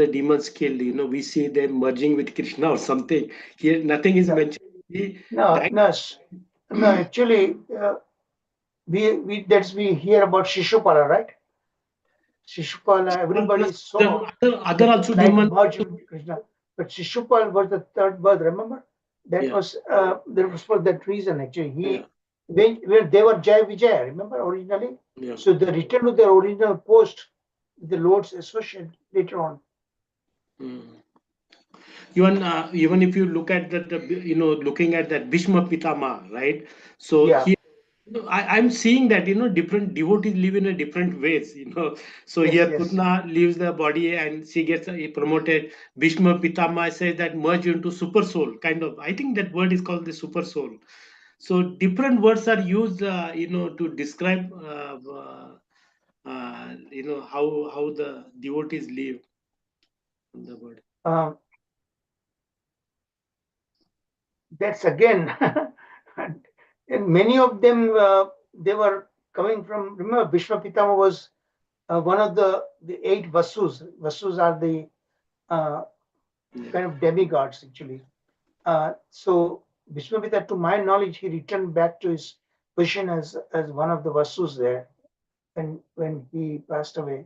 Speaker 9: demons killed. We see them merging with Krishna or something. Here, nothing is mentioned.
Speaker 3: No. Actually, we hear about Shishupala, right? Shishupala, everybody saw
Speaker 9: other also
Speaker 3: demons merged with Krishna, but Shishupala was the third birth. Remember, that was for that reason. Actually, when they were Jai Vijay, remember originally?
Speaker 9: Yeah.
Speaker 3: So they returned to their original post, the Lord's associate later on.
Speaker 9: Mm. Even if you look at that, looking at that Bhishma Pitama, right? So
Speaker 3: Yeah.
Speaker 9: he, I'm seeing that different devotees live in a different ways. So
Speaker 3: Yes,
Speaker 9: here
Speaker 3: yes.
Speaker 9: Putna leaves the body and she gets promoted. Bhishma Pitama says that merge into super soul, kind of. I think that word is called the super soul. So different words are used, to describe, how the devotees live in the body.
Speaker 3: That's again, and many of them they were coming from. Remember, Bhishma Pitama was one of the 8 Vasus. Vasus are the kind of demigods actually. So Bhishma Pitama, to my knowledge, he returned back to his position as one of the Vasus there, when he passed away.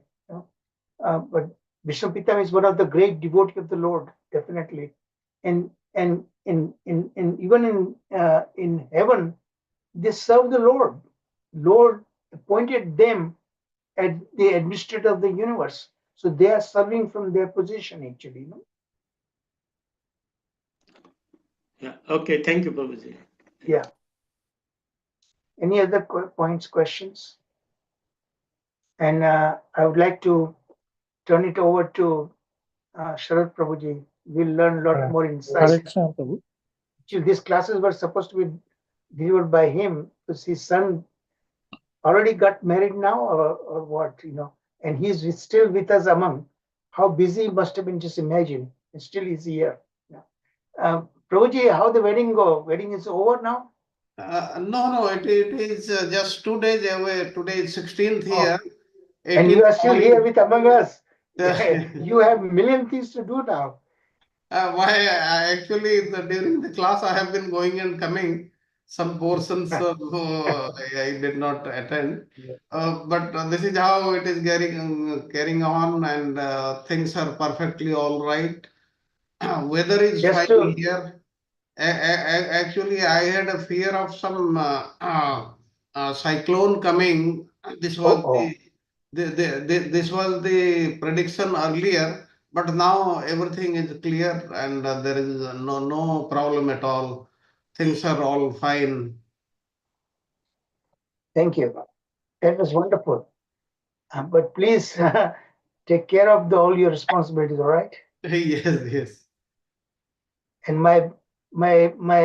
Speaker 3: But Bhishma Pitama is one of the great devotee of the Lord, definitely, and even in heaven, they serve the Lord. Lord appointed them as the administrator of the universe, so they are serving from their position actually.
Speaker 9: Yeah. Okay. Thank you, Prabhuji.
Speaker 3: Yeah. Any other points, questions? And I would like to turn it over to Sharad Prabhuji. We'll learn a lot more insight.
Speaker 10: Hare Krishna, Prabhu.
Speaker 3: Actually, these classes were supposed to be delivered by him because his son already got married now, or what, and he's still with us among. How busy he must have been, just imagine. And still he's here. Prabhuji, how the wedding go? Wedding is over now?
Speaker 2: No, it is just 2 days away. Today is 16th here.
Speaker 3: And you are still here with among us.
Speaker 2: Yeah.
Speaker 3: You have million things to do now.
Speaker 2: Why? Actually, during the class, I have been going and coming. Some portions I did not attend. But this is how it is carrying on, and things are perfectly all right. Weather is
Speaker 3: Just
Speaker 2: fine here. Actually, I had a fear of some cyclone coming. This was this was the prediction earlier, but now everything is clear and there is no problem at all. Things are all fine.
Speaker 3: Thank you. That was wonderful. But please take care of all your responsibilities, all right?
Speaker 2: Yes, yes.
Speaker 3: And my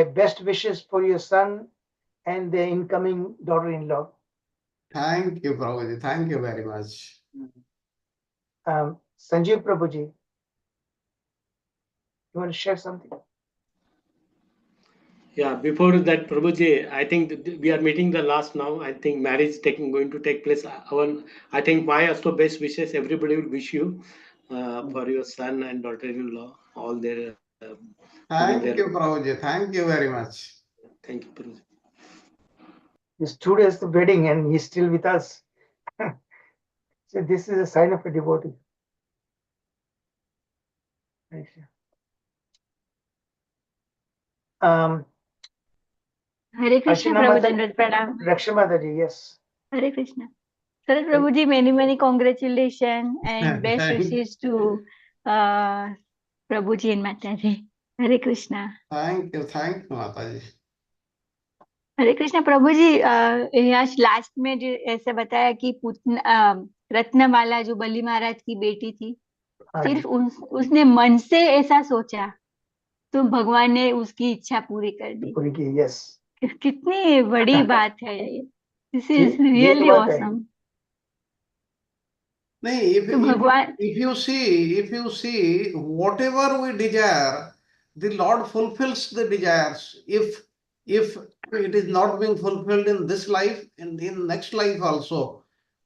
Speaker 3: best wishes for your son and the incoming daughter-in-law.
Speaker 2: Thank you, Prabhuji. Thank you very much.
Speaker 3: Sanjeev Prabhuji, you want to share something?
Speaker 9: Yeah, before that, Prabhuji, I think we are meeting the last now. I think marriage going to take place. I think my also best wishes. Everybody will wish you for your son and daughter-in-law, all their.
Speaker 2: Thank you, Prabhuji. Thank you very much.
Speaker 9: Thank you, Prabhuji.
Speaker 3: It's 2 days the wedding and he's still with us. So this is a sign of a devotee.
Speaker 7: Hare Krishna, Prabhu Dandavat Pranam.
Speaker 3: Raksha Mataji, yes.
Speaker 7: Hare Krishna. Sarat Prabhuji, many congratulations and best wishes to Prabhuji and Mataji. Hare Krishna.
Speaker 2: Thank you, Mataji.
Speaker 7: हरे कृष्णा प्रभु जी, यहाँ last में जो ऐसे बताया कि रत्नमाला जो बलि महाराज की बेटी थी, सिर्फ उसने मन से ऐसा सोचा तो भगवान ने उसकी इच्छा पूरी कर दी.
Speaker 3: यस.
Speaker 7: कितनी बड़ी बात है ये. This is really awesome.
Speaker 2: If you see whatever we desire, the Lord fulfills the desires. If it is not being fulfilled in this life, in next life also,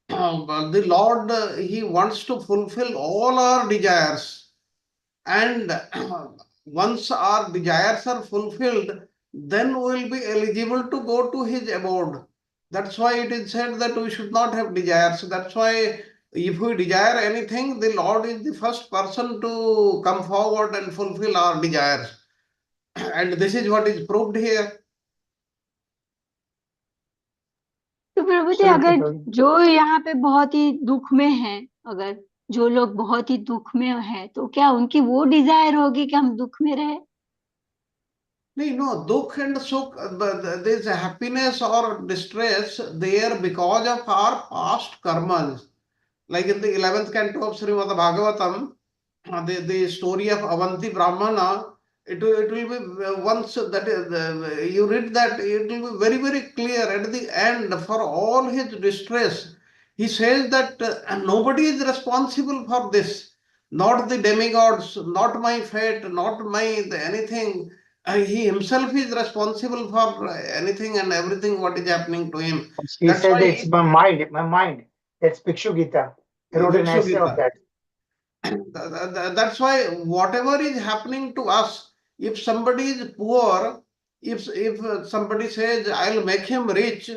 Speaker 2: the Lord He wants to fulfill all our desires, and once our desires are fulfilled, then we will be eligible to go to His abode. That's why it is said that we should not have desires. That's why if we desire anything, the Lord is the first person to come forward and fulfill our desires. And this is what is proved here.
Speaker 7: तो प्रभु जी, अगर जो यहाँ पे बहुत ही दुख में है, अगर जो लोग बहुत ही दुख में है, तो क्या उनकी वो डिजायर होगी कि हम दुख में रहे?
Speaker 2: नहीं, no, dukh and sukh, this happiness or distress, they are because of our past karmas. Like in the 11th canto of Srimad Bhagavatam, the story of Avanti Brahmana, it will be once that you read that, it will be very, very clear at the end for all his distress. He says that nobody is responsible for this, not the demigods, not my fate, not my anything. He himself is responsible for anything and everything what is happening to him.
Speaker 3: He
Speaker 2: That's
Speaker 3: said
Speaker 2: why
Speaker 3: it's my mind. That's Bhikshu Gita. He wrote an essay on that.
Speaker 2: That's why whatever is happening to us, if somebody is poor, if somebody says I'll make him rich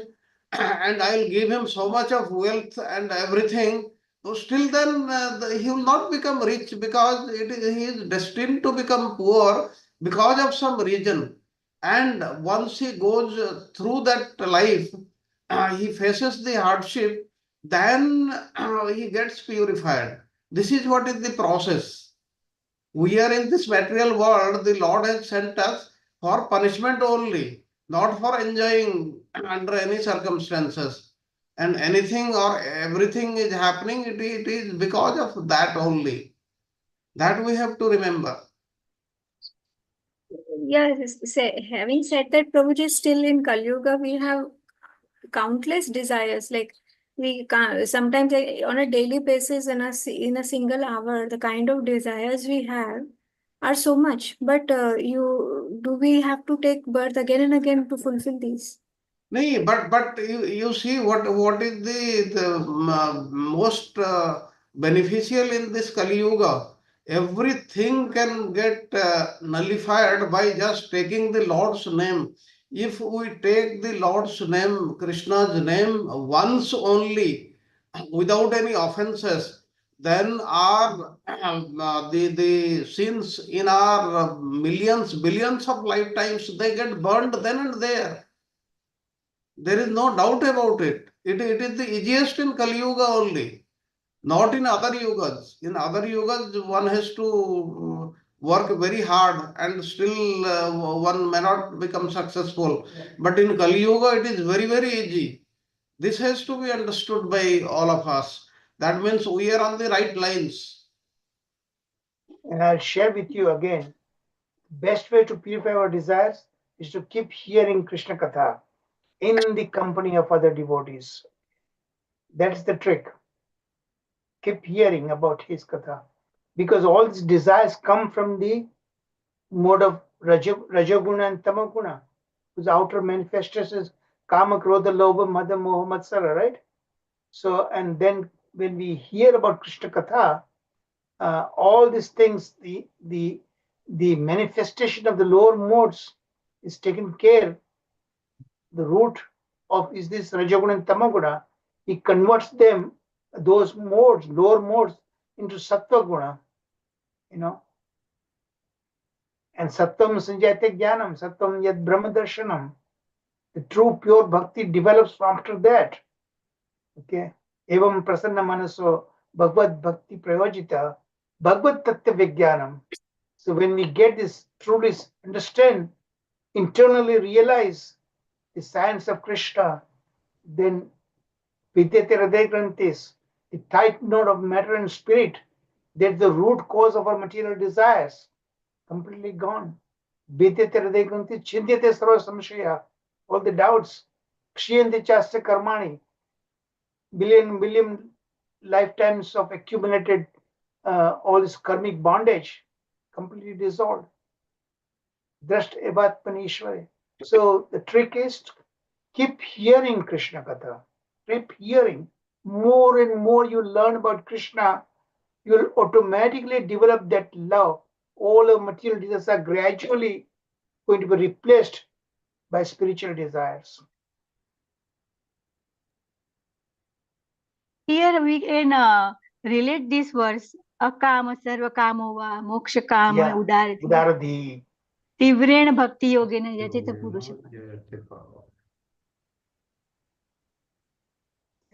Speaker 2: and I'll give him so much of wealth and everything, so still then he will not become rich because he is destined to become poor because of some reason. And once he goes through that life, he faces the hardship, then he gets purified. This is what is the process. We are in this material world, the Lord has sent us for punishment only, not for enjoying under any circumstances. And anything or everything is happening, it is because of that only. That we have to remember.
Speaker 1: Yes, having said that, Prabhuji, still in Kali Yuga, we have countless desires. Like we can sometimes on a daily basis, in a single hour, the kind of desires we have are so much. But we have to take birth again and again to fulfill these?
Speaker 2: No, but you see what is the most beneficial in this Kali Yuga. Everything can get nullified by just taking the Lord's name. If we take the Lord's name, Krishna's name once only, without any offenses, then our the sins in our millions, billions of lifetimes, they get burned then and there. There is no doubt about it. It is the easiest in Kali Yuga only, not in other yugas. In other yugas, one has to work very hard and still one may not become successful. But in Kali Yuga, it is very, very easy. This has to be understood by all of us. That means we are on the right lines.
Speaker 3: And I'll share with you again, best way to purify our desires is to keep hearing Krishna Katha in the company of other devotees. That's the trick. Keep hearing about his Katha. Because all these desires come from the mode of Rajoguna and Tamaguna, whose outer manifestations Kama, Krodha, Lobha, Mada, Moha, Matsara, right? So, and then when we hear about Krishna Katha, all these things, the manifestation of the lower modes is taken care. The root of is this Rajoguna and Tamaguna. He converts them, those modes, lower modes, into Sattva Guna, And Sattam Sanjayate Jnanam, Sattam Yad Brahma Darshanam. The true pure bhakti develops after that. Okay. Evam prasanna manaso bhagavad bhakti prayojita bhagavad tattva vijnanam. So when we get this, truly understand, internally realize the science of Krishna, then Vidyate Hriday Granthis, the tight knot of matter and spirit, that's the root cause of our material desires, completely gone. Vidyate Hriday Granthis, Chindyate Sarva Samshaya, all the doubts, Kshiyante Chasya Karmani, billion lifetimes of accumulated all this karmic bondage, completely dissolved. Drasht ebat panishware. So the trick is to keep hearing Krishna Katha. Keep hearing. More and more you learn about Krishna, you'll automatically develop that love. All of material desires are gradually going to be replaced by spiritual desires.
Speaker 7: Here we can relate this verse. Akama sarva kamo va moksha kama udaradhi. Tivren bhakti yogena yajita purusha.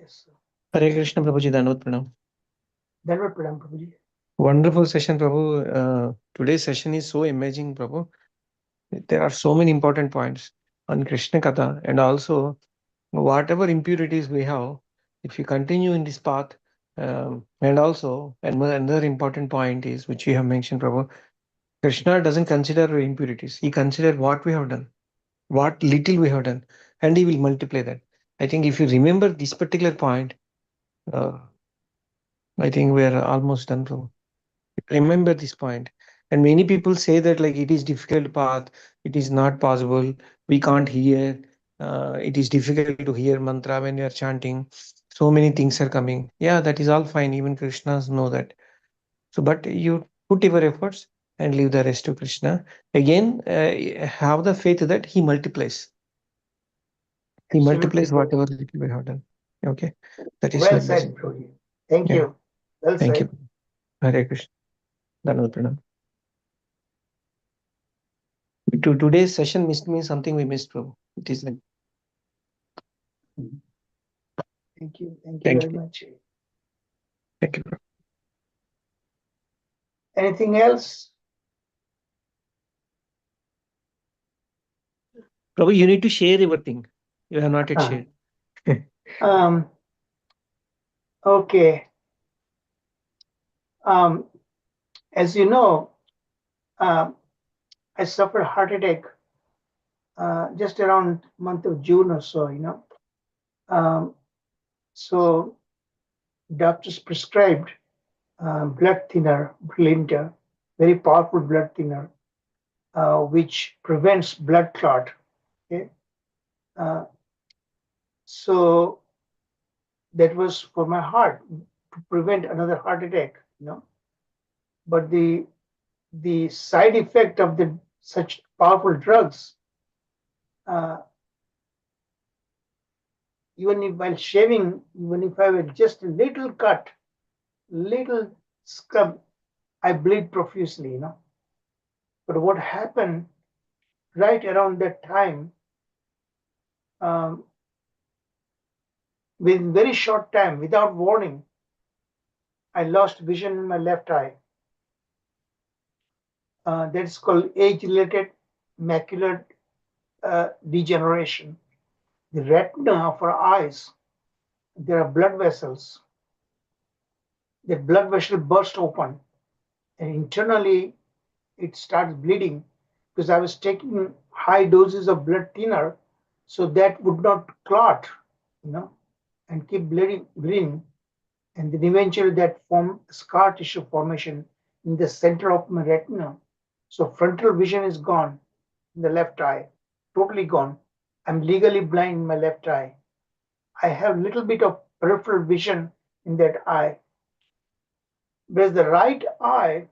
Speaker 3: Yes, sir.
Speaker 10: Hare Krishna, Prabhuji, Dandavat Pranam.
Speaker 3: Dandavat Pranam, Prabhuji.
Speaker 10: Wonderful session, Prabhu. Today's session is so amazing, Prabhu. There are so many important points on Krishna Katha, and also whatever impurities we have, if you continue in this path, and also another important point is, which you have mentioned, Prabhu, Krishna doesn't consider impurities. He considers what we have done, what little we have done, and he will multiply that. I think if you remember this particular point, I think we are almost done, Prabhu. Remember this point. And many people say that like it is difficult path, it is not possible, we can't hear, it is difficult to hear mantra when you are chanting, so many things are coming. Yeah, that is all fine, even Krishnas know that. So but you put your efforts and leave the rest to Krishna. Again, have the faith that he multiplies. He
Speaker 3: Absolutely,
Speaker 10: multiplies
Speaker 3: Prabhuji.
Speaker 10: whatever little we have done. Okay, that is
Speaker 3: Well
Speaker 10: my
Speaker 3: said,
Speaker 10: message.
Speaker 3: Prabhuji. Thank
Speaker 10: Yeah,
Speaker 3: you. Well
Speaker 10: thank
Speaker 3: said.
Speaker 10: you. Hare Krishna. Dhanavad Pranam. Today's session missed me something we missed, Prabhu. It is like,
Speaker 3: Thank you. Thank you
Speaker 10: thank
Speaker 3: very
Speaker 10: you.
Speaker 3: much.
Speaker 10: Thank you, Prabhu.
Speaker 3: Anything else?
Speaker 10: Prabhu, you need to share everything. You have not yet shared.
Speaker 3: Okay. As you know, I suffered heart attack just around month of June or so, so doctors prescribed blood thinner, Brilinta, very powerful blood thinner, which prevents blood clot. Okay, so that was for my heart to prevent another heart attack, But the side effect of the such powerful drugs, even if while shaving, even if I have just a little cut, little scrub, I bleed profusely, But what happened right around that time, within very short time, without warning, I lost vision in my left eye. That's called age-related macular degeneration. The retina of our eyes, there are blood vessels. The blood vessel burst open, and internally it starts bleeding because I was taking high doses of blood thinner, so that would not clot, and keep bleeding, and then eventually that form scar tissue formation in the center of my retina. So frontal vision is gone in the left eye, totally gone. I'm legally blind in my left eye. I have little bit of peripheral vision in that eye. Whereas the right eye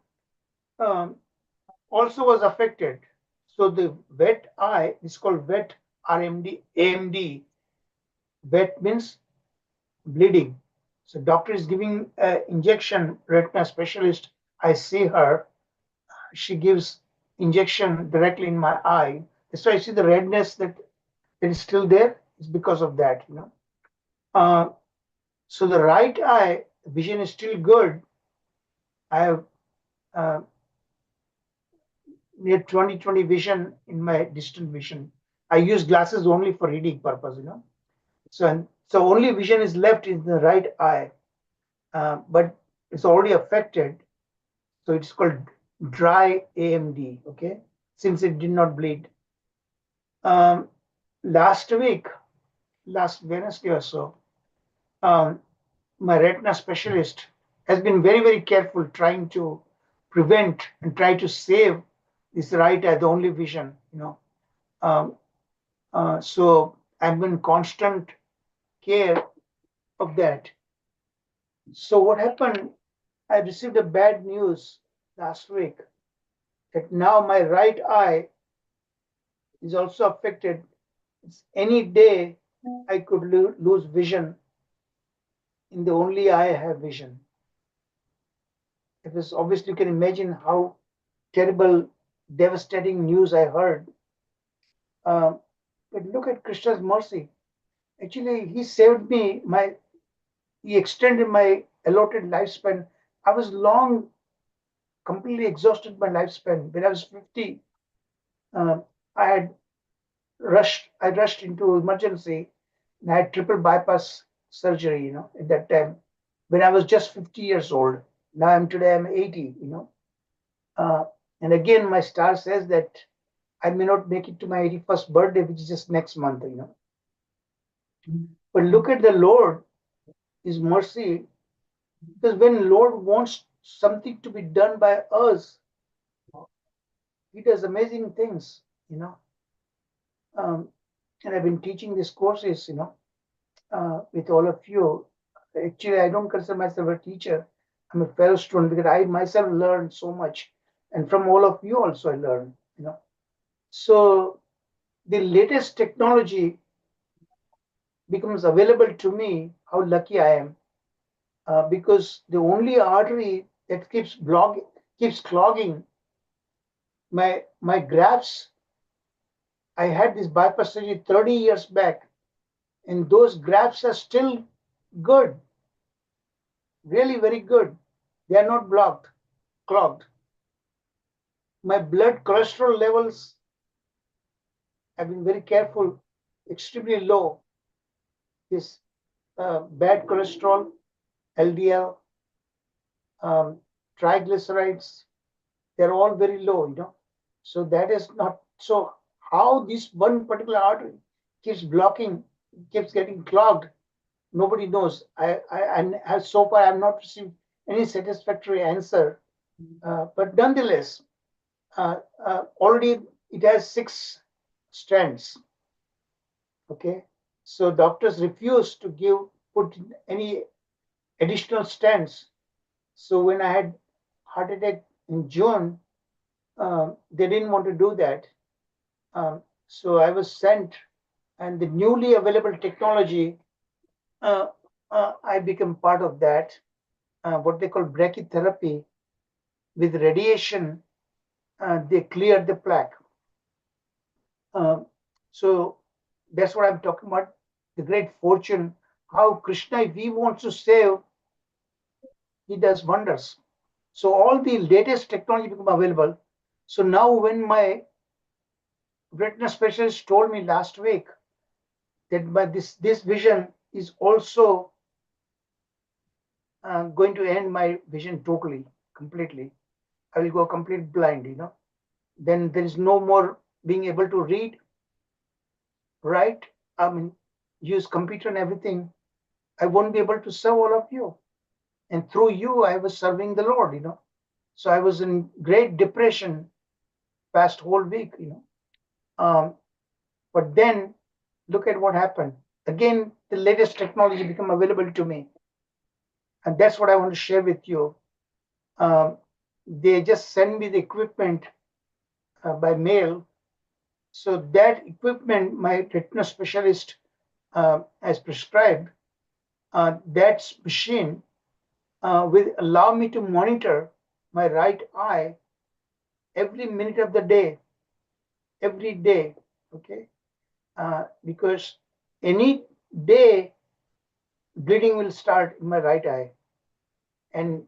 Speaker 3: also was affected. So the wet eye is called wet RMD, AMD. Wet means bleeding. So doctor is giving injection, retina specialist. I see her. She gives injection directly in my eye. That's why I see the redness that is still there. It's because of that, So the right eye vision is still good. I have near 20/20 vision in my distant vision. I use glasses only for reading purpose, So only vision is left in the right eye, but it's already affected. So it's called dry AMD. Okay, since it did not bleed. Last week, last Wednesday or so, my retina specialist has been very, very careful trying to prevent and try to save this right eye, the only vision, so I'm in constant care of that. So what happened, I received a bad news last week that now my right eye is also affected. It's any day I could lose vision in the only eye I have vision. It was obviously, you can imagine how terrible, devastating news I heard. But look at Krishna's mercy. Actually, he saved me. He extended my allotted lifespan. I was completely exhausted my lifespan. When I was 50, uh, I rushed into emergency, and I had triple bypass surgery, at that time, when I was just 50 years old. Now I'm 80, Uh, and again, my star says that I may not make it to my 81st birthday, which is just next month, But look at the Lord, His mercy, because when Lord wants something to be done by us, He does amazing things, And I've been teaching these courses, with all of you. Actually, I don't consider myself a teacher. I'm a fellow student because I myself learned so much, and from all of you also I learned. So the latest technology becomes available to me. How lucky I am, because the only artery that keeps clogging my grafts. I had this bypass surgery 30 years back, and those grafts are still good, really very good. They are not clogged. My blood cholesterol levels, I've been very careful, extremely low. This bad cholesterol, LDL, triglycerides, they're all very low. So that is not so. How this one particular artery keeps getting clogged, nobody knows. So far I've not received any satisfactory answer. But nonetheless, already it has 6 strands. Okay, so doctors refuse to put any additional stents. So when I had heart attack in June, they didn't want to do that. So I was sent, and the newly available technology, I become part of that. What they call brachytherapy with radiation, they cleared the plaque. So that's what I'm talking about. The great fortune, how Krishna, if he wants to save, he does wonders. So all the latest technology become available. So now when my retina specialist told me last week that this vision is also going to end my vision totally, completely. I will go complete blind, Then there is no more being able to read, write, use computer and everything. I won't be able to serve all of you. And through you, I was serving the Lord. So I was in great depression past whole week. But then look at what happened. Again, the latest technology become available to me. And that's what I want to share with you. They just send me the equipment by mail. So that equipment, my retina specialist has prescribed, that machine will allow me to monitor my right eye every minute of the day, every day. Okay, because any day bleeding will start in my right eye, and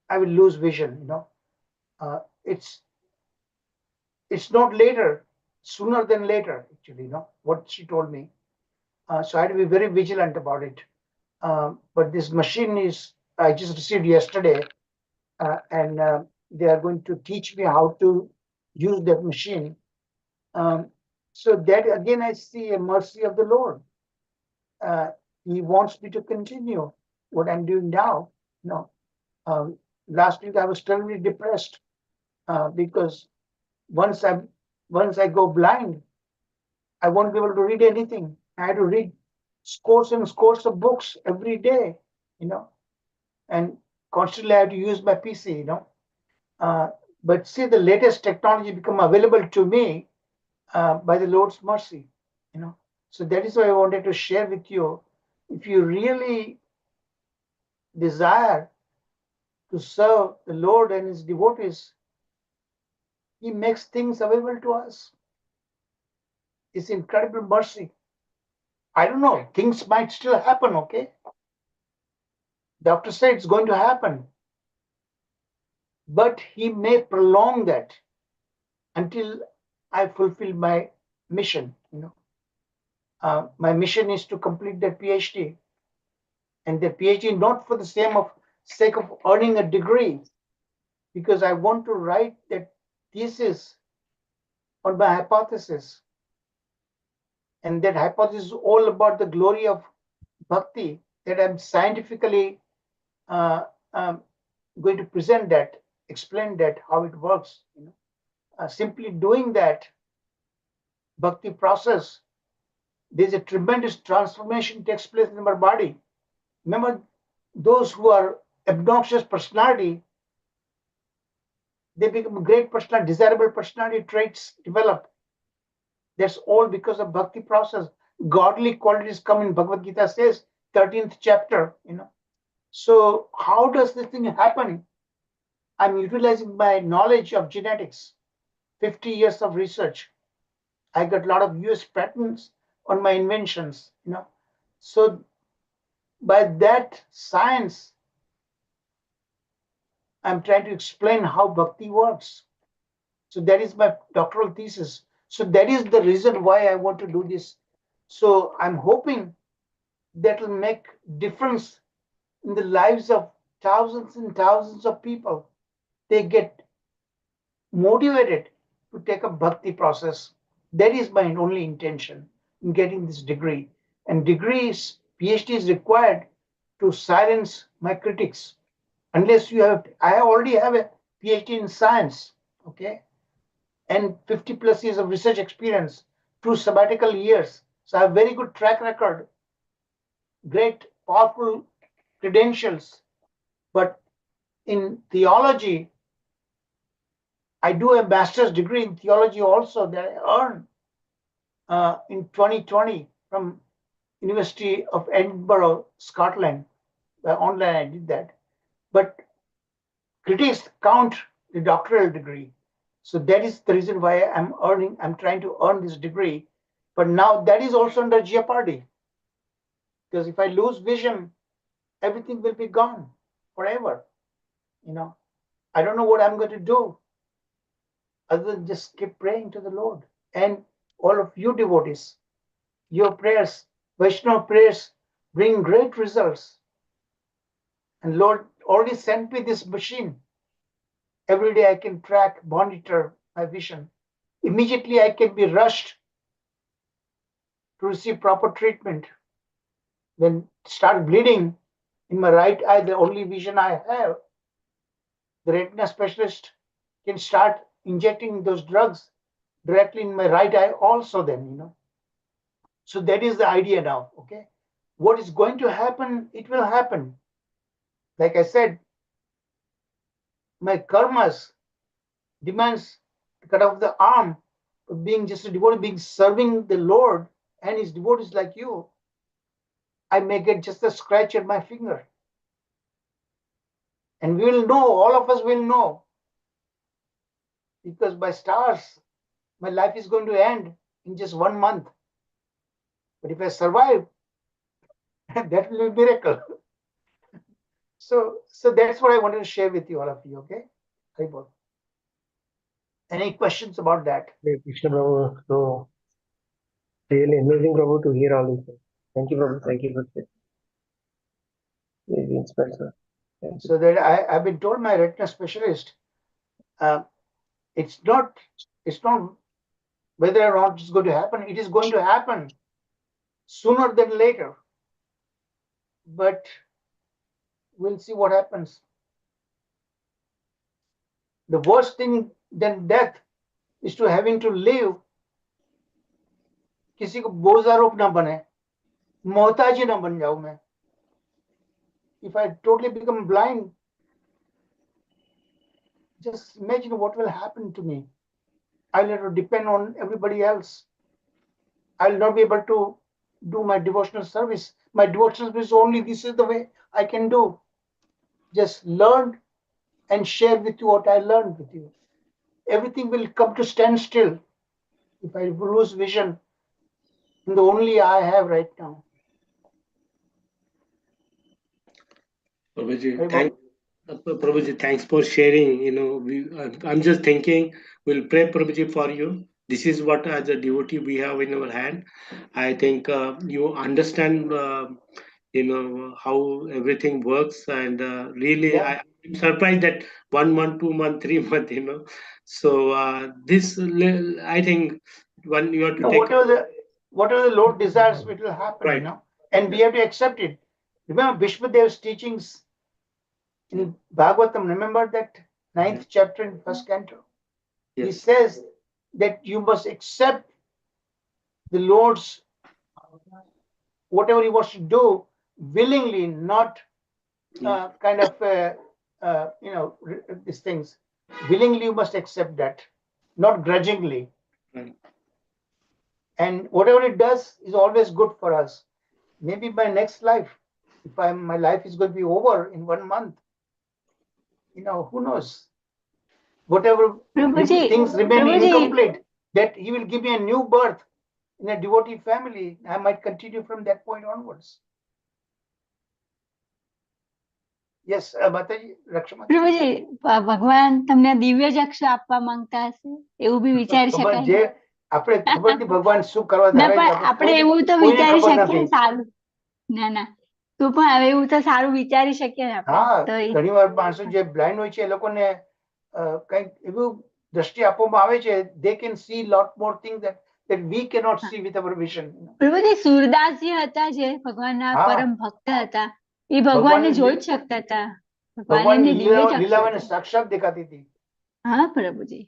Speaker 3: I will lose vision. It's not later, sooner than later. Actually, what she told me. So I had to be very vigilant about it. But this machine I just received yesterday, and they are going to teach me how to use that machine. So that again, I see a mercy of the Lord. He wants me to continue what I'm doing now. Last week I was terribly depressed because once I go blind, I won't be able to read anything. I had to read scores and scores of books every day, and constantly I have to use my PC, But see, the latest technology become available to me by the Lord's mercy. So that is why I wanted to share with you. If you really desire to serve the Lord and His devotees, He makes things available to us. It's incredible mercy. I don't know, things might still happen, okay? Doctor said it's going to happen, but he may prolong that until I fulfill my mission. My mission is to complete that PhD, and the PhD not for the sake of earning a degree, because I want to write that thesis on my hypothesis, and that hypothesis is all about the glory of bhakti, that I'm scientifically going to present that, explain that, how it works. Simply doing that bhakti process, there's a tremendous transformation takes place in our body. Remember, those who are obnoxious personality, they become great personality, desirable personality traits develop. That's all because of bhakti process. Godly qualities come in Bhagavad Gita says, 13th chapter. So how does this thing happen? I'm utilizing my knowledge of genetics, 50 years of research. I got a lot of US patents on my inventions. So by that science, I'm trying to explain how bhakti works. So that is my doctoral thesis. So that is the reason why I want to do this. So I'm hoping that will make difference in the lives of thousands and thousands of people. They get motivated to take a bhakti process. That is my only intention in getting this degree. And degrees, PhD is required to silence my critics. Unless you have, I already have a PhD in science, okay, and 50 plus years of research experience, 2 sabbatical years. So I have very good track record, great, powerful credentials. But in theology, I do a master's degree in theology also that I earned in 2020 from University of Edinburgh, Scotland. Online I did that. But critics count the doctoral degree. So that is the reason why I'm trying to earn this degree. But now that is also under jeopardy. Because if I lose vision, everything will be gone forever. I don't know what I'm going to do other than just keep praying to the Lord. And all of you devotees, your prayers, Vaishnava prayers, bring great results. And Lord already sent me this machine. Every day I can track, monitor my vision. Immediately I can be rushed to receive proper treatment. When start bleeding in my right eye, the only vision I have, the retina specialist can start injecting those drugs directly in my right eye also then. So that is the idea now, okay? What is going to happen, it will happen. Like I said, my karmas demands to cut off the arm of being just a devotee, being serving the Lord and his devotees like you. I may get just a scratch at my finger. And we will know, all of us will know, because by stars, my life is going to end in just 1 month. But if I survive, that will be a miracle. So that's what I wanted to share with you, all of you, okay? Haribol. Any questions about that?
Speaker 10: Hare Krishna Prabhu. So really amazing, Prabhu, to hear all these things. Thank you, Prabhu. Thank you for this. Very inspired, sir. Thank you.
Speaker 3: So that I've been told my retina specialist, it's not whether or not it's going to happen. It is going to happen sooner than later. But we'll see what happens. The worst thing than death is to having to live, किसी को बोझ आरोप ना बने, मोहताज ही ना बन जाऊं मैं. If I totally become blind, just imagine what will happen to me. I'll have to depend on everybody else. I'll not be able to do my devotional service. My devotional service only, this is the way I can do. Just learn and share with you what I learned with you. Everything will come to standstill if I lose vision in the only I have right now.
Speaker 9: Prabhuji, Prabhuji, thanks for sharing. I'm just thinking, we'll pray, Prabhuji, for you. This is what, as a devotee, we have in our hand. I think you understand, how everything works, and really,
Speaker 3: Yeah.
Speaker 9: I'm surprised that 1 month, 2 month, 3 month. So I think one you have to
Speaker 3: No,
Speaker 9: take.
Speaker 3: whatever the Lord desires, it will happen,
Speaker 9: Right.
Speaker 3: and we have to accept it. Remember Bhishmadev's teachings in Bhagavatam, remember that 9th chapter in 1st Canto? He
Speaker 9: Yes.
Speaker 3: says that you must accept the Lord's whatever he wants to do willingly, not kind of these things. Willingly, you must accept that, not grudgingly.
Speaker 9: Right.
Speaker 3: And whatever it does is always good for us. Maybe my next life, if my life is going to be over in 1 month, who knows? Whatever things remain incomplete, that he will give me a new birth in a devotee family. I might continue from that point onwards. Yes, Mataji, Rakshama.
Speaker 7: પ્રભુજી ભગવાન તમને દિવ્ય ચક્ષુ આપવા માંગતા હશે એવું બી વિચારી શકાય
Speaker 3: જે આપણે ખબર નથી ભગવાન શું કરવા
Speaker 7: ના
Speaker 3: ધારે
Speaker 7: પણ આપણે એવું તો વિચારી શકીએ સારું ના તો પણ હવે એવું તો સારું વિચારી શકીએ ને આપણે તો
Speaker 3: ઘણી વાર માણસો જે બ્લાઇન્ડ હોય છે એ લોકોને કંઈક એવું દ્રષ્ટિ આપવામાં આવે છે they can see lot more things that we cannot see with our vision.
Speaker 7: પ્રભુજી સુરદાસજી હતા જે ભગવાનના પરમ ભક્ત હતા એ ભગવાનને જોઈ જ શકતા હતા ભગવાનની દિવ્ય ચક્ષુ
Speaker 3: લીલાઓને સાક્ષાત દેખાતી હતી.
Speaker 7: હા પ્રભુજી.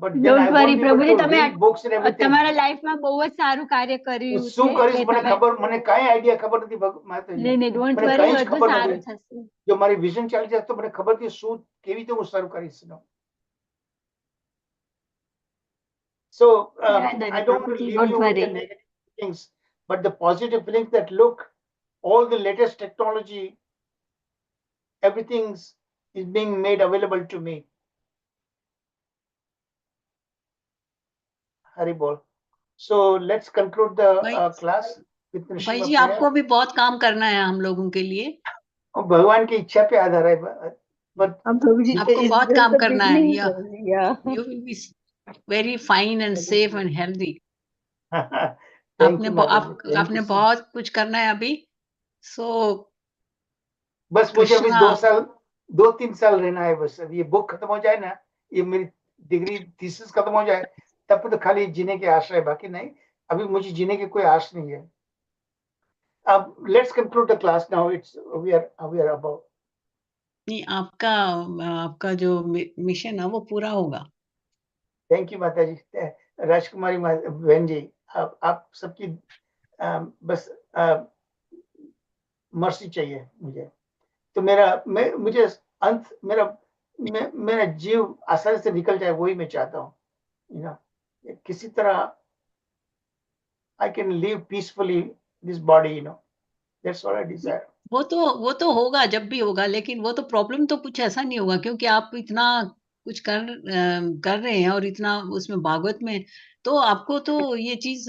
Speaker 3: But
Speaker 7: Don't worry, પ્રભુજી તમે
Speaker 3: books and everything.
Speaker 7: તમારા લાઈફમાં બહુ જ સારું કાર્ય કર્યું છે.
Speaker 3: શું કરીશ મને ખબર, મને કાંઈ આઈડિયા ખબર નથી માતાજી.
Speaker 7: નહીં ડોન્ટ વરી,
Speaker 3: કાંઈ જ
Speaker 7: બધું
Speaker 3: ખબર
Speaker 7: સારું
Speaker 3: નથી.
Speaker 7: થશે.
Speaker 3: જો મારી વિઝન ચાલી જાય તો મને ખબર નથી શું કેવી રીતે હું સર્વ કરીશ. So I don't want to leave you with the negative things, but the positive feelings that look, all the latest technology, everything is being made available to me. Hari bol. So let's conclude the class with
Speaker 5: भाई जी, आपको भी बहुत काम करना है हम लोगों के लिए.
Speaker 3: भगवान की इच्छा पे आधार है.
Speaker 5: आपको बहुत काम करना है. You will be very fine and safe and healthy. आपने बहुत कुछ करना है अभी. So
Speaker 3: बस मुझे अभी 2-3 साल रहना है. बस अब ये बुक खत्म हो जाए ना, ये मेरी डिग्री थीसिस खत्म हो जाए, तब तो खाली जीने की आशा है, बाकी नहीं. अभी मुझे जीने की कोई आश नहीं है. अब let's conclude the class now. We are about.
Speaker 5: नहीं, आपका जो मिशन है वो पूरा होगा.
Speaker 3: थैंक यू माता जी. राजकुमारी बहन जी, आप सबकी बस मर्सी चाहिए मुझे. तो मुझे अंत मेरा जीव आसानी से निकल जाए, वही मैं चाहता हूँ. किसी तरह I can live peacefully this body. That's what I desire.
Speaker 5: वो तो होगा, जब भी होगा. लेकिन वो तो प्रॉब्लम तो कुछ ऐसा नहीं होगा, क्योंकि आप इतना कुछ कर रहे हैं और इतना उसमें भागवत में, तो आपको तो ये चीज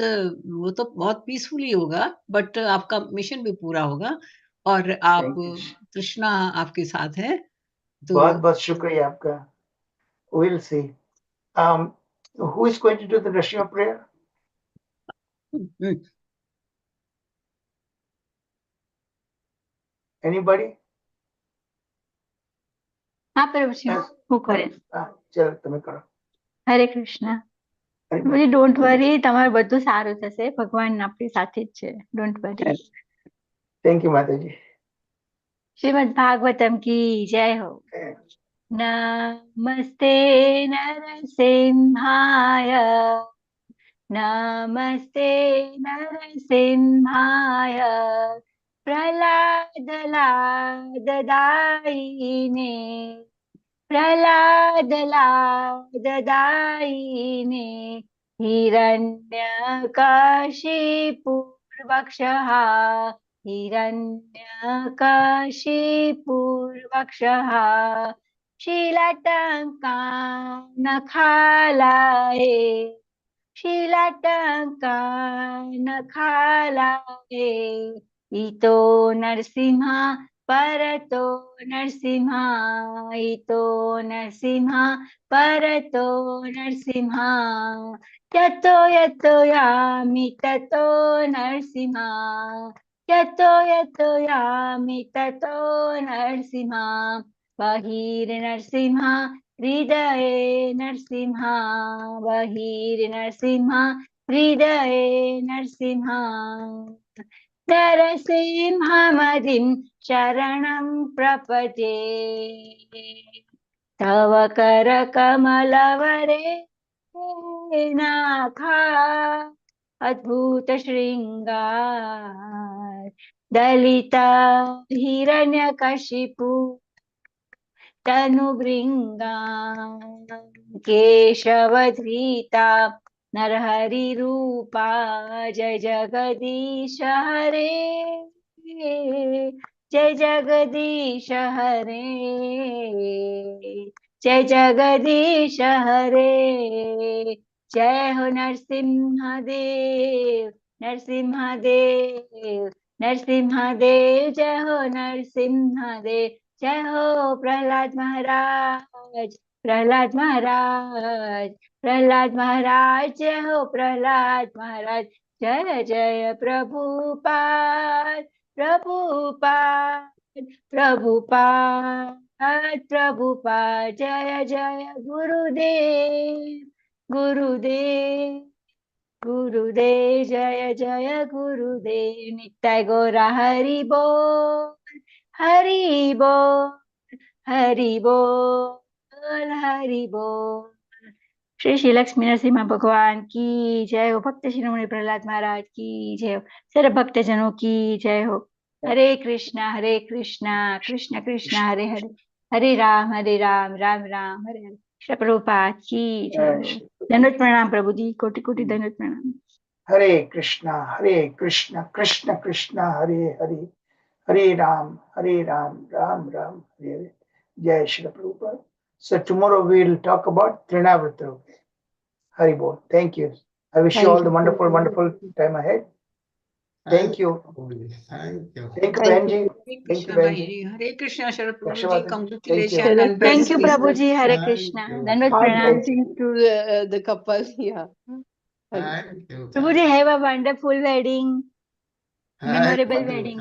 Speaker 5: वो तो बहुत पीसफुली होगा. बट आपका मिशन भी पूरा होगा और आप कृष्णा आपके साथ है. तो
Speaker 3: बहुत बहुत शुक्रिया आपका. We'll see. Who is going to do the Rashima prayer? Anybody?
Speaker 7: हाँ प्रभुजी, હું કરે.
Speaker 3: ચલો તમે કરો.
Speaker 7: હરે કૃષ્ણ. પ્રભુજી ડોન્ટ વરી, તમારું બધું સારું થશે. ભગવાન આપણી સાથે જ છે. Don't worry.
Speaker 3: Thank you માતાજી.
Speaker 7: શ્રીમદ ભાગવતમ की जय हो. नमस्ते नरसिंहाय, नमस्ते नरसिंहाय, प्रह्लादलाददायिने, प्रह्लादलाददायिने, हिरण्यकशिपुर्वक्षः, हिरण्यकशिपुर्वक्षः, शीलटङ्कानखालाये, शीलटङ्कानखालाये, ito Narsimha Parato Narsimha, ito Narsimha Parato Narsimha, yato yato yami tato Narsimha, yato yato yami tato Narsimha, bahir Narsimha हृदये नरसिंहा, बहिर् नरसिंहा हृदये नरसिंहा, नरसिंहमदिं शरणं प्रपद्ये, तव करकमलवरे नाथा, अद्भुत श्रृंगार दलिता हिरण्यकशिपु तनुभृंगा, केशवधृता नरहरि रूपा, जय जगदीश हरे, जय जगदीश हरे, जय जगदीश हरे, जय हो नरसिंहदेव, नरसिंहदेव, नरसिंहदेव, जय हो नरसिंहदेव, जय हो प्रहलाद महाराज, प्रहलाद महाराज, प्रहलाद महाराज, जय हो प्रहलाद महाराज, जय जय प्रभुपाद, प्रभुपाद, प्रभुपाद, प्रभुपाद, जय जय गुरुदेव, गुरुदेव, गुरुदेव, जय जय गुरुदेव, नित्य गौरा हरि बोल, हरि बोल, हरि बोल, हरि बोल। श्री श्री लक्ष्मी नरसिम्हा भगवान की जय हो, भक्त शिरोमणि प्रहलाद महाराज की जय हो, सर्व भक्तजनों की जय हो। हरे कृष्णा कृष्ण कृष्ण हरे हरे, हरे राम राम राम हरे हरे। श्री प्रभुपाद की जय हो। धन्यवाद, प्रणाम प्रभु जी, कोटि कोटि धन्यवाद प्रणाम।
Speaker 3: हरे कृष्णा कृष्ण कृष्ण हरे हरे, हरे Ram Ram Ram Hare Hare. Jai Shri Prabhupada. So tomorrow we will talk about Trinavrata. Hari Bol. Thank you. I wish you all the wonderful, wonderful time ahead. Thank you.
Speaker 2: Thank you.
Speaker 3: Thank you, Benji. Thank you, Benji.
Speaker 5: Hare Krishna, Sharad Prabhuji,
Speaker 3: Thank you.
Speaker 5: congratulations and
Speaker 7: Thank
Speaker 5: best
Speaker 7: you
Speaker 5: wishes.
Speaker 7: Prabhu ji, Hare
Speaker 2: Thank
Speaker 7: Krishna,
Speaker 2: you.
Speaker 7: धन्यवाद
Speaker 5: All
Speaker 7: प्रणाम।
Speaker 5: blessings to the couple. Yeah.
Speaker 2: Thank you.
Speaker 7: Prabhu ji, have a wonderful wedding,
Speaker 2: Thank
Speaker 7: memorable
Speaker 2: you.
Speaker 7: Wedding.